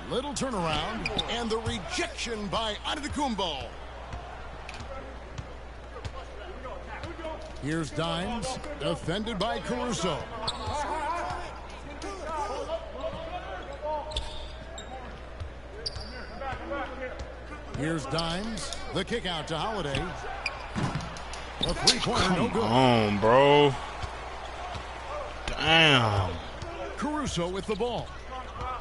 Little turnaround, and the rejection by Antetokounmpo. Here's Dimes, defended by Caruso. Here's Dimes, the kick out to Holiday. A three-pointer, no Come good. on, bro. Damn. Caruso with the ball.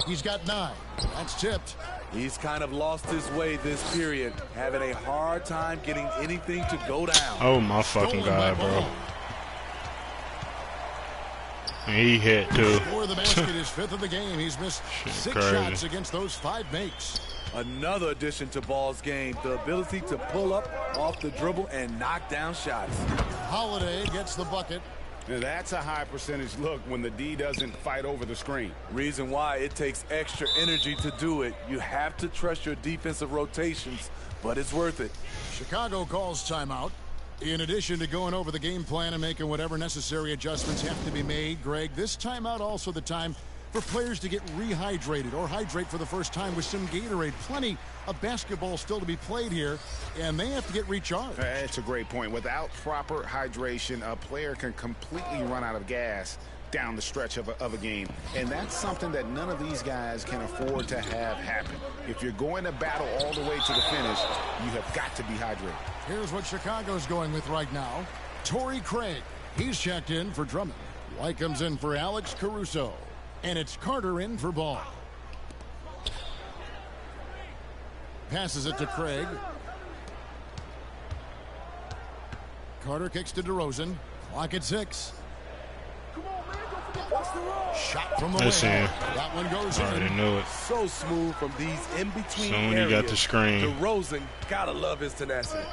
He's got 9. That's tipped. He's kind of lost his way this period, having a hard time getting anything to go down. Oh my fucking God, bro. He hit too. Score the basket is 5th of the game. He's missed 6 crazy. shots against those 5 makes. Another addition to Ball's game, the ability to pull up off the dribble and knock down shots. Holiday gets the bucket. Now that's a high percentage look when the D doesn't fight over the screen. Reason why it takes extra energy to do it. You have to trust your defensive rotations, but it's worth it. Chicago calls timeout. In addition to going over the game plan and making whatever necessary adjustments have to be made, Greg, this timeout also the time for players to get rehydrated or hydrate for the first time with some Gatorade. Plenty of basketball still to be played here, and they have to get recharged. That's a great point. Without proper hydration, a player can completely run out of gas down the stretch of a game. And that's something that none of these guys can afford to have happen. If you're going to battle all the way to the finish, you have got to be hydrated. Here's what Chicago's going with right now. Torrey Craig. He's checked in for Drummond. White comes in for Alex Caruso. And it's Carter in for Ball. Passes it to Craig. Carter kicks to DeRozan. Clock at 6. Shot from the way. That one goes I already in. knew it. So smooth from these in-between Soon areas. he got the screen. DeRozan, gotta love his tenacity.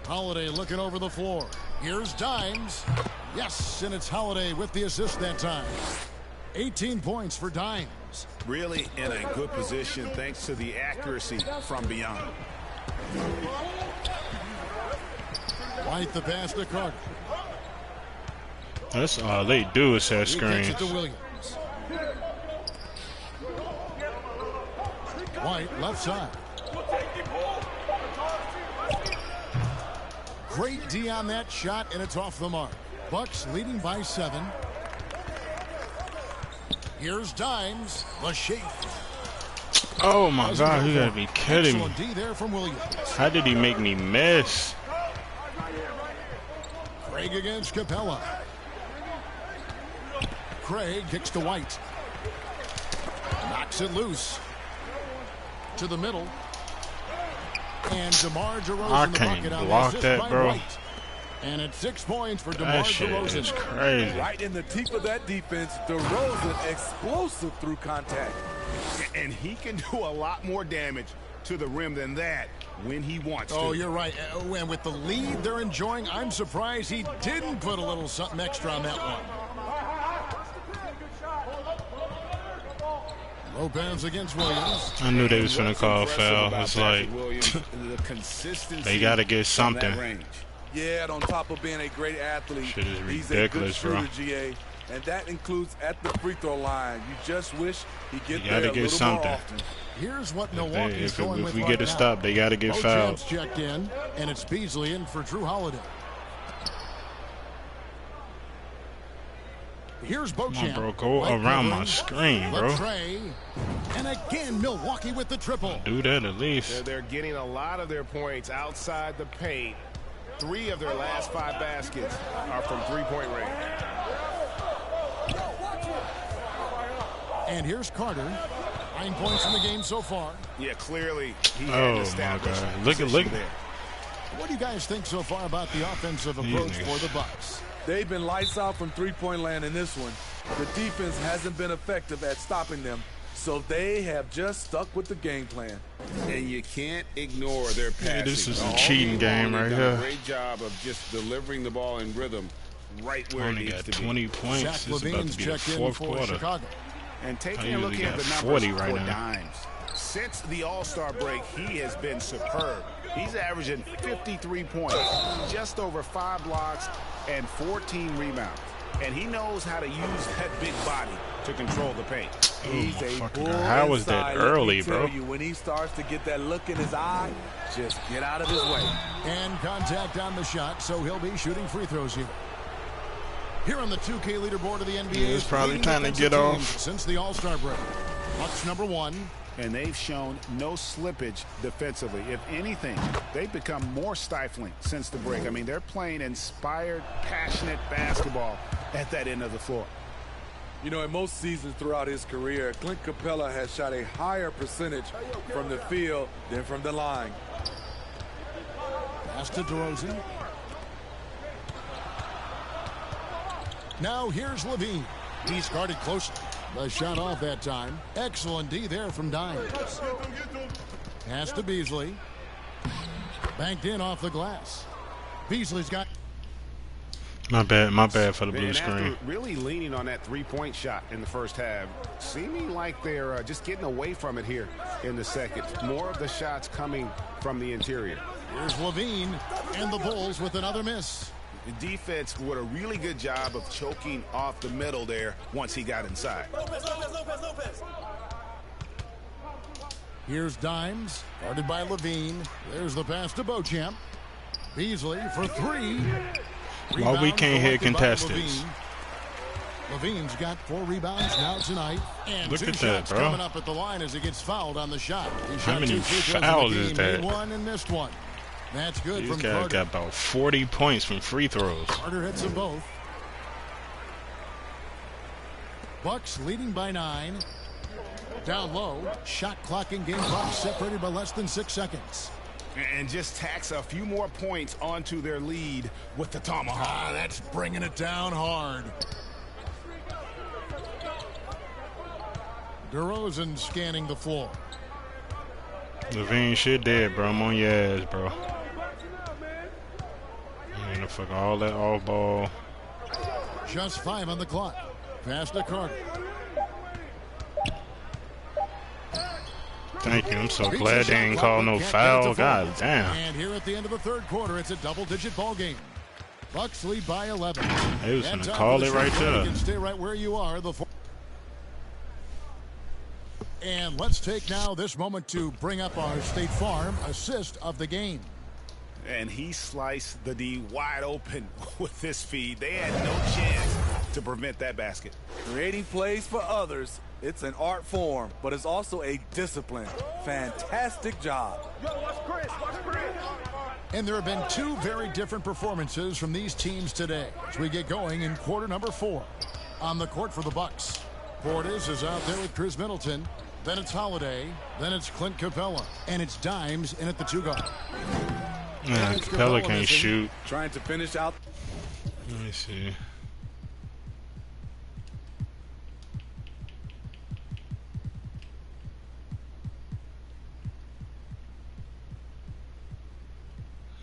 Holiday looking over the floor. Here's Dimes. Yes, and it's Holiday with the assist that time. 18 points for Dimes. Really in a good position thanks to the accuracy from beyond. White the pass to Carter. That's all they do is set He screens. gets it to Williams. White left side. Great D on that shot, and it's off the mark. Bucks leading by 7. Here's Dimes. The shape. Oh my God, you gotta be kidding me. Excellent D there from Williams. How did he make me miss? Craig against Capella. Craig kicks to White. Knocks it loose. To the middle. And DeMar DeRozan I the can't bucket on block the assist that, by bro. White. And it's 6 points for DeMar That shit DeRozan. is crazy. Right in the teeth of that defense, DeRozan explosive through contact. And he can do a lot more damage to the rim than that when he wants to. Oh, you're right. And with the lead they're enjoying, I'm surprised he didn't put a little something extra on that one. Lopez against Williams. I knew they was gonna call foul. It's like they gotta get something. Yeah, and on top of being a great athlete, Shit is he's ridiculous, a good bro. shooter, GA, and that includes at the free throw line. You just wish he get You there gotta a get little something. more often. Here's what Milwaukee's going If with we right get a now. stop, they gotta get fouled. Beauchamp's checked in, and it's Beasley in for Drew Holiday. Here's Come on, Beauchamp. bro. Go around my screen, bro. And again, Milwaukee with the triple. Do that at least. They're getting a lot of their points outside the paint. 3 of their last 5 baskets are from three-point range. And here's Carter. 9 points in the game so far. Yeah, clearly he had Oh, established my God. Look at there. What do you guys think so far about the offensive approach for the Bucks? They've been lights out from three-point land in this one. The defense hasn't been effective at stopping them, so they have just stuck with the game plan. And you can't ignore their passing. Yeah, this is a cheating game right here. Great job of just delivering the ball in rhythm right where it Only needs got to 20 be. points. Zach This is about Levine's to be the checked in fourth for quarter. Chicago. And taking I a look usually at the got numbers 40 right for now. Dimes. Since the All-Star break, he has been superb. He's averaging 53 points, just over 5 blocks, and 14 rebounds. And he knows how to use that big body to control the paint. He's a bull How was that inside, early, let me tell bro? you, when he starts to get that look in his eye, just get out of his way. And contact on the shot, so he'll be shooting free throws here. Here on the 2K leaderboard of the NBA. It's probably time to get off. Since the All-Star break. Bucks #1. And they've shown no slippage defensively. If anything, they've become more stifling since the break. I mean, they're playing inspired, passionate basketball at that end of the floor. You know, in most seasons throughout his career, Clint Capella has shot a higher percentage from the field than from the line. Pass to DeRozan. Now here's Levine. He's guarded closely. The shot off that time. Excellent D there from Dimes. Pass to Beasley. Banked in off the glass. Beasley's got... My bad for the blue screen. After really leaning on that three-point shot in the first half, seeming like they're just getting away from it here in the second. More of the shots coming from the interior. Here's Levine and the Bulls with another miss. The defense did a really good job of choking off the middle there once he got inside. Here's Dimes, guarded by Levine. There's the pass to Beauchamp. Beasley for 3. Why we can't hit contestants? Levine's got 4 rebounds now tonight. And Look 2 at that, shots bro. coming up at the line as he gets fouled on the shot. He How shot many 2 free throws in the fouls is game, that? made 1 and missed 1. That's good These from guys Carter. got about 40 points from free throws. Carter hits them both. Bucks leading by 9. Down low. Shot clock and game clock separated by less than 6 seconds. And just tacks a few more points onto their lead with the tomahawk. That's bringing it down hard. DeRozan scanning the floor. Levine, shit dead, bro. I'm on your ass, bro. Man, the fuck all that off ball. Just 5 on the clock. Pass to Carter. Thank you. I'm so glad they ain't call no foul. God damn. And here at the end of the third quarter, it's a double-digit ball game. Bucks lead by 11. They was That gonna time call for it the right shot there. clock. You can stay right where you are. And let's take now this moment to bring up our State Farm assist of the game. And he sliced the D wide open with this feed. They had no chance to prevent that basket. Creating plays for others, it's an art form, but it's also a discipline. Fantastic job. And there have been 2 very different performances from these teams today as we get going in quarter number 4. On the court for the Bucks, Portis is out there with Chris Middleton. Then it's Holiday. Then it's Clint Capella. And it's Dimes in at the 2 guard. Man, Capella can't shoot. Trying to finish out. Let me see.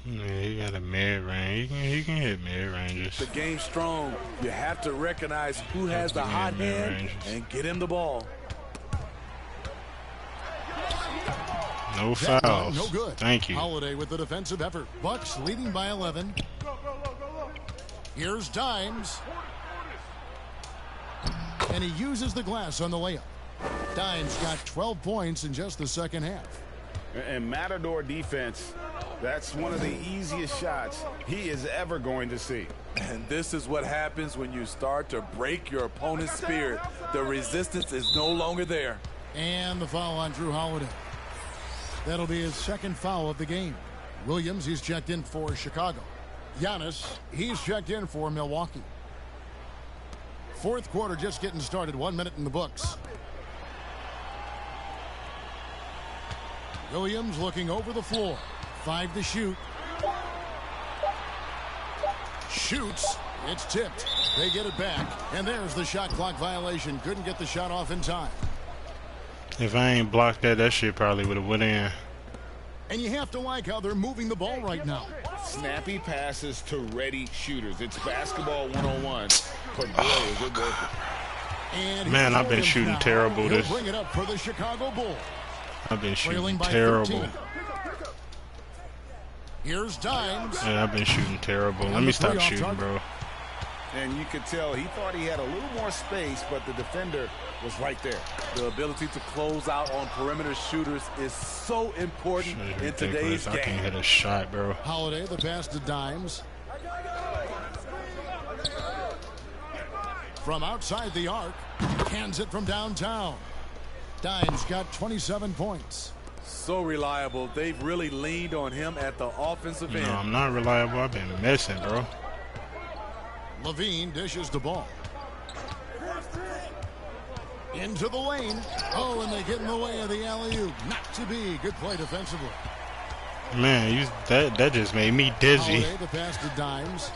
Yeah, he got a mid-range. He can hit mid-ranges. The game's strong. You have to recognize who has the hot hand and get him the ball. No fouls. No good. Thank you. Holiday with the defensive effort. Bucks leading by 11. Here's Dimes. And he uses the glass on the layup. Dimes got 12 points in just the second half. And Matador defense That's one of the easiest shots he is ever going to see. And this is what happens when you start to break your opponent's spirit. The resistance is no longer there. And the foul on Drew Holiday. That'll be his second foul of the game. Williams, he's checked in for Chicago. Giannis, he's checked in for Milwaukee. Fourth quarter just getting started. 1 minute in the books. Williams looking over the floor. 5 to shoot. Shoots. It's tipped. They get it back. And there's the shot clock violation. Couldn't get the shot off in time. If I ain't blocked that, that shit probably would have went in. And you have to like how they're moving the ball right now. Snappy passes to ready shooters. It's basketball 101. But boy, is it worth it. And man, I've been shooting now. terrible. He'll bring it up for the Chicago Bulls. I've been shooting by terrible. 13. Here's Dimes. Man, I've been shooting terrible. Let me stop shooting, bro. And you could tell he thought he had a little more space, but the defender was right there. The ability to close out on perimeter shooters is so important in today's game. I can't hit a shot, bro. Holiday, the pass to Dimes. From outside the arc, hands it from downtown. Dimes got 27 points. So reliable. They've really leaned on him at the offensive end. No, I'm not reliable. I've been missing, bro. Levine dishes the ball. Into the lane. Oh, and they get in the way of the alley-oop. Not to be. Good play defensively. Man, that just made me dizzy. Holiday, the pass to Dimes.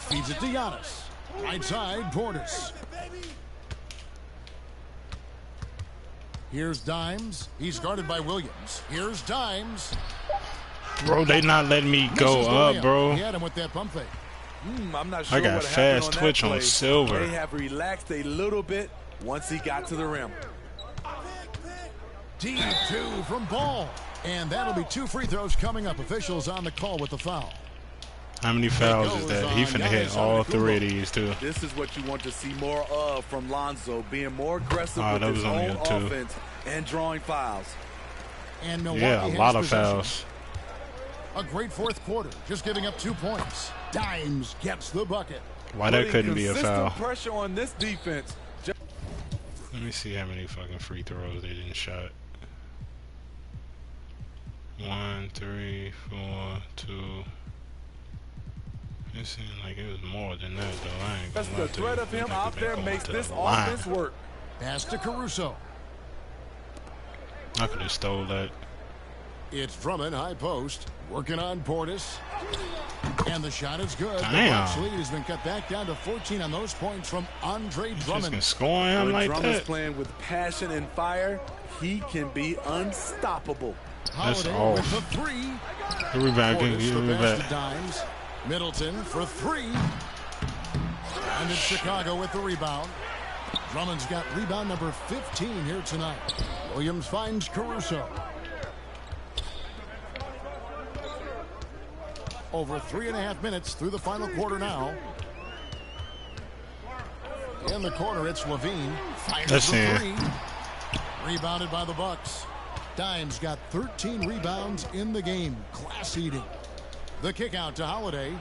Feeds it to Giannis. Right side, Portis. Here's Dimes. He's guarded by Williams. Here's Dimes. Bro, they not letting me go up, bro. He had him with that pump fake. I'm not sure I got what fast on twitch on silver. They have relaxed a little bit once he got to the rim. D2 from Ball. And that'll be 2 free throws coming up. Officials on the call with the foul. How many fouls is that? He finna hit all 3 of these, too. This is what you want to see more of from Lonzo, being more aggressive with his own offense and drawing fouls. And Milwaukee yeah, a lot of possession. fouls. A great fourth quarter, just giving up 2 points. Dimes gets the bucket. Why that couldn't be a foul? Pressure on this defense. Let me see how many fucking free throws they didn't shot. 1, 3, 4, 2. It seemed like it was more than that, though. I ain't gonna lie to you. The threat of him out there makes this offense work. Pass to Caruso. I could have stole that. It's Drummond, high post, working on Portis. And the shot is good. Damn. The Bucks lead has been cut back down to 14 on those points from Andre Drummond. Just scoring him like Drummond's that. playing with passion and fire. He can be unstoppable. That's Holiday off. with the 3. Here we back. Portis, Here the we pass back. to Dimes. Middleton for 3. And it's Chicago with the rebound. Drummond's got rebound number 15 here tonight. Williams finds Caruso. Over 3.5 minutes through the final quarter now. In the corner, it's Levine. Fires the 3. Rebounded by the Bucks. Dimes got 13 rebounds in the game. Class eating. The kick out to Holiday.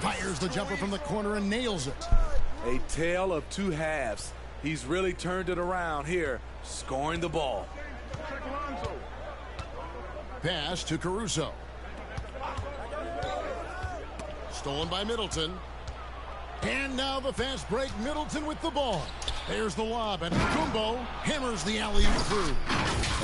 Fires the jumper from the corner and nails it. A tale of 2 halves. He's really turned it around here, scoring the ball. Pass to Caruso. Stolen by Middleton. And now the fast break. Middleton with the ball. There's the lob, and Kumbo hammers the alley-oop through.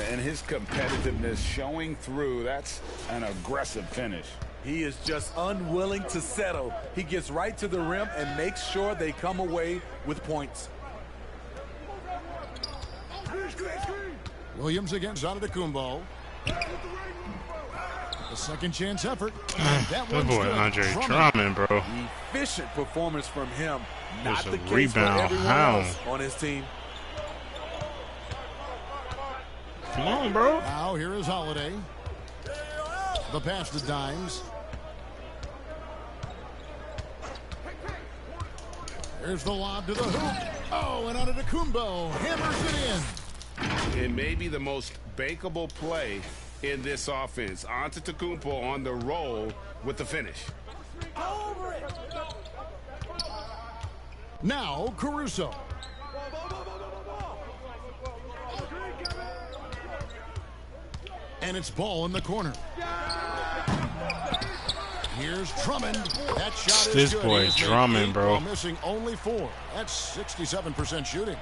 And his competitiveness showing through. That's an aggressive finish. He is just unwilling to settle. He gets right to the rim and makes sure they come away with points. Williams against Antetokounmpo. A second chance effort. That boy Andre Drummond, bro. Efficient performance from him. Not There's the a case for rebound everyone hound. else on his team. Come on, bro. Now here is Holiday. The pass to Dimes. There's the lob to the hoop. Oh, and Antetokounmpo hammers it in. and maybe the most bankable play in this offense. Antetokounmpo on the roll with the finish. Now Caruso. And it's Ball in the corner. Here's Drummond. That shot is this good. boy Drummond, bro. Missing only 4. That's 67% shooting.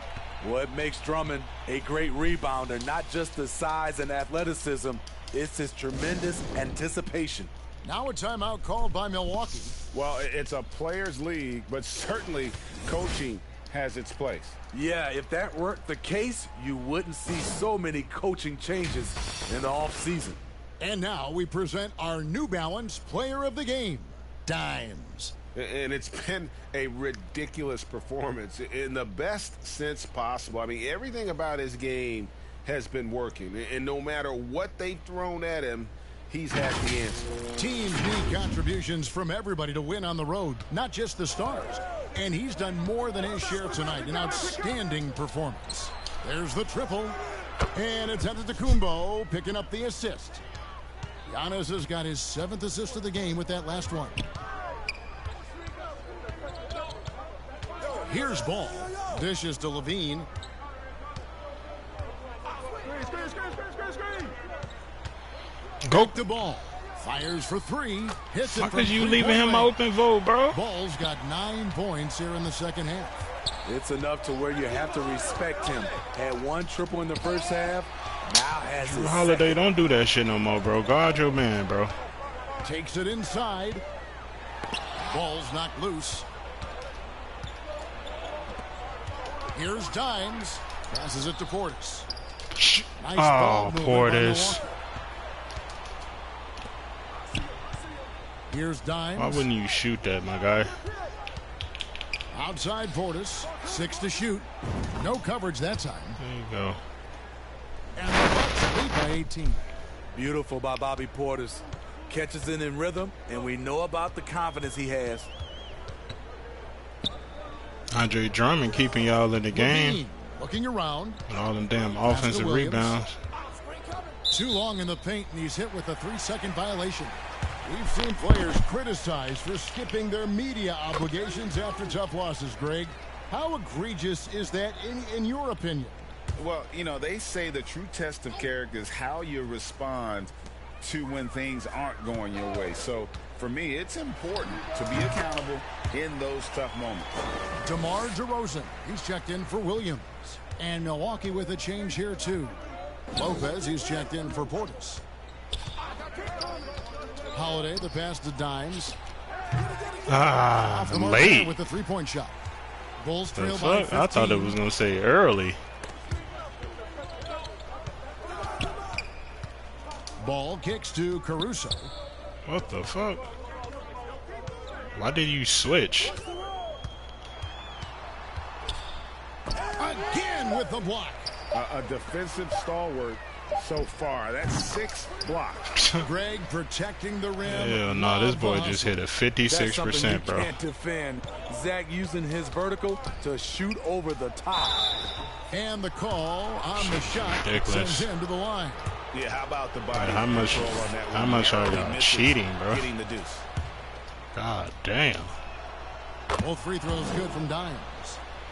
What makes Drummond a great rebounder, not just the size and athleticism, it's his tremendous anticipation. Now a timeout called by Milwaukee. Well, it's a players' league, but certainly coaching has its place. Yeah, if that weren't the case, you wouldn't see so many coaching changes in the offseason. And now we present our New Balance Player of the Game, Dimes. And it's been a ridiculous performance in the best sense possible. I mean, everything about his game has been working. And no matter what they've thrown at him, he's had the answer. Teams need contributions from everybody to win on the road, not just the stars. And he's done more than his share tonight. An outstanding performance. There's the triple. And it's Antetokounmpo picking up the assist. Giannis has got his 7th assist of the game with that last one. Here's Ball. Dishes to Levine. Go the ball. Fires for 3. Hits it. Fuck is you leaving him open, vote, bro? Ball's got 9 points here in the second half. It's enough to where you have to respect him. Had 1 triple in the first half. Now has his Holiday, don't do that shit no more, bro. Guard your man, bro. Takes it inside. Ball's knocked loose. Here's Dimes. Passes it to Portis. Nice ball movement by Portis. Milwaukee. Here's Dimes. Why wouldn't you shoot that, my guy? Outside Portis. 6 to shoot. No coverage that time. There you go. And the Bucks lead by 18. Beautiful by Bobby Portis. Catches it in rhythm, and we know about the confidence he has. Andre Drummond keeping y'all in the game. Looking around. And all them damn offensive rebounds. Too long in the paint, and he's hit with a 3-second violation. We've seen players criticized for skipping their media obligations after tough losses, Greg. How egregious is that in your opinion? Well, you know, they say the true test of character is how you respond to when things aren't going your way. So, for me, it's important to be accountable in those tough moments. DeMar DeRozan, he's checked in for Williams. And Milwaukee with a change here, too. Lopez, he's checked in for Portis. Holiday, the pass to Dimes. Late. With the 3-point shot. Bulls trail by 15. I thought it was going to say early. Ball kicks to Caruso. What the fuck? Why did you switch? Again with the block. A defensive stalwart so far. That's 6 blocks. Greg protecting the rim. Hell no, this boy just hit a 56%, bro. Can't defend. Zach using his vertical to shoot over the top. And the call on the shot sends him to the line. Yeah, how about the body how much control on that one? how much are y'all cheating, bro? Getting the deuce. God damn. Both free throws good from Dimes.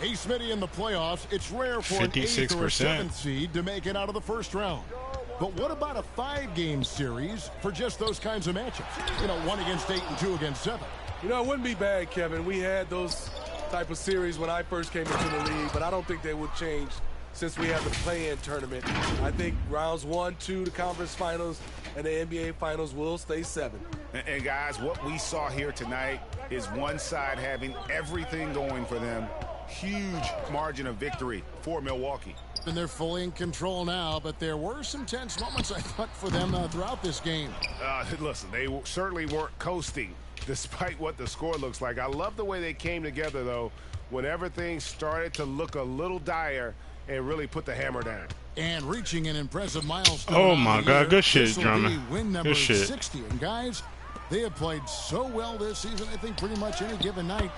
Hey, Smitty, in the playoffs, it's rare for an 8th or 7th seed to make it out of the first round. But what about a 5-game series for just those kinds of matchups? You know, 1 against 8 and 2 against 7. You know, it wouldn't be bad, Kevin. We had those type of series when I first came into the league, but I don't think they would change since we have the play-in tournament. I think rounds 1, 2, the conference finals, and the NBA finals will stay 7. And guys, what we saw here tonight is one side having everything going for them. Huge margin of victory for Milwaukee. And they're fully in control now, but there were some tense moments, I thought, for them throughout this game. Listen, they certainly weren't coasting, despite what the score looks like. I love the way they came together, though, whenever things started to look a little dire and really put the hammer down. And reaching an impressive milestone. Oh, my God. Good shit, Drummond. Win number Good shit. 60. And, guys, they have played so well this season, I think pretty much any given night,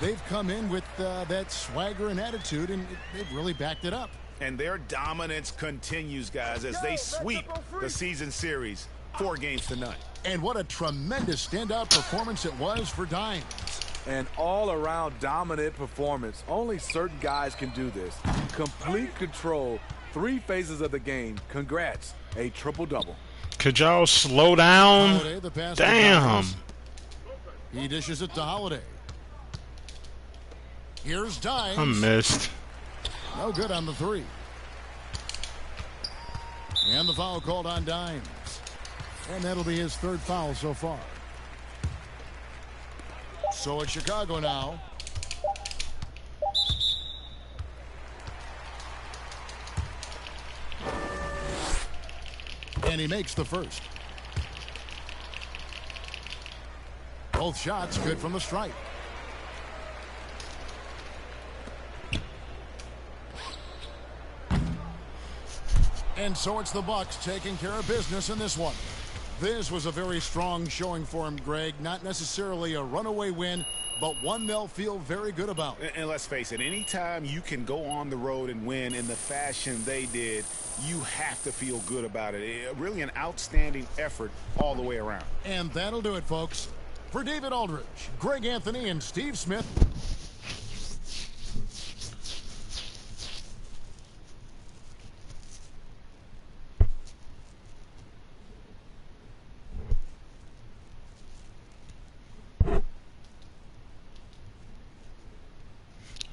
they've come in with that swagger and attitude, and they've really backed it up. And their dominance continues, guys, as they sweep the season series 4-0. And what a tremendous standout performance it was for Dimes. An all-around dominant performance. Only certain guys can do this. Complete control, 3 phases of the game. Congrats, a triple-double. Could y'all slow down? Holiday, the pass. Damn. He dishes it to Holiday. Here's Dimes. I missed. No good on the 3. And the foul called on Dimes. And that'll be his 3rd foul so far. So it's Chicago now. And he makes the first. Both shots good from the stripe. And so it's the Bucks taking care of business in this one. This was a very strong showing for him, Greg. Not necessarily a runaway win, but one they'll feel very good about. And let's face it, anytime you can go on the road and win in the fashion they did, you have to feel good about it. Really an outstanding effort all the way around. And that'll do it, folks. For David Aldridge, Greg Anthony, and Steve Smith.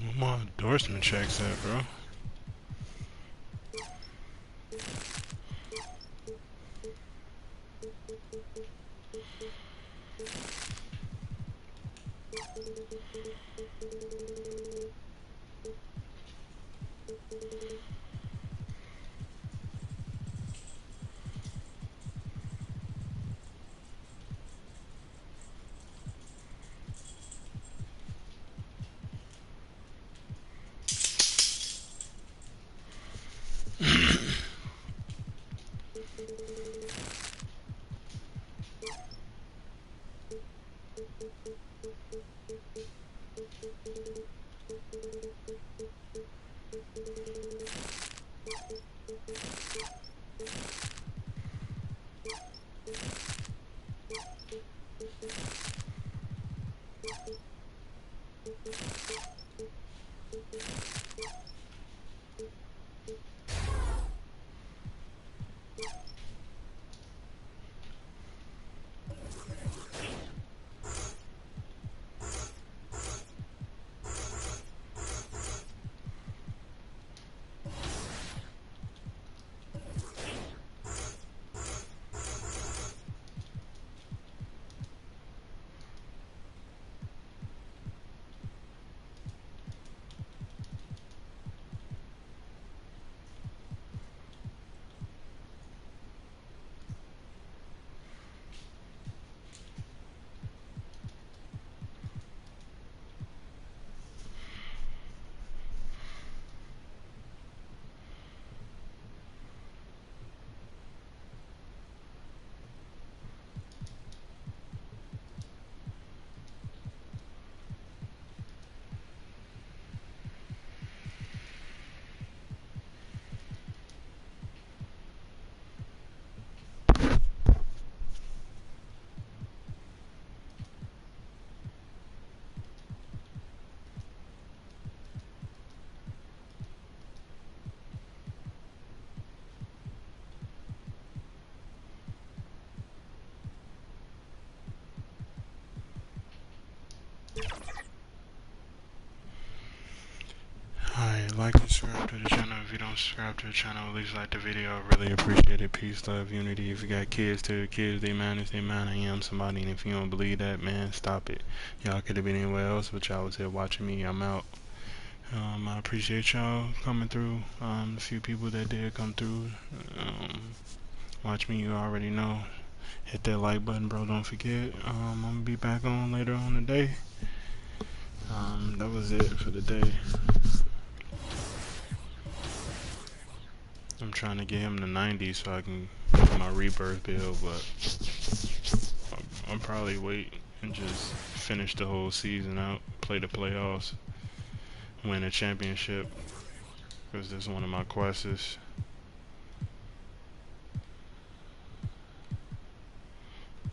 Where my endorsement checks at, bro? Alright, like and subscribe to the channel. If you don't subscribe to the channel, at least like the video. I really appreciate it. Peace, love, unity. If you got kids, tell your kids they man is they man. I am somebody, and if you don't believe that, man, stop it. Y'all could have been anywhere else, but y'all was here watching me. I'm out. I appreciate y'all coming through. The few people that did come through, watch me, you already know. Hit that like button, bro. Don't forget. I'm gonna be back on later on today. That was it for the day. I'm trying to get him to 90 so I can get my rebirth build, but I'll probably wait and just finish the whole season out, play the playoffs, win a championship. because this is one of my quests.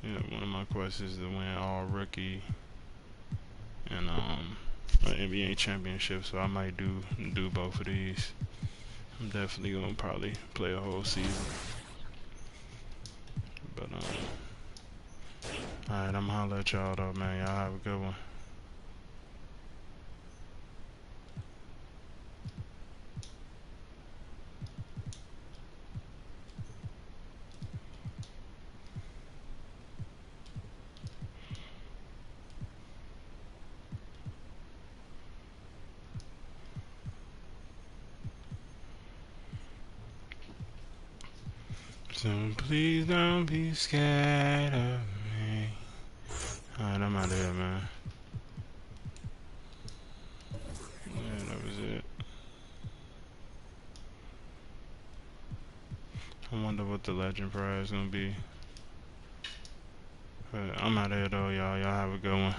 Yeah, one of my quests is to win all rookie and an NBA championship, so I might do both of these. I'm definitely gonna probably play a whole season. But alright, I'm gonna holler at y'all though, man. Y'all have a good one. So please don't be scared of me. Alright, I'm out of here, man. Yeah, that was it. I wonder what the legend prize is gonna be. But I'm out of here though, y'all. Y'all have a good one.